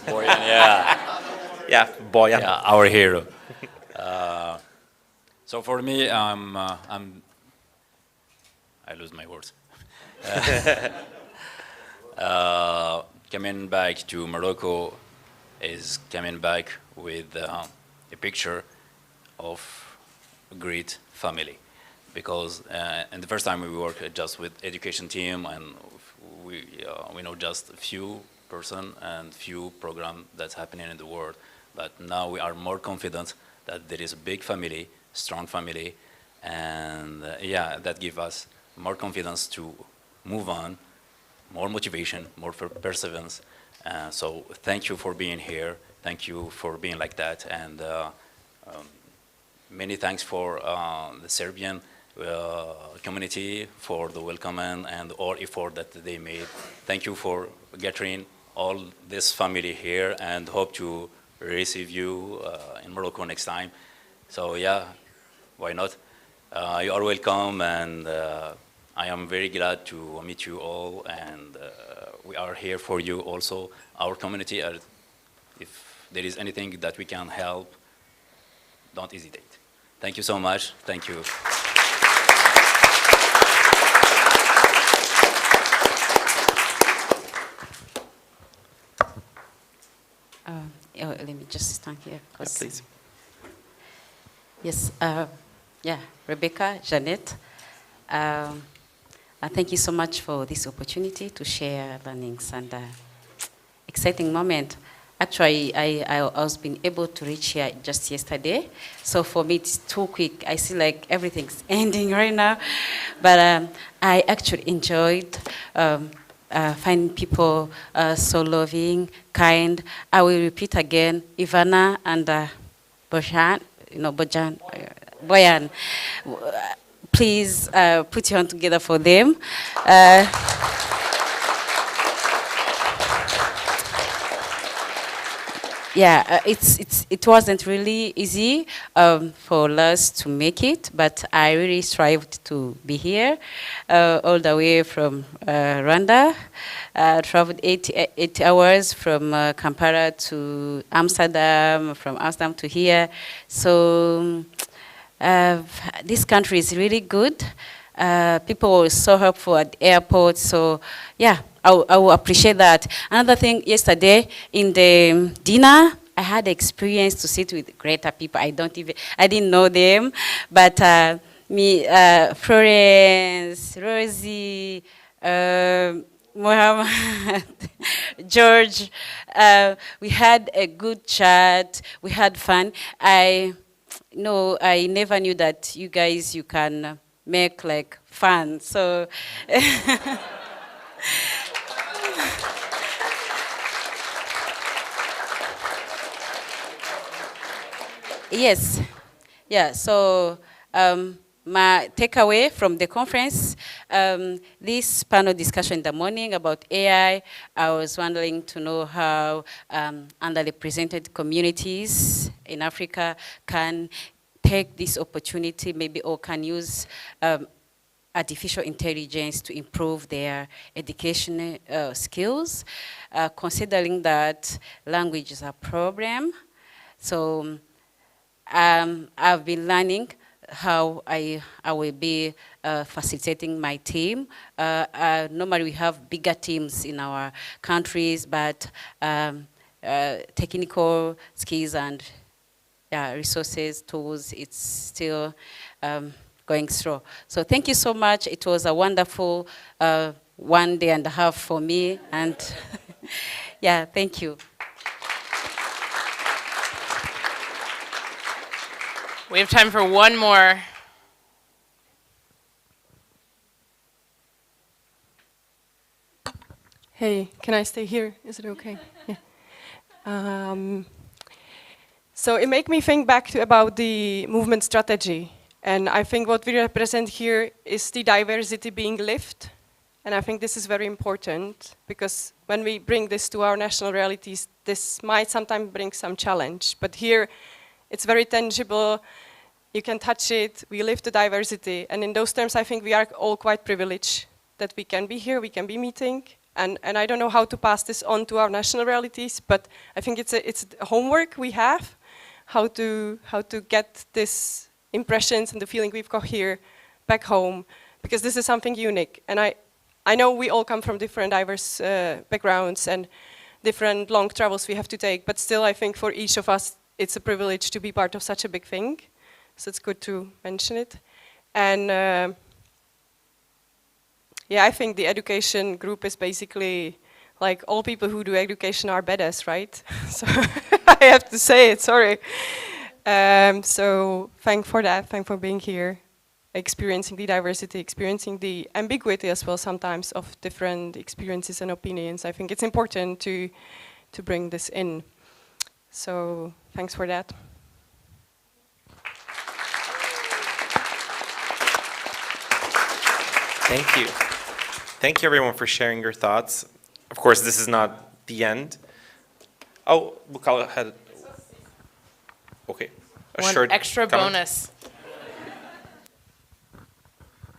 Boyan, yeah. Yeah, Boyan. Yeah, our hero. So for me, I lose my words. Coming back to Morocco is coming back with a picture of a great family, because and the first time we worked just with education team, and we know just a few person and few program that's happening in the world. But now we are more confident that there is a big family, strong family, and yeah, that gives us more confidence to move on, more motivation, more perseverance. So thank you for being here. Thank you for being like that. And many thanks for the Serbian community for the welcome and all effort that they made. Thank you for gathering all this family here, and hope to receive you in Morocco next time. So yeah, why not? You are welcome, and I am very glad to meet you all, and we are here for you also. Our community, if there is anything that we can help, don't hesitate. Thank you so much. Thank you. Let me just stand here. Yeah, please. Yes, yeah, Rebecca, Jeanette, thank you so much for this opportunity to share learnings and exciting moment. Actually, I was been able to reach here just yesterday, so for me it's too quick. I see like everything's ending right now, but I actually enjoyed finding people so loving, kind. I will repeat again, Ivana and Bojan, Boyan. Please put your hand together for them. Yeah, it wasn't really easy for us to make it, but I really strived to be here all the way from Rwanda. Traveled 8 hours from Kampala to Amsterdam, from Amsterdam to here. So This country is really good. People were so helpful at the airport. So yeah, I will appreciate that. Another thing, yesterday in the dinner, I had the experience to sit with greater people. I didn't know them, but Florence, Rosie, Mohammed, George, we had a good chat. We had fun. I never knew that you guys, you can make like fun. So. Yes. Yeah, so my takeaway from the conference, this panel discussion in the morning about AI, I was wondering to know how underrepresented communities in Africa can take this opportunity maybe, or can use artificial intelligence to improve their educational skills, considering that language is a problem. So I've been learning how I will be facilitating my team. Normally we have bigger teams in our countries, but technical skills and resources, tools, it's still going through. So thank you so much. It was a wonderful 1.5 days for me, and yeah, thank you. We have time for one more. Hey, can I stay here? Is it okay? Yeah. So it made me think back about the movement strategy. And I think what we represent here is the diversity being lived. And I think this is very important, because when we bring this to our national realities, this might sometimes bring some challenge. But here, it's very tangible. You can touch it. We live the diversity. And in those terms, I think we are all quite privileged that we can be here, we can be meeting. And I don't know how to pass this on to our national realities, but I think it's a homework we have, how to get this impressions and the feeling we've got here back home, because this is something unique. And I know we all come from different diverse backgrounds and different long travels we have to take, but still I think for each of us, it's a privilege to be part of such a big thing. So it's good to mention it. And yeah, I think the education group is basically like all people who do education are badass, right? So I have to say it, sorry. So thank for that, thank for being here, experiencing the diversity, experiencing the ambiguity as well sometimes of different experiences and opinions. I think it's important to bring this in. So thanks for that. Thank you. Thank you, everyone, for sharing your thoughts. Of course, this is not the end. Oh, Bukala had... Okay. One extra bonus.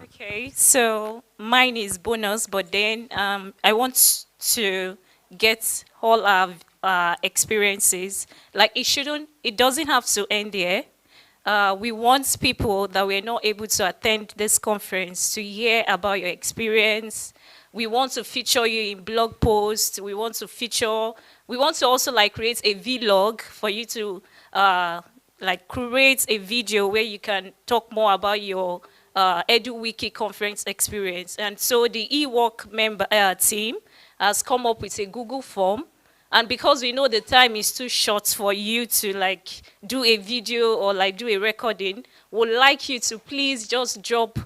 Okay, so mine is bonus, but then I want to get all our experiences. Like it doesn't have to end there. We want people that were not able to attend this conference to hear about your experience. We want to feature you in blog posts. We want to also like create a vlog for you to like create a video where you can talk more about your EduWiki conference experience. And so the eWork member team has come up with a Google form. And because we know the time is too short for you to like do a video or like do a recording, we'd like you to please just drop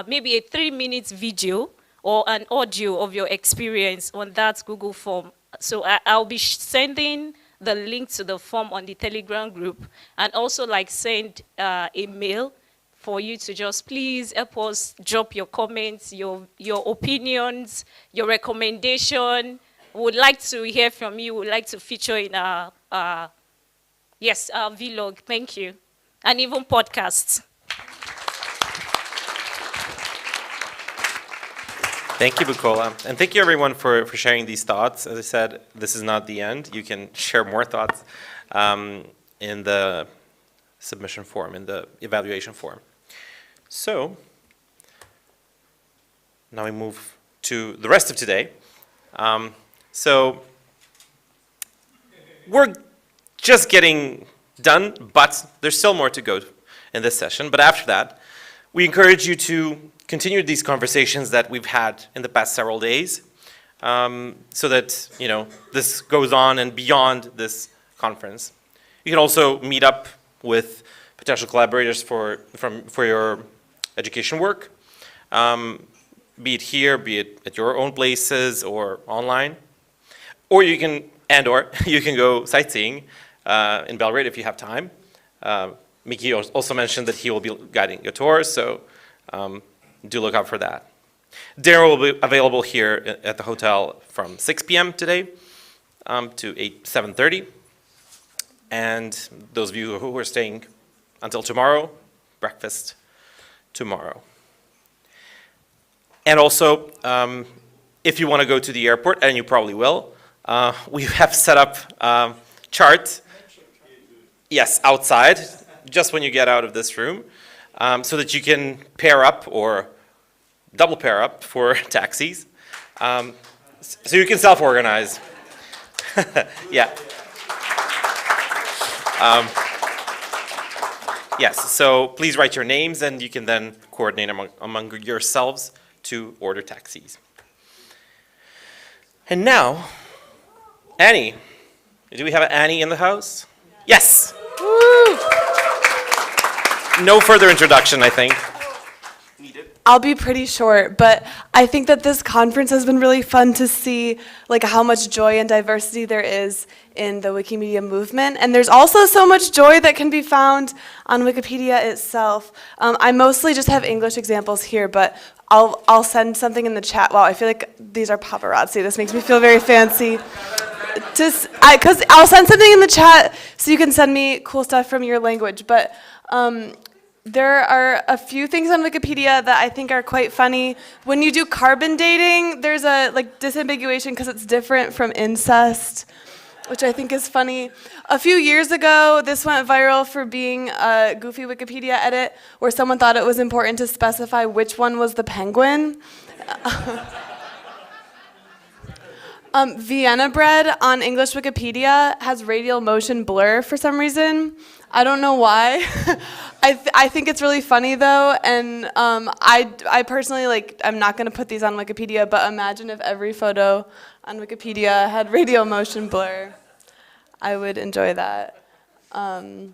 maybe a 3-minute video or an audio of your experience on that Google form. So I'll be sending the link to the form on the Telegram group, and also like send a mail for you to just please help us drop your comments, your opinions, your recommendation. We would like to hear from you. We would like to feature in our vlog. Thank you. And even podcasts. Thank you, Bukola. And thank you, everyone, for sharing these thoughts. As I said, this is not the end. You can share more thoughts in the submission form, in the evaluation form. So now we move to the rest of today. So we're just getting done, but there's still more to go in this session. But after that, we encourage you to continue these conversations that we've had in the past several days, so that this goes on and beyond this conference. You can also meet up with potential collaborators for your education work, be it here, be it at your own places or online, or you can go sightseeing in Belgrade if you have time. Miki also mentioned that he will be guiding a tour, so do look out for that. Dinner will be available here at the hotel from 6 p.m. today to 7:30. And those of you who are staying until tomorrow, breakfast tomorrow. And also, if you want to go to the airport, and you probably will, we have set up charts, yes, outside, just when you get out of this room, so that you can pair up or double pair up for taxis. So you can self-organize. Yeah. Yes, so please write your names and you can then coordinate among yourselves to order taxis. And now, Annie. Do we have Annie in the house? Yes. Woo. No further introduction, I think. I'll be pretty short, but I think that this conference has been really fun to see how much joy and diversity there is in the Wikimedia movement. And there's also so much joy that can be found on Wikipedia itself. I mostly just have English examples here, but I'll send something in the chat. Wow, I feel like these are paparazzi. This makes me feel very fancy. Because I'll send something in the chat so you can send me cool stuff from your language. But there are a few things on Wikipedia that I think are quite funny. When you do carbon dating, there's a disambiguation because it's different from incest, which I think is funny. A few years ago, this went viral for being a goofy Wikipedia edit where someone thought it was important to specify which one was the penguin. Vienna bread on English Wikipedia has radial motion blur for some reason. I don't know why. I think it's really funny though, and I personally I'm not going to put these on Wikipedia, but imagine if every photo on Wikipedia had radial motion blur. I would enjoy that. I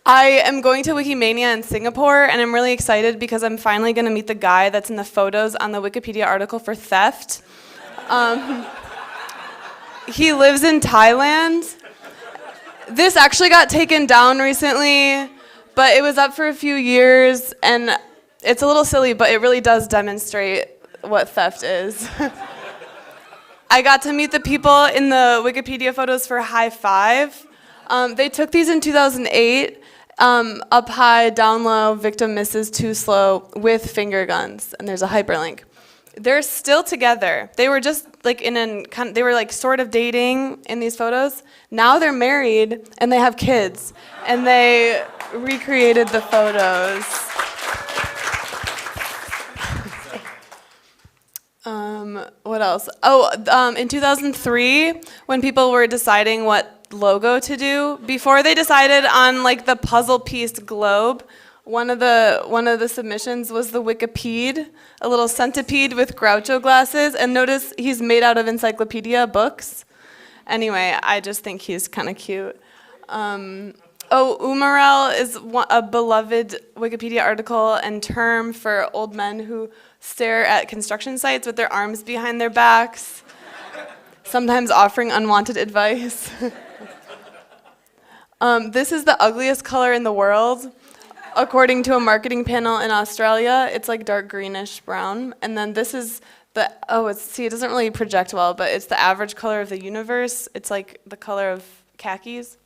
am going to Wikimania in Singapore, and I'm really excited because I'm finally going to meet the guy that's in the photos on the Wikipedia article for theft. He lives in Thailand. This actually got taken down recently, but it was up for a few years, and it's a little silly, but it really does demonstrate what theft is. I got to meet the people in the Wikipedia photos for High Five. They took these in 2008, up high, down low, victim misses too slow, with finger guns, and there's a hyperlink. They're still together. They were just they were sort of dating in these photos. Now they're married and they have kids, and they recreated the photos. What else? In 2003, when people were deciding what logo to do, before they decided on the puzzle piece globe, one of the submissions was the Wikipede, a little centipede with Groucho glasses, and notice he's made out of encyclopedia books. Anyway, I just think he's kind of cute. Umarel is a beloved Wikipedia article and term for old men who stare at construction sites with their arms behind their backs, sometimes offering unwanted advice. This is the ugliest color in the world. According to a marketing panel in Australia, it's dark greenish brown. And then this is it doesn't really project well, but it's the average color of the universe. It's the color of khakis.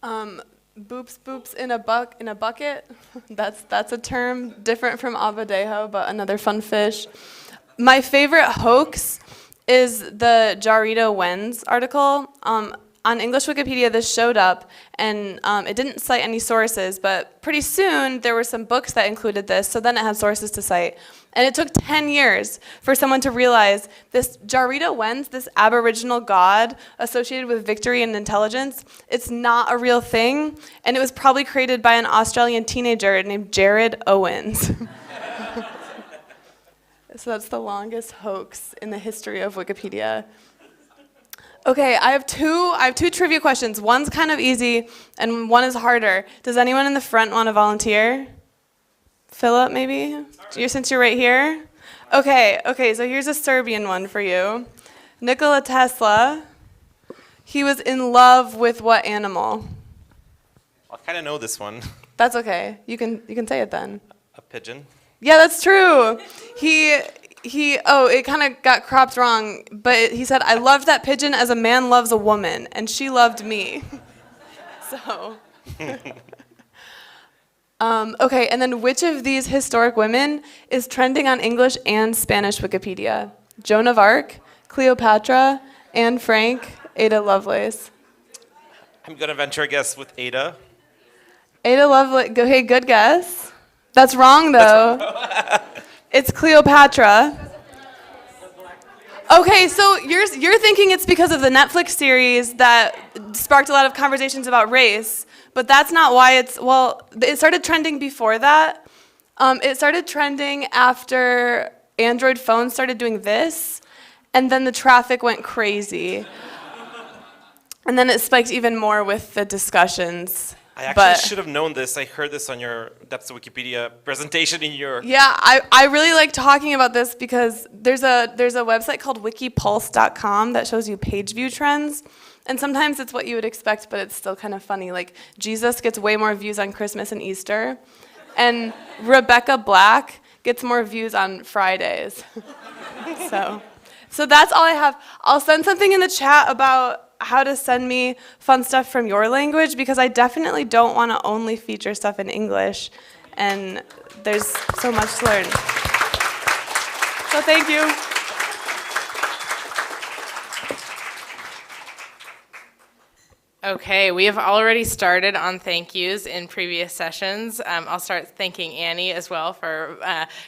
Boops in a bucket. That's a term different from abadejo, but another fun fish. My favorite hoax is the Jarito Wens article. on English Wikipedia, this showed up, and it didn't cite any sources, but pretty soon there were some books that included this, so then it had sources to cite. And it took 10 years for someone to realize this Jarita Wens, this Aboriginal god associated with victory and intelligence, it's not a real thing, and it was probably created by an Australian teenager named Jared Owens. So that's the longest hoax in the history of Wikipedia. Okay, I have two trivia questions. One's kind of easy, and one is harder. Does anyone in the front want to volunteer? Philip, maybe? Since you're right here? Okay, so here's a Serbian one for you. Nikola Tesla, he was in love with what animal? I kind of know this one. That's okay. You can say it then. A pigeon. Yeah, that's true. It kind of got cropped wrong, but he said, I loved that pigeon as a man loves a woman, and she loved me. So. Okay, and then which of these historic women is trending on English and Spanish Wikipedia? Joan of Arc, Cleopatra, Anne Frank, Ada Lovelace. I'm going to venture a guess with Ada. Ada Lovelace, okay, good guess. That's wrong, though. It's Cleopatra. Okay, so you're thinking it's because of the Netflix series that sparked a lot of conversations about race, but that's not why it started trending before that. It started trending after Android phones started doing this, and then the traffic went crazy. And then it spiked even more with the discussions. I actually should have known this. I heard this on your Depths of Wikipedia presentation in your... Yeah, I really like talking about this because there's a website called wikipulse.com that shows you page view trends. And sometimes it's what you would expect, but it's still kind of funny. Like, Jesus gets way more views on Christmas and Easter. And Rebecca Black gets more views on Fridays. So that's all I have. I'll send something in the chat about how to send me fun stuff from your language, because I definitely don't want to only feature stuff in English, and there's so much to learn. So thank you. Okay, we have already started on thank yous in previous sessions. I'll start thanking Annie as well for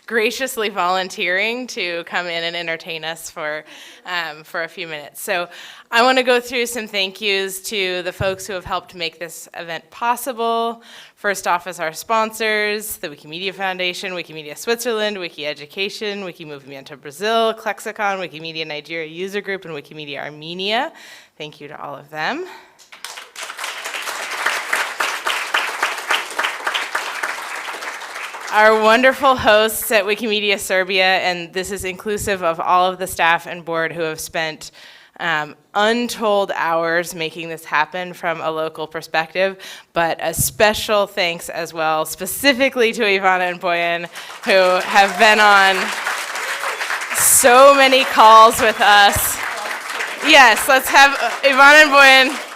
graciously volunteering to come in and entertain us for a few minutes. So I want to go through some thank yous to the folks who have helped make this event possible. First off is our sponsors, the Wikimedia Foundation, Wikimedia Switzerland, Wiki Education, Wikimovimento Brazil, Klexicon, Wikimedia Nigeria User Group, and Wikimedia Armenia. Thank you to all of them. Our wonderful hosts at Wikimedia Serbia, and this is inclusive of all of the staff and board who have spent untold hours making this happen from a local perspective, but a special thanks as well, specifically to Ivana and Boyan, who have been on so many calls with us. Yes, let's have Ivana and Boyan.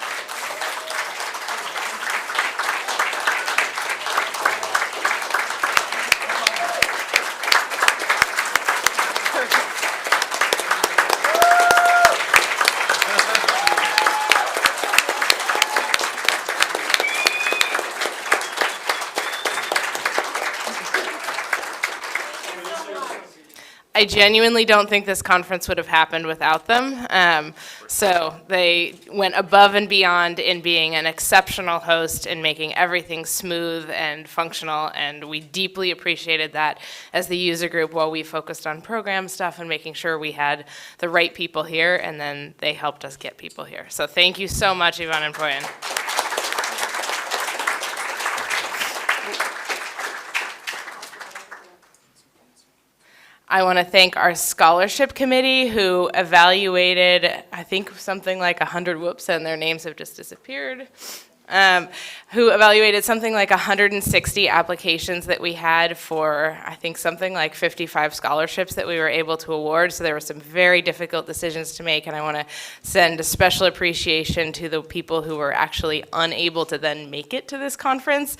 I genuinely don't think this conference would have happened without them. So they went above and beyond in being an exceptional host and making everything smooth and functional, and we deeply appreciated that as the user group while we focused on program stuff and making sure we had the right people here, and then they helped us get people here. So thank you so much, Ivan and Boyan. I want to thank our scholarship committee who evaluated, I think something like 100, whoops, and their names have just disappeared, who evaluated something like 160 applications that we had for, I think, something like 55 scholarships that we were able to award. So there were some very difficult decisions to make, and I want to send a special appreciation to the people who were actually unable to then make it to this conference,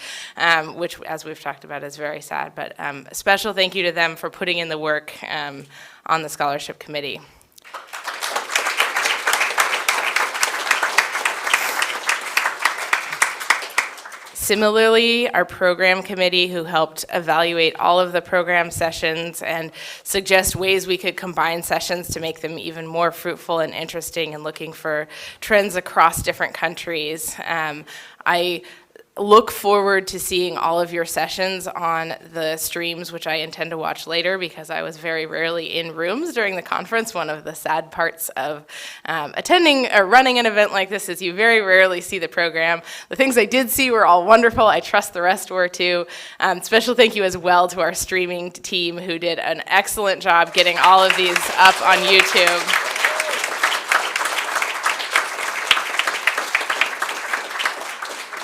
which, as we've talked about, is very sad. But a special thank you to them for putting in the work on the scholarship committee. Similarly, our program committee, who helped evaluate all of the program sessions and suggest ways we could combine sessions to make them even more fruitful and interesting, and looking for trends across different countries. I look forward to seeing all of your sessions on the streams, which I intend to watch later because I was very rarely in rooms during the conference. One of the sad parts of attending or running an event like this is you very rarely see the program. The things I did see were all wonderful. I trust the rest were too. Special thank you as well to our streaming team who did an excellent job getting all of these up on YouTube.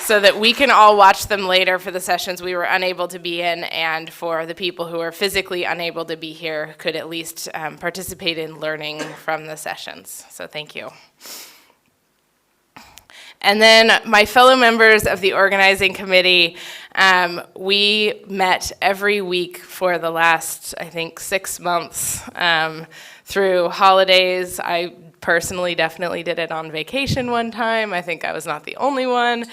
So that we can all watch them later for the sessions we were unable to be in, and for the people who are physically unable to be here could at least participate in learning from the sessions. So thank you. And then my fellow members of the organizing committee, we met every week for the last, I think, 6 months through holidays. I personally definitely did it on vacation one time. I think I was not the only one.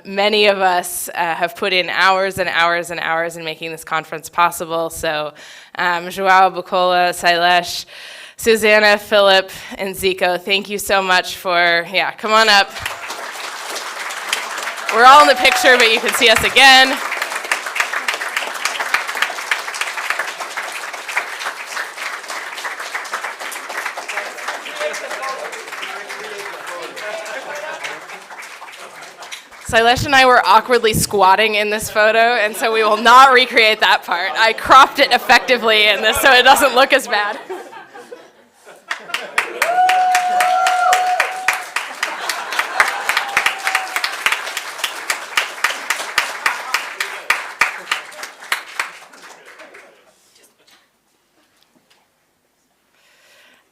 Many of us have put in hours and hours and hours in making this conference possible. So Joao, Bukola, Sailesh, Susanna, Philip, and Zico, thank you so much for, come on up. We're all in the picture, but you can see us again. Sailesh and I were awkwardly squatting in this photo, and so we will not recreate that part. I cropped it effectively in this so it doesn't look as bad.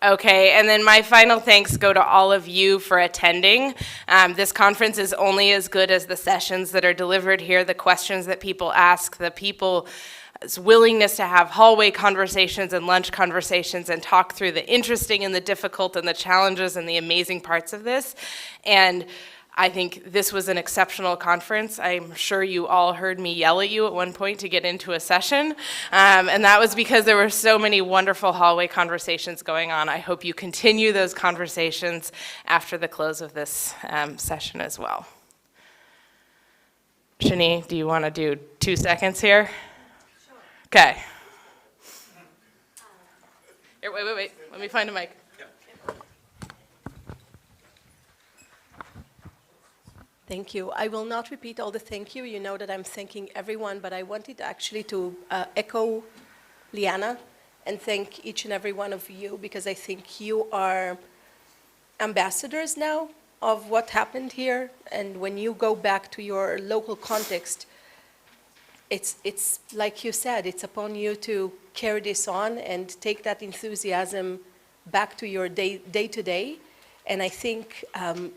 Okay, and then my final thanks go to all of you for attending. This conference is only as good as the sessions that are delivered here, the questions that people ask, the people's willingness to have hallway conversations and lunch conversations and talk through the interesting and the difficult and the challenges and the amazing parts of this. And I think this was an exceptional conference. I'm sure you all heard me yell at you at one point to get into a session, and that was because there were so many wonderful hallway conversations going on. I hope you continue those conversations after the close of this session as well. Shani, do you want to do 2 seconds here? Sure. Okay. Here, wait. Let me find a mic. Thank you. I will not repeat all the thank you. You know that I'm thanking everyone, but I wanted actually to echo Liana and thank each and every one of you, because I think you are ambassadors now of what happened here. And when you go back to your local context, it's like you said, it's upon you to carry this on and take that enthusiasm back to your day-to-day. And I think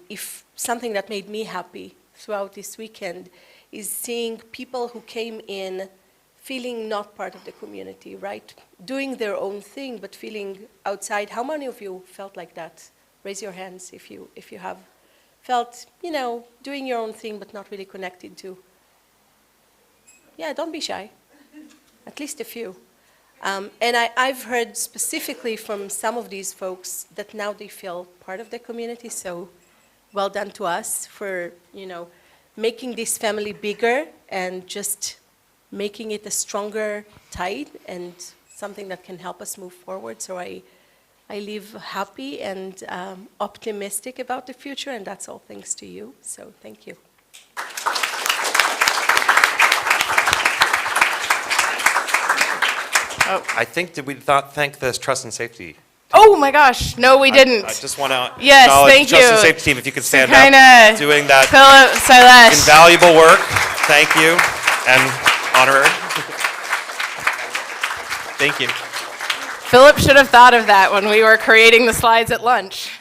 if something that made me happy throughout this weekend is seeing people who came in feeling not part of the community, right? Doing their own thing, but feeling outside. How many of you felt like that? Raise your hands if you have felt, doing your own thing, but not really connected to. Yeah, don't be shy. At least a few. And I've heard specifically from some of these folks that now they feel part of the community, so well done to us for, making this family bigger and just making it a stronger tide and something that can help us move forward. So I leave happy and optimistic about the future, and that's all thanks to you. So thank you. Oh. I think, did we not thank the trust and safety? Oh my gosh, no we didn't. I just want to yes, acknowledge thank the trust and you. safety team, if you could stand up, doing that Philip, Sailesh. invaluable work. Thank you, and honorary. Thank you. Philip should have thought of that when we were creating the slides at lunch.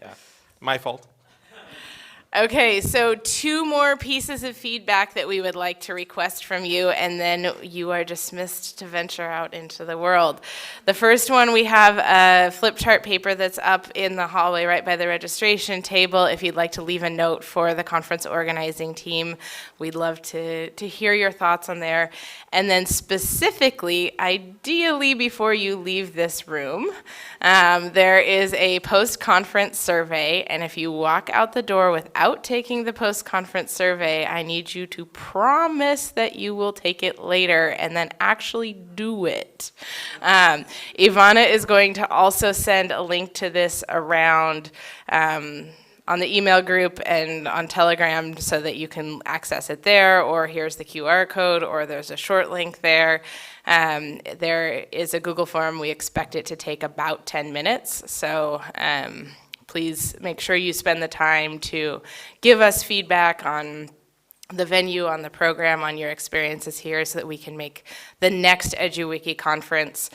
Yeah, my fault. Okay, so 2 more pieces of feedback that we would like to request from you, and then you are dismissed to venture out into the world. The first one, we have a flip chart paper that's up in the hallway right by the registration table. If you'd like to leave a note for the conference organizing team, we'd love to hear your thoughts on there. And then specifically, ideally before you leave this room, there is a post-conference survey, and if you walk out the door without taking the post-conference survey, I need you to promise that you will take it later and then actually do it. Ivana is going to also send a link to this around on the email group and on Telegram so that you can access it there, or here's the QR code, or there's a short link there. There is a Google form. We expect it to take about 10 minutes, so please make sure you spend the time to give us feedback on the venue, on the program, on your experiences here, so that we can make the next EduWiki conference,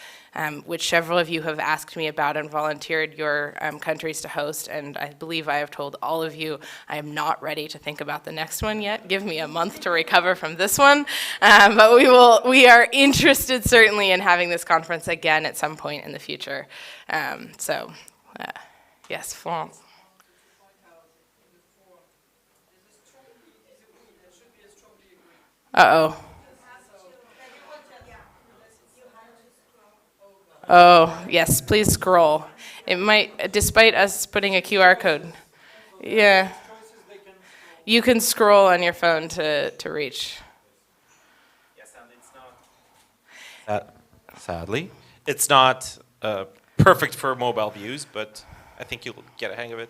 which several of you have asked me about and volunteered your countries to host, and I believe I have told all of you I am not ready to think about the next one yet. Give me a month to recover from this one, but we are interested certainly in having this conference again at some point in the future. Yes, Florence. Uh-oh. Oh, yes, please scroll. It might, despite us putting a QR code. Yeah. You can scroll on your phone to reach. Yes, and it's not. Sadly, it's not perfect for mobile views, but I think you'll get a hang of it.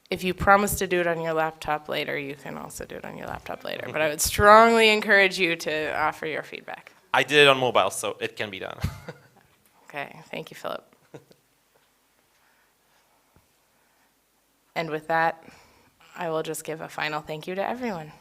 If you promise to do it on your laptop later, you can also do it on your laptop later. But I would strongly encourage you to offer your feedback. I did it on mobile, so it can be done. Okay, thank you, Philip. And with that, I will just give a final thank you to everyone.